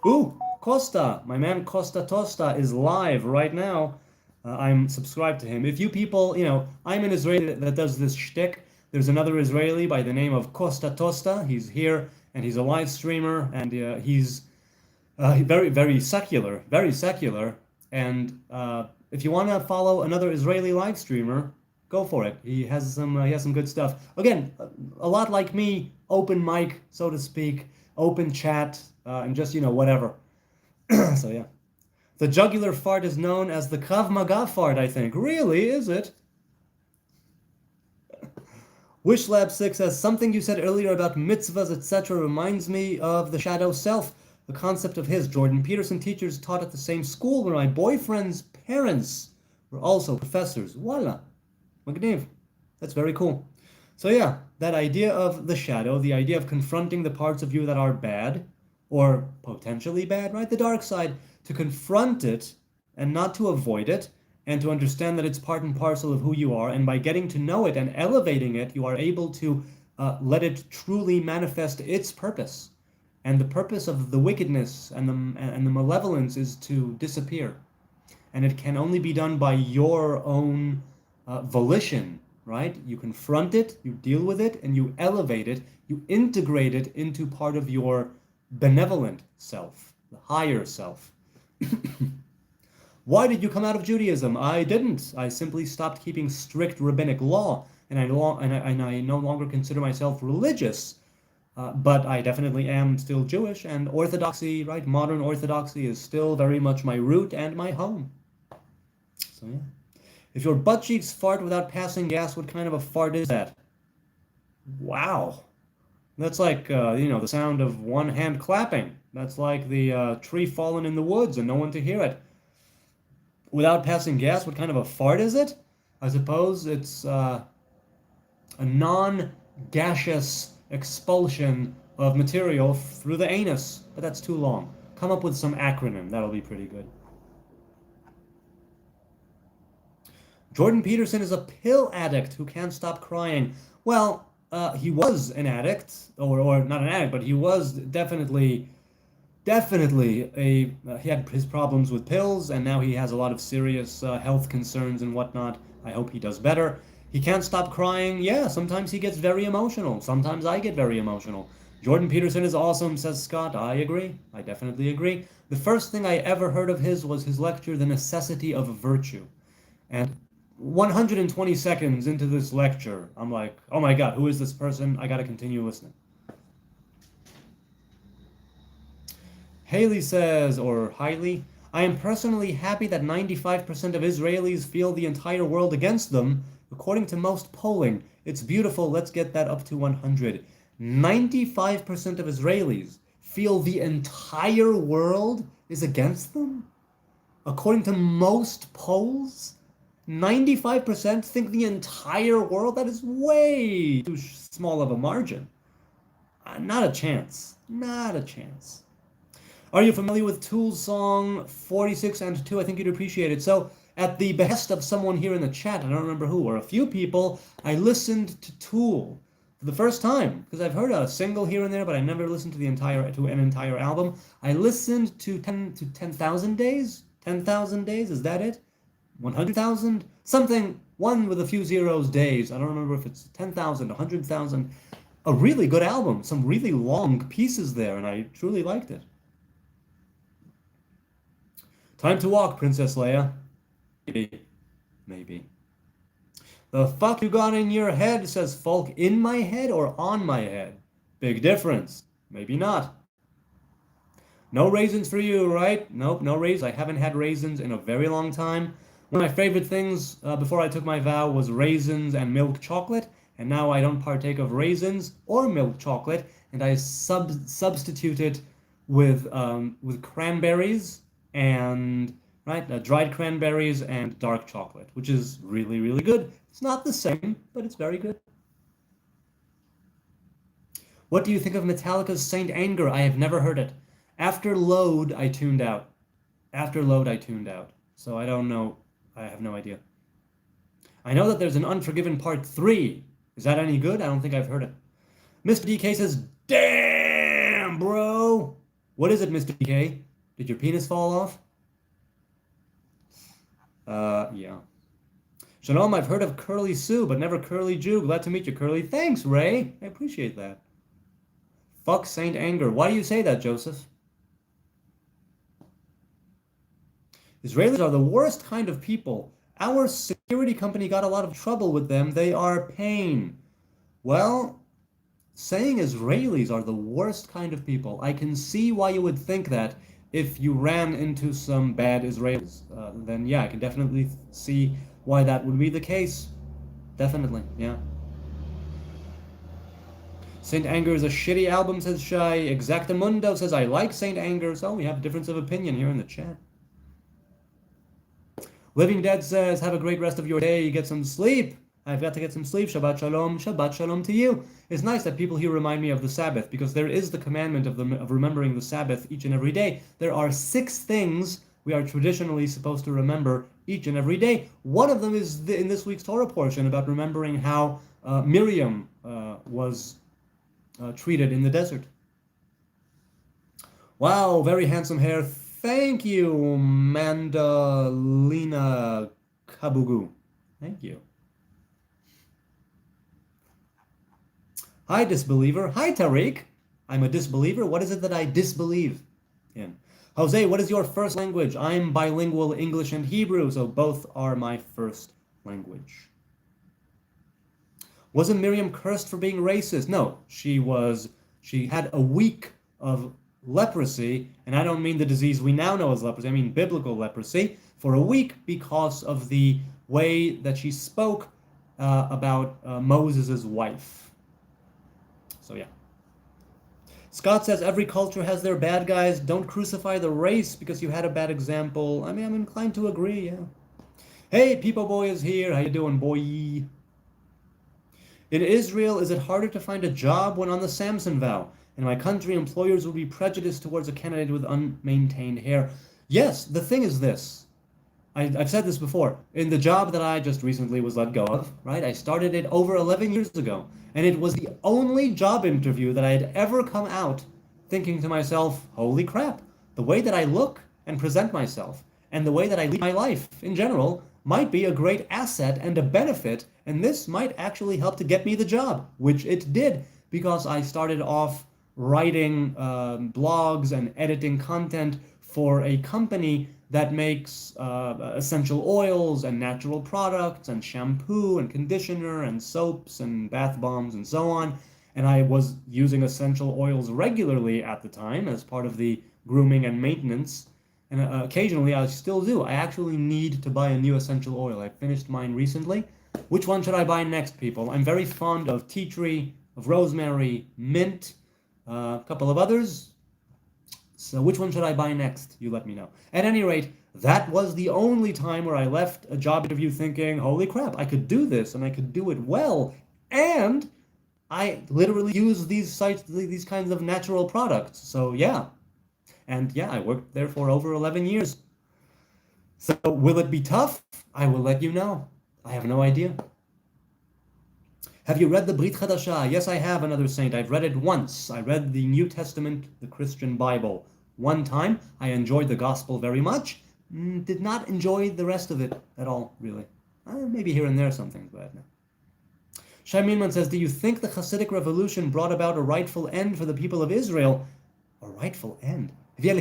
Ooh, Costa. My man Costa Tosta is live right now. I'm subscribed to him. If you people, I'm an Israeli that does this shtick. There's another Israeli by the name of Costa Tosta. He's here, and he's a live streamer, and he's very, very secular. And if you want to follow another Israeli live streamer, go for it. He has some good stuff. Again, a lot like me, open mic, so to speak, open chat, and just whatever. So yeah. The jugular fart is known as the Krav Maga fart, I think. Really, is it? Wishlab6 says, something you said earlier about mitzvahs, etc. reminds me of the shadow self, the concept of his. Jordan Peterson teachers taught at the same school where my boyfriend's parents were also professors. Voila. Magniv. That's very cool. So yeah, that idea of the shadow, the idea of confronting the parts of you that are bad, or potentially bad, right? The dark side, to confront it and not to avoid it, and to understand that it's part and parcel of who you are. And by getting to know it and elevating it, you are able to let it truly manifest its purpose. And the purpose of the wickedness and the malevolence is to disappear. And it can only be done by your own volition, right? You confront it, you deal with it, and you elevate it, you integrate it into part of your benevolent self, the higher self. Why did you come out of Judaism? I didn't. I simply stopped keeping strict rabbinic law, and I no longer consider myself religious. But I definitely am still Jewish, and Orthodoxy, right? Modern Orthodoxy is still very much my root and my home. So yeah. If your butt cheeks fart without passing gas, what kind of a fart is that? Wow. That's like, the sound of one hand clapping. That's like the tree falling in the woods and no one to hear it. Without passing gas, what kind of a fart is it? I suppose it's a non-gaseous expulsion of material through the anus, but that's too long. Come up with some acronym. That'll be pretty good. Jordan Peterson is a pill addict who can't stop crying. Well, he was an addict, or not an addict, but he was definitely he had his problems with pills, and now he has a lot of serious health concerns and whatnot. I hope he does better. He can't stop crying. Yeah, sometimes he gets very emotional. Sometimes I get very emotional. Jordan Peterson is awesome, says Scott. I agree. I definitely agree. The first thing I ever heard of his was his lecture, The Necessity of Virtue. And 120 seconds into this lecture, I'm like, oh my God, who is this person? I got to continue listening. Haley says, or Hailey, I am personally happy that 95% of Israelis feel the entire world against them, according to most polling. It's beautiful. Let's get that up to 100. 95% of Israelis feel the entire world is against them? According to most polls, 95% think the entire world? That is way too small of a margin. Not a chance. Not a chance. Are you familiar with Tool's song 46 and 2? I think you'd appreciate it. So, at the behest of someone here in the chat, I don't remember who, or a few people, I listened to Tool for the first time, because I've heard a single here and there, but I never listened to an entire album. I listened to 10,000 Days? 10,000 Days, is that it? 100,000? Something, one with a few zeros, days. I don't remember if it's 10,000, 100,000. A really good album, some really long pieces there, and I truly liked it. Time to walk, Princess Leia. Maybe. The fuck you got in your head, says Folk. In my head or on my head? Big difference. Maybe not. No raisins for you, right? Nope, no raisins. I haven't had raisins in a very long time. One of my favorite things before I took my vow was raisins and milk chocolate, and now I don't partake of raisins or milk chocolate, and I substitute it with cranberries and dried cranberries and dark chocolate, which is really, really good. It's not the same, but it's very good. What do you think of Metallica's Saint Anger? I have never heard it. After Load, I tuned out. So I don't know. I have no idea. I know that there's an Unforgiven Part 3. Is that any good? I don't think I've heard it. Mr. DK says, damn, bro. What is it, Mr. DK? Did your penis fall off? Yeah. Shalom, I've heard of Curly Sue, but never Curly Jew. Glad to meet you, Curly. Thanks, Ray. I appreciate that. Fuck Saint Anger. Why do you say that, Joseph? Israelis are the worst kind of people. Our security company got a lot of trouble with them. They are pain. Well, saying Israelis are the worst kind of people. I can see why you would think that if you ran into some bad Israelis. Then yeah, I can definitely see why that would be the case. Definitely, yeah. Saint Anger is a shitty album, says Shai. Exactamundo says, I like Saint Anger. So we have a difference of opinion here in the chat. Living Dead says, have a great rest of your day. Get some sleep. I've got to get some sleep. Shabbat shalom. Shabbat shalom to you. It's nice that people here remind me of the Sabbath, because there is the commandment of remembering the Sabbath each and every day. There are 6 things we are traditionally supposed to remember each and every day. One of them is in this week's Torah portion about remembering how Miriam was treated in the desert. Wow, very handsome hair. Thank you, Mandalina Kabugu. Thank you. Hi, disbeliever. Hi, Tariq. I'm a disbeliever. What is it that I disbelieve in? Jose, what is your first language? I'm bilingual English and Hebrew, so both are my first language. Wasn't Miriam cursed for being racist? No, she had a week of leprosy, and I don't mean the disease we now know as leprosy, I mean biblical leprosy, for a week because of the way that she spoke about Moses' wife. So yeah. Scott says every culture has their bad guys. Don't crucify the race because you had a bad example. I mean, I'm inclined to agree, yeah. Hey, People Boy is here. How you doing, boy? In Israel, is it harder to find a job when on the Samson vow? In my country, employers will be prejudiced towards a candidate with unmaintained hair. Yes, the thing is this. I've said this before. In the job that I just recently was let go of, right? I started it over 11 years ago. And it was the only job interview that I had ever come out thinking to myself, holy crap, the way that I look and present myself and the way that I lead my life in general might be a great asset and a benefit, and this might actually help to get me the job, which it did, because I started off writing blogs and editing content for a company that makes essential oils and natural products and shampoo and conditioner and soaps and bath bombs and so on. And I was using essential oils regularly at the time as part of the grooming and maintenance. And occasionally I still do. I actually need to buy a new essential oil. I finished mine recently. Which one should I buy next, people? I'm very fond of tea tree, of rosemary, mint, a couple of others. So which one should I buy next? You let me know. At any rate, that was the only time where I left a job interview thinking, holy crap, I could do this and I could do it well. And I literally use these kinds of natural products. So yeah. And yeah, I worked there for over 11 years. So will it be tough? I will let you know. I have no idea. Have you read the Brit Chadashah? Yes, I have, another saint. I've read it once. I read the New Testament, the Christian Bible, one time. I enjoyed the gospel very much. Did not enjoy the rest of it at all, really. Maybe here and there something, but no. Shai Minman says, do you think the Hasidic revolution brought about a rightful end for the people of Israel? A rightful end? Well,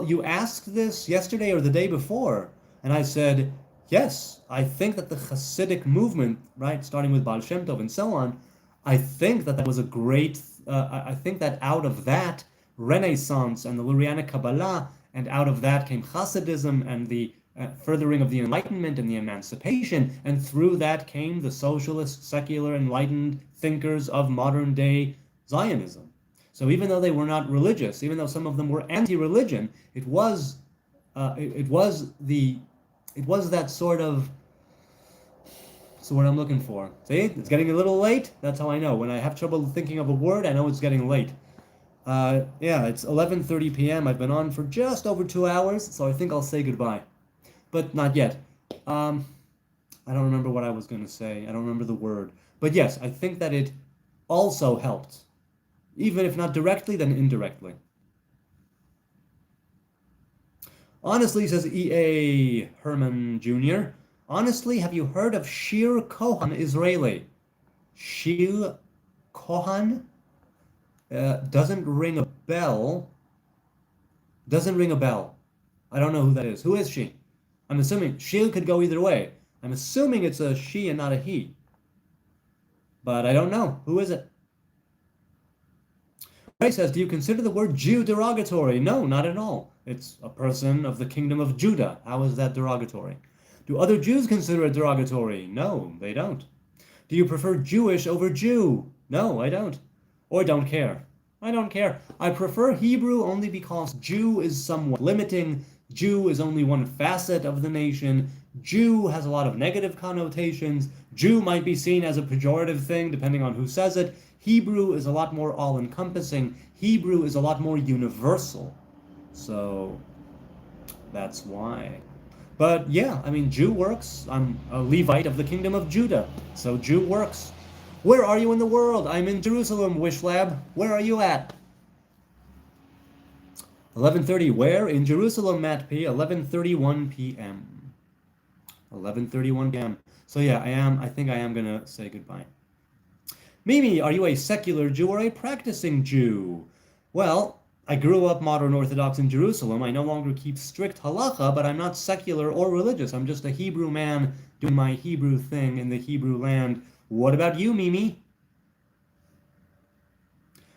you asked this yesterday or the day before, and I said, yes, I think that the Hasidic movement, right, starting with Baal Shem Tov and so on, I think that was a great, I think that out of that, Renaissance and the Lurianic Kabbalah, and out of that came Hasidism and the furthering of the Enlightenment and the Emancipation, and through that came the socialist, secular, enlightened thinkers of modern day Zionism. So even though they were not religious, even though some of them were anti-religion, it was that sort of, that's the word I'm looking for. See, it's getting a little late. That's how I know. When I have trouble thinking of a word, I know it's getting late. Yeah, it's 11:30 p.m. I've been on for just over 2 hours, so I think I'll say goodbye. But not yet. I don't remember what I was going to say. I don't remember the word. But yes, I think that it also helped. Even if not directly, then indirectly. Honestly, says E.A. Herman Jr., honestly, have you heard of Shir Kohan Israeli? Shir Kohan? Doesn't ring a bell. Doesn't ring a bell. I don't know who that is. Who is she? I'm assuming she could go either way. I'm assuming it's a she and not a he. But I don't know. Who is it? Ray says, do you consider the word Jew derogatory? No, not at all. It's a person of the kingdom of Judah. How is that derogatory? Do other Jews consider it derogatory? No, they don't. Do you prefer Jewish over Jew? No, I don't. Or don't care. I don't care. I prefer Hebrew only because Jew is somewhat limiting. Jew is only one facet of the nation. Jew has a lot of negative connotations. Jew might be seen as a pejorative thing depending on who says it. Hebrew is a lot more all-encompassing. Hebrew is a lot more universal. So that's why. But yeah, I mean, Jew works. I'm a Levite of the kingdom of Judah. So Jew works. Where are you in the world? I'm in Jerusalem, Wishlab. Where are you at? 11:30. Where? In Jerusalem, Matt P. 11:31 p.m. 11:31 p.m. So yeah, I think I am going to say goodbye. Mimi, are you a secular Jew or a practicing Jew? Well, I grew up modern Orthodox in Jerusalem. I no longer keep strict halacha, but I'm not secular or religious. I'm just a Hebrew man doing my Hebrew thing in the Hebrew land. What about you, Mimi?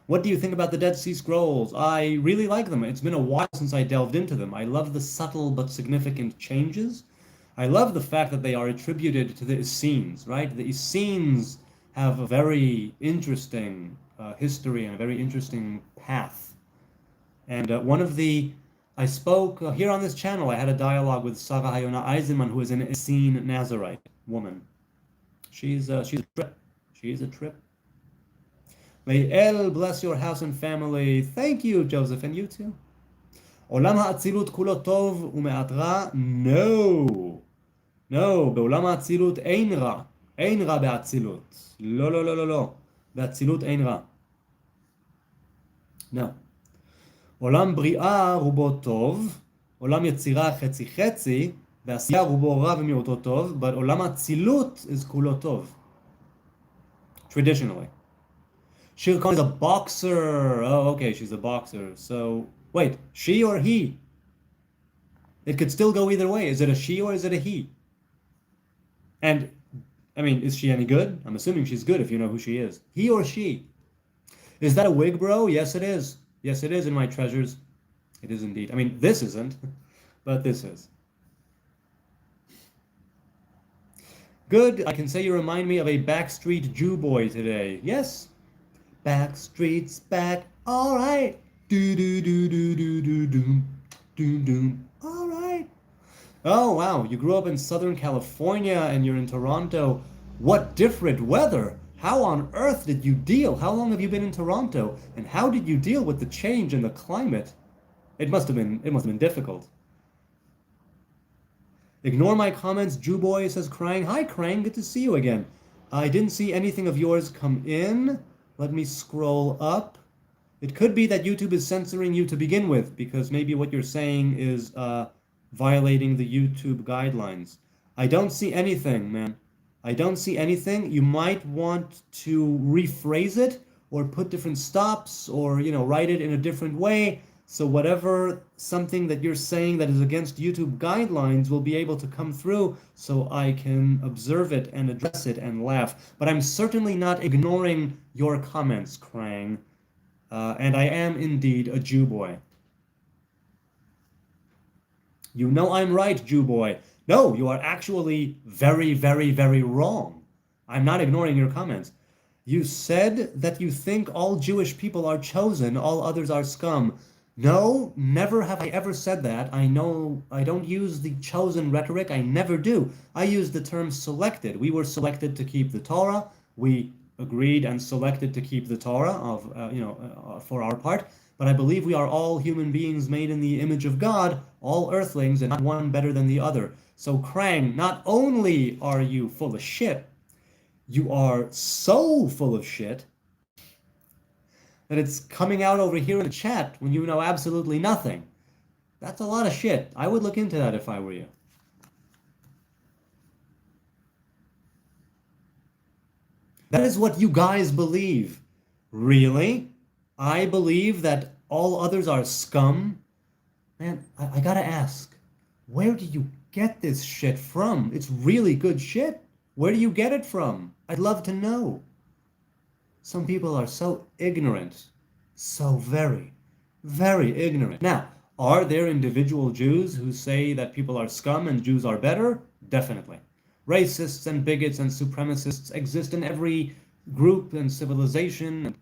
What do you think about the Dead Sea Scrolls? I really like them. It's been a while since I delved into them. I love the subtle but significant changes. I love the fact that they are attributed to the Essenes, right? The Essenes have a very interesting history and a very interesting path. And I spoke here on this channel, I had a dialogue with Sarah Hayona Eisenman, who is an Essene Nazarite woman. She's a trip. She's a trip. May El bless your house and family. Thank you, Joseph, and you too. עולם האצילות כולו טוב ומעט רע? No. No, בעולם האצילות אין רע. אין רע באצילות. לא, לא, לא, לא, לא. באצילות אין רע. No. עולם בריאה רובו טוב, עולם יצירה חצי חצי, ועשייה רובו רע ומיעוטו טוב, but עולם האצילות is כולו טוב. Traditionally. Shir Khan is a boxer. Oh, okay, she's a boxer. So, wait, she or he? It could still go either way. Is it a she or is it a he? And, I mean, is she any good? I'm assuming she's good if you know who she is. He or she? Is that a wig, bro? Yes, it is. Yes, it is in my treasures. It is indeed. I mean, this isn't, but this is. Good. I can say you remind me of a backstreet Jew boy today. Yes. Backstreet's back. All right. Do do do do do do do do do. All right. Oh wow, you grew up in Southern California and you're in Toronto. What different weather! How on earth did you deal? How long have you been in Toronto? And how did you deal with the change in the climate? It must have been difficult. Ignore my comments, Jew boy says Krang. Hi Krang, good to see you again. I didn't see anything of yours come in. Let me scroll up. It could be that YouTube is censoring you to begin with, because maybe what you're saying is violating the YouTube guidelines. I don't see anything, man. I don't see anything. You might want to rephrase it or put different stops or, write it in a different way. So whatever something that you're saying that is against YouTube guidelines will be able to come through so I can observe it and address it and laugh. But I'm certainly not ignoring your comments, Krang. And I am indeed a Jew boy. You know I'm right, Jew boy. No, you are actually very, very, very wrong. I'm not ignoring your comments. You said that you think all Jewish people are chosen, all others are scum. No, never have I ever said that. I know I don't use the chosen rhetoric. I never do. I use the term selected. We were selected to keep the Torah. We agreed and selected to keep the Torah for our part. But I believe we are all human beings made in the image of God, all earthlings, and not one better than the other. So Krang, not only are you full of shit, you are so full of shit that it's coming out over here in the chat when you know absolutely nothing. That's a lot of shit. I would look into that if I were you. That is what you guys believe. Really? I believe that all others are scum? Man, I gotta ask, where do you get this shit from? It's really good shit. Where do you get it from? I'd love to know. Some people are so ignorant. So very, very ignorant. Now, are there individual Jews who say that people are scum and Jews are better? Definitely. Racists and bigots and supremacists exist in every group and civilization.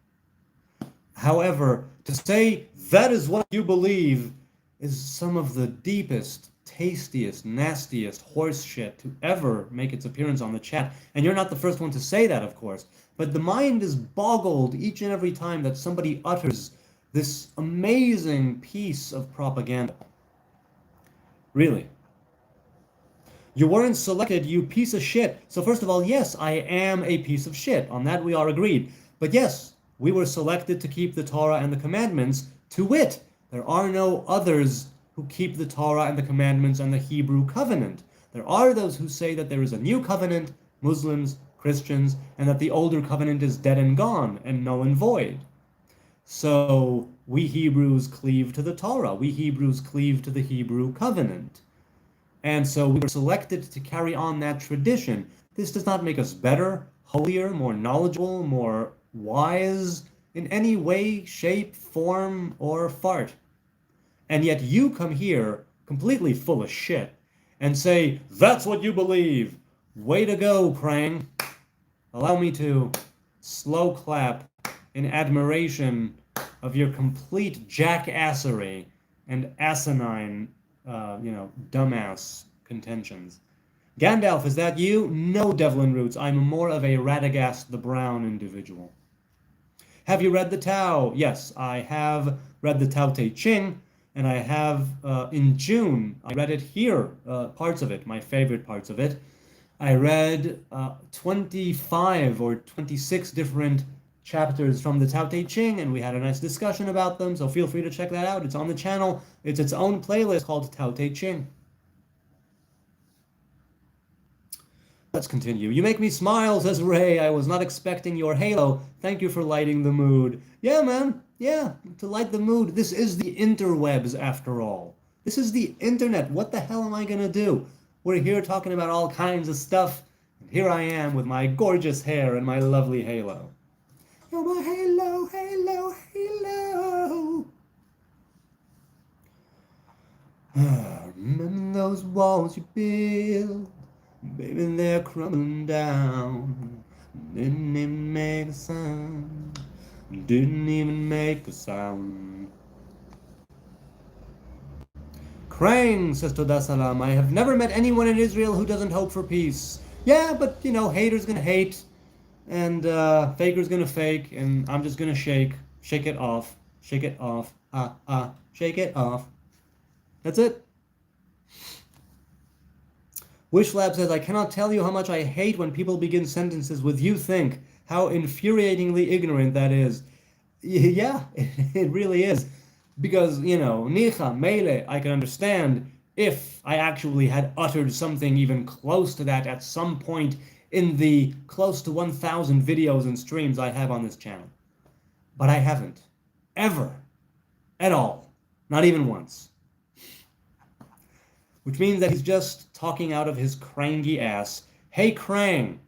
However, to say that is what you believe is some of the deepest, tastiest, nastiest horse shit to ever make its appearance on the chat. And you're not the first one to say that, of course. But the mind is boggled each and every time that somebody utters this amazing piece of propaganda. Really. You weren't selected, you piece of shit. So first of all, yes, I am a piece of shit. On that we are agreed. But yes, we were selected to keep the Torah and the commandments, to wit, there are no others who keep the Torah and the commandments and the Hebrew covenant. There are those who say that there is a new covenant, Muslims, Christians, and that the older covenant is dead and gone and null and void. So we Hebrews cleave to the Torah. We Hebrews cleave to the Hebrew covenant. And so we were selected to carry on that tradition. This does not make us better, holier, more knowledgeable, more wise in any way, shape, form, or fart. And yet you come here completely full of shit and say, that's what you believe. Way to go, Krang. Allow me to slow clap in admiration of your complete jackassery and asinine, dumbass contentions. Gandalf, is that you? No, Devlin Roots. I'm more of a Radagast the Brown individual. Have you read the Tao? Yes, I have read the Tao Te Ching, and I have, in June, I read it here, parts of it, my favorite parts of it. I read 25 or 26 different chapters from the Tao Te Ching, and we had a nice discussion about them, so feel free to check that out. It's on the channel. It's its own playlist called Tao Te Ching. Let's continue. You make me smile, says Ray. I was not expecting your halo. Thank you for lighting the mood. Yeah, man. Yeah, to light the mood. This is the interwebs, after all. This is the internet. What the hell am I gonna do? We're here talking about all kinds of stuff, and here I am with my gorgeous hair and my lovely halo. You're my halo, halo, halo. Remember those walls you built? Baby, they're crumbling down. Didn't even make a sound. Didn't even make a sound. Krang, says Toda Salam, I have never met anyone in Israel who doesn't hope for peace. Yeah, but, haters gonna hate, and faker's gonna fake, and I'm just gonna shake it off, shake it off, shake it off. That's it. Wishlab says, I cannot tell you how much I hate when people begin sentences with you think. How infuriatingly ignorant that is. Yeah, it really is. Because, nicha, mele, I can understand if I actually had uttered something even close to that at some point in the close to 1,000 videos and streams I have on this channel. But I haven't. Ever. At all. Not even once. Which means that he's just talking out of his crangy ass. Hey, Krang,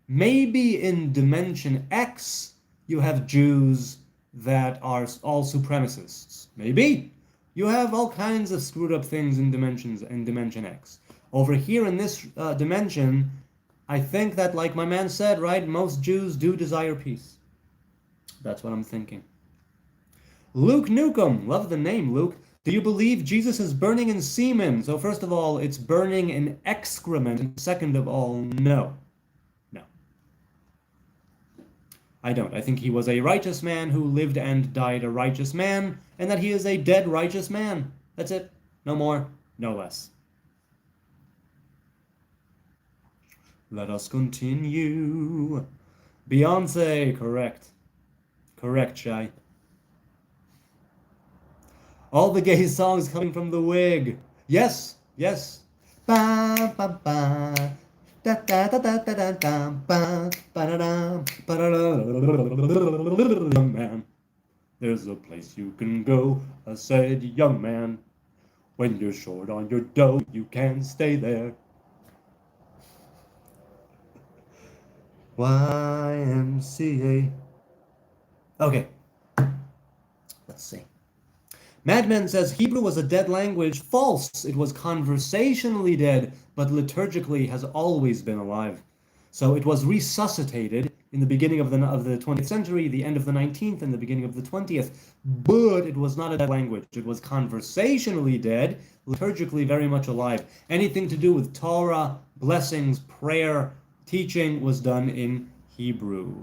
maybe in Dimension X you have Jews that are all supremacists. Maybe. You have all kinds of screwed up things in Dimension X. Over here in this dimension, I think that, like my man said, right, most Jews do desire peace. That's what I'm thinking. Luke Newcomb, love the name, Luke. Do you believe Jesus is burning in semen? So first of all, it's burning in excrement. And second of all, no. No. I don't. I think he was a righteous man who lived and died a righteous man, and that he is a dead righteous man. That's it. No more, no less. Let us continue. Beyonce, correct. Correct, Shai. All the gay songs coming from the wig. Yes, yes. Ba ba ba. Da da da da da da da ba ba da da ba da da. Young man, there's a place you can go. I said, young man, When you're short on your dough, you can stay there. YMCA. Okay, let's see. Madman says Hebrew was a dead language. False. It was conversationally dead, but liturgically has always been alive. So it was resuscitated in the beginning of the 20th century, the end of the 19th, and the beginning of the 20th. But it was not a dead language. It was conversationally dead, liturgically very much alive. Anything to do with Torah, blessings, prayer, teaching was done in Hebrew.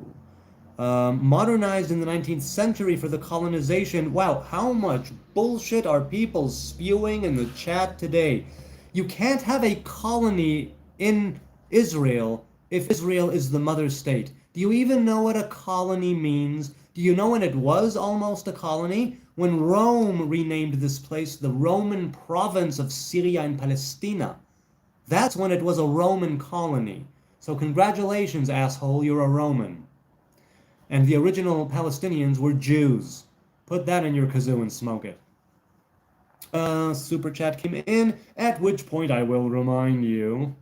Modernized in the 19th century for the colonization. Wow, how much bullshit are people spewing in the chat today? You can't have a colony in Israel if Israel is the mother state. Do you even know what a colony means? Do you know when it was almost a colony? When Rome renamed this place the Roman province of Syria and Palestina. That's when it was a Roman colony. So congratulations, asshole, you're a Roman. And the original Palestinians were Jews. Put that in your kazoo and smoke it. Super chat came in, at which point I will remind you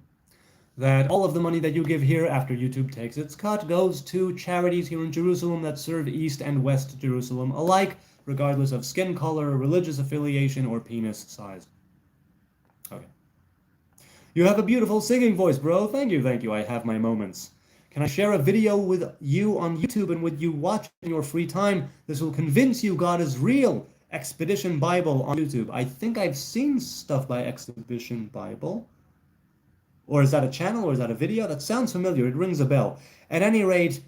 that all of the money that you give here after YouTube takes its cut goes to charities here in Jerusalem that serve East and West Jerusalem alike, regardless of skin color, religious affiliation, or penis size. Okay. You have a beautiful singing voice, bro. Thank you, thank you. I have my moments. Can I share a video with you on YouTube and would you watch in your free time? This will convince you God is real. Expedition Bible on YouTube. I think I've seen stuff by Expedition Bible. Or is that a channel or is that a video? That sounds familiar. It rings a bell. At any rate,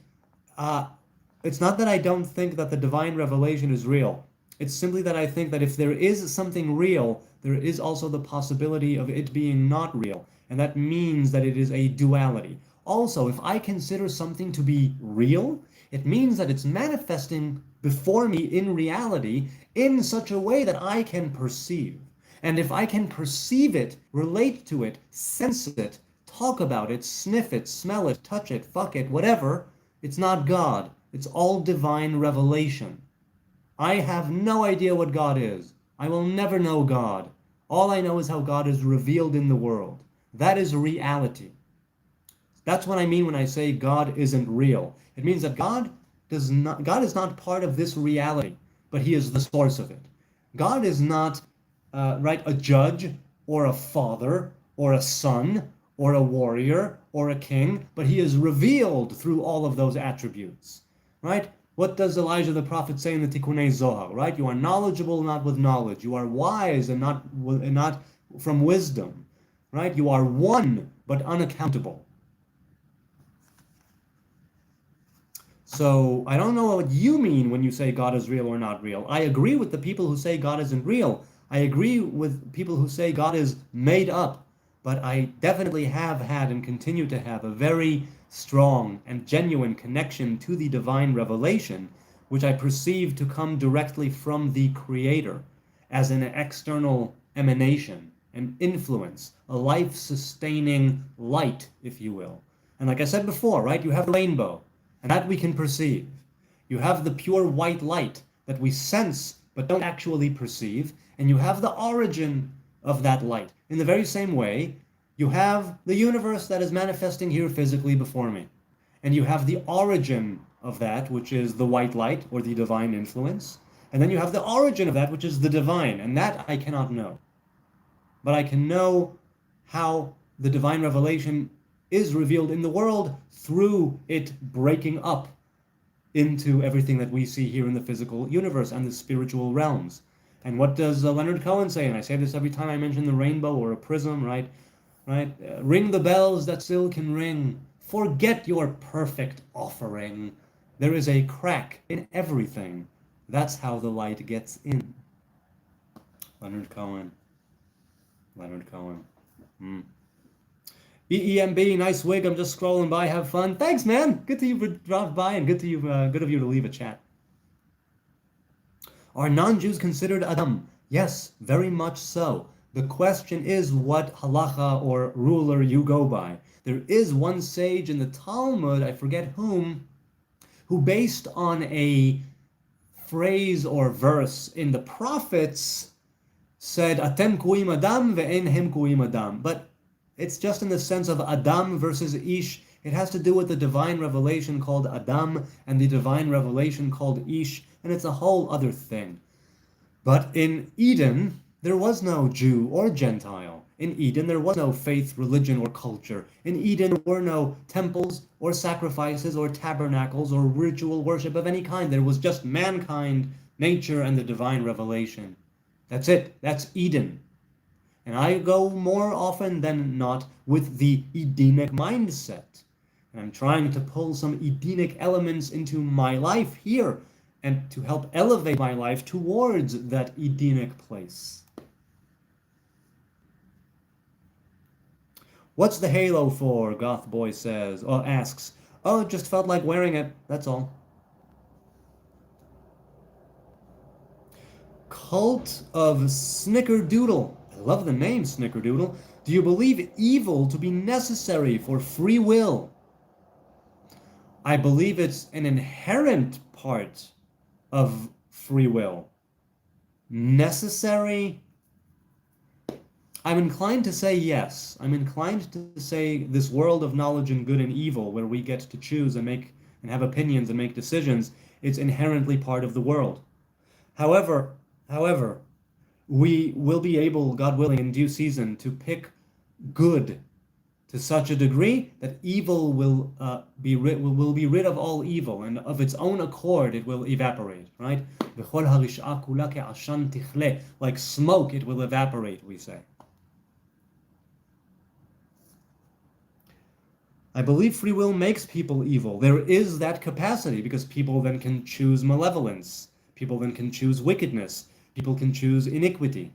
it's not that I don't think that the divine revelation is real. It's simply that I think that if there is something real, there is also the possibility of it being not real. And that means that it is a duality. Also, if I consider something to be real, it means that it's manifesting before me in reality in such a way that I can perceive. And if I can perceive it, relate to it, sense it, talk about it, sniff it, smell it, touch it, fuck it, whatever, it's not God. It's all divine revelation. I have no idea what God is. I will never know God. All I know is how God is revealed in the world. That is reality. That's what I mean when I say God isn't real. It means that God is not part of this reality, but he is the source of it. God is not a judge or a father or a son or a warrior or a king, but he is revealed through all of those attributes, right? What does Elijah the prophet say in the Tikkunei Zohar, right? You are knowledgeable, not with knowledge. You are wise and not from wisdom, right? You are one, but unaccountable. So I don't know what you mean when you say God is real or not real. I agree with the people who say God isn't real. I agree with people who say God is made up. But I definitely have had and continue to have a very strong and genuine connection to the divine revelation, which I perceive to come directly from the Creator as an external emanation, an influence, a life-sustaining light, if you will. And like I said before, right, you have the rainbow. And that we can perceive. You have the pure white light that we sense but don't actually perceive. And you have the origin of that light. In the very same way, you have the universe that is manifesting here physically before me. And you have the origin of that, which is the white light or the divine influence. And then you have the origin of that, which is the divine. And that I cannot know. But I can know how the divine revelation is revealed in the world through it breaking up into everything that we see here in the physical universe and the spiritual realms. And what does Leonard Cohen say? And I say this every time I mention the rainbow or a prism, right? Ring the bells that still can ring. Forget your perfect offering. There is a crack in everything. That's how the light gets in. Leonard Cohen. EEMB, nice wig. I'm just scrolling by. Have fun. Thanks, man. Good to you for drop by, and good of you to leave a chat. Are non-Jews considered Adam? Yes, very much so. The question is what halacha or ruler you go by. There is one sage in the Talmud, I forget whom, who based on a phrase or verse in the prophets said, Atem kuim Adam ve'en hem kuim Adam. But it's just in the sense of Adam versus Ish. It has to do with the divine revelation called Adam and the divine revelation called Ish, and it's a whole other thing. But in Eden, there was no Jew or Gentile. In Eden, there was no faith, religion, or culture. In Eden, there were no temples or sacrifices or tabernacles or ritual worship of any kind. There was just mankind, nature, and the divine revelation. That's it. That's Eden. And I go more often than not with the Edenic mindset. And I'm trying to pull some Edenic elements into my life here and to help elevate my life towards that Edenic place. What's the halo for? Goth Boy says, or asks. Oh, it just felt like wearing it, that's all. Cult of Snickerdoodle. I love the name Snickerdoodle. Do you believe evil to be necessary for free will? I believe it's an inherent part of free will. Necessary? I'm inclined to say yes. I'm inclined to say this world of knowledge and good and evil, where we get to choose and make and have opinions and make decisions, it's inherently part of the world. However, we will be able, God willing, in due season, to pick good to such a degree that evil will be rid of all evil, and of its own accord it will evaporate, right? Like smoke, it will evaporate, we say. I believe free will makes people evil. There is that capacity because people then can choose malevolence. People then can choose wickedness. People can choose iniquity.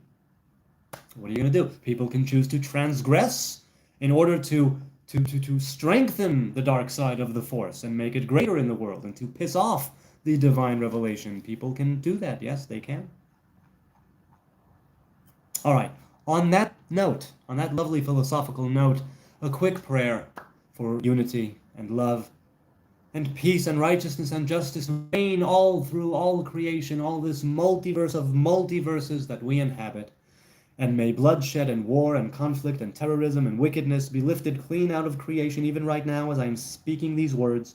What are you going to do? People can choose to transgress in order to strengthen the dark side of the force and make it greater in the world and to piss off the divine revelation. People can do that. Yes, they can. All right. On that note, on that lovely philosophical note, a quick prayer for unity and love and peace and righteousness and justice reign all through all creation, all this multiverse of multiverses that we inhabit. And may bloodshed and war and conflict and terrorism and wickedness be lifted clean out of creation, even right now as I am speaking these words.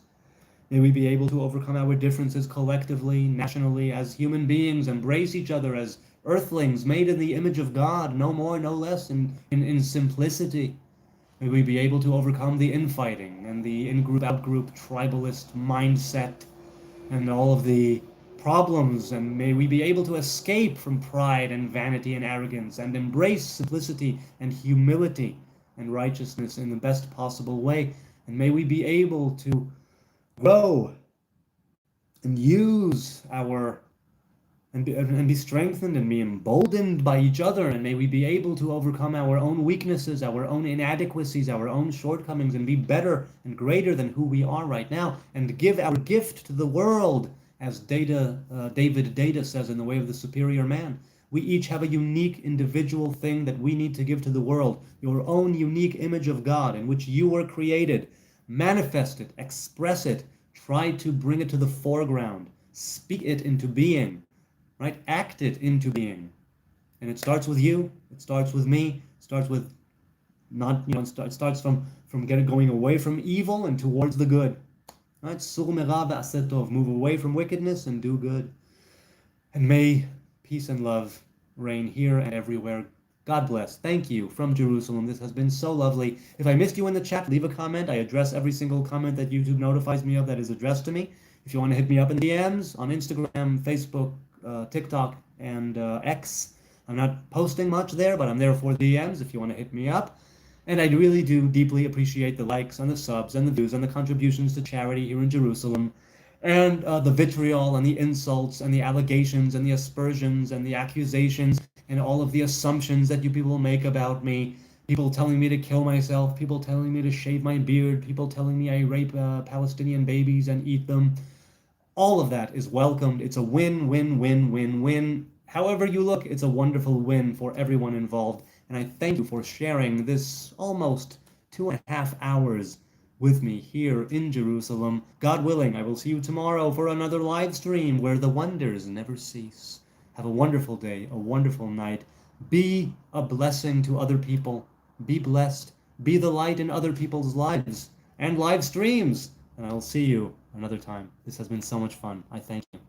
May we be able to overcome our differences collectively, nationally, as human beings, embrace each other as earthlings made in the image of God, no more, no less, in simplicity. May we be able to overcome the infighting and the in-group, out-group, tribalist mindset and all of the problems, and may we be able to escape from pride and vanity and arrogance and embrace simplicity and humility and righteousness in the best possible way. And may we be able to grow and use our and be strengthened and be emboldened by each other, and may we be able to overcome our own weaknesses, our own inadequacies, our own shortcomings, and be better and greater than who we are right now, and give our gift to the world, as David Data says in The Way of the Superior Man. We each have a unique individual thing that we need to give to the world, your own unique image of God in which you were created. Manifest it, express it, try to bring it to the foreground, speak it into being. Right? Act it into being. And it starts with you. It starts with me. It starts with it starts from going away from evil and towards the good. Right? Move away from wickedness and do good. And may peace and love reign here and everywhere. God bless. Thank you from Jerusalem. This has been so lovely. If I missed you in the chat, leave a comment. I address every single comment that YouTube notifies me of that is addressed to me. If you want to hit me up in the DMs on Instagram, Facebook, TikTok, and X. I'm not posting much there, but I'm there for the DMs if you want to hit me up. And I really do deeply appreciate the likes and the subs and the views and the contributions to charity here in Jerusalem, and the vitriol and the insults and the allegations and the aspersions and the accusations and all of the assumptions that you people make about me. People telling me to kill myself, people telling me to shave my beard, people telling me I rape Palestinian babies and eat them. All of that is welcomed. It's a win, win, win, win, win. However you look, it's a wonderful win for everyone involved. And I thank you for sharing this almost 2.5 hours with me here in Jerusalem. God willing, I will see you tomorrow for another live stream where the wonders never cease. Have a wonderful day, a wonderful night. Be a blessing to other people. Be blessed. Be the light in other people's lives and live streams. And I will see you another time. This has been so much fun. I thank you.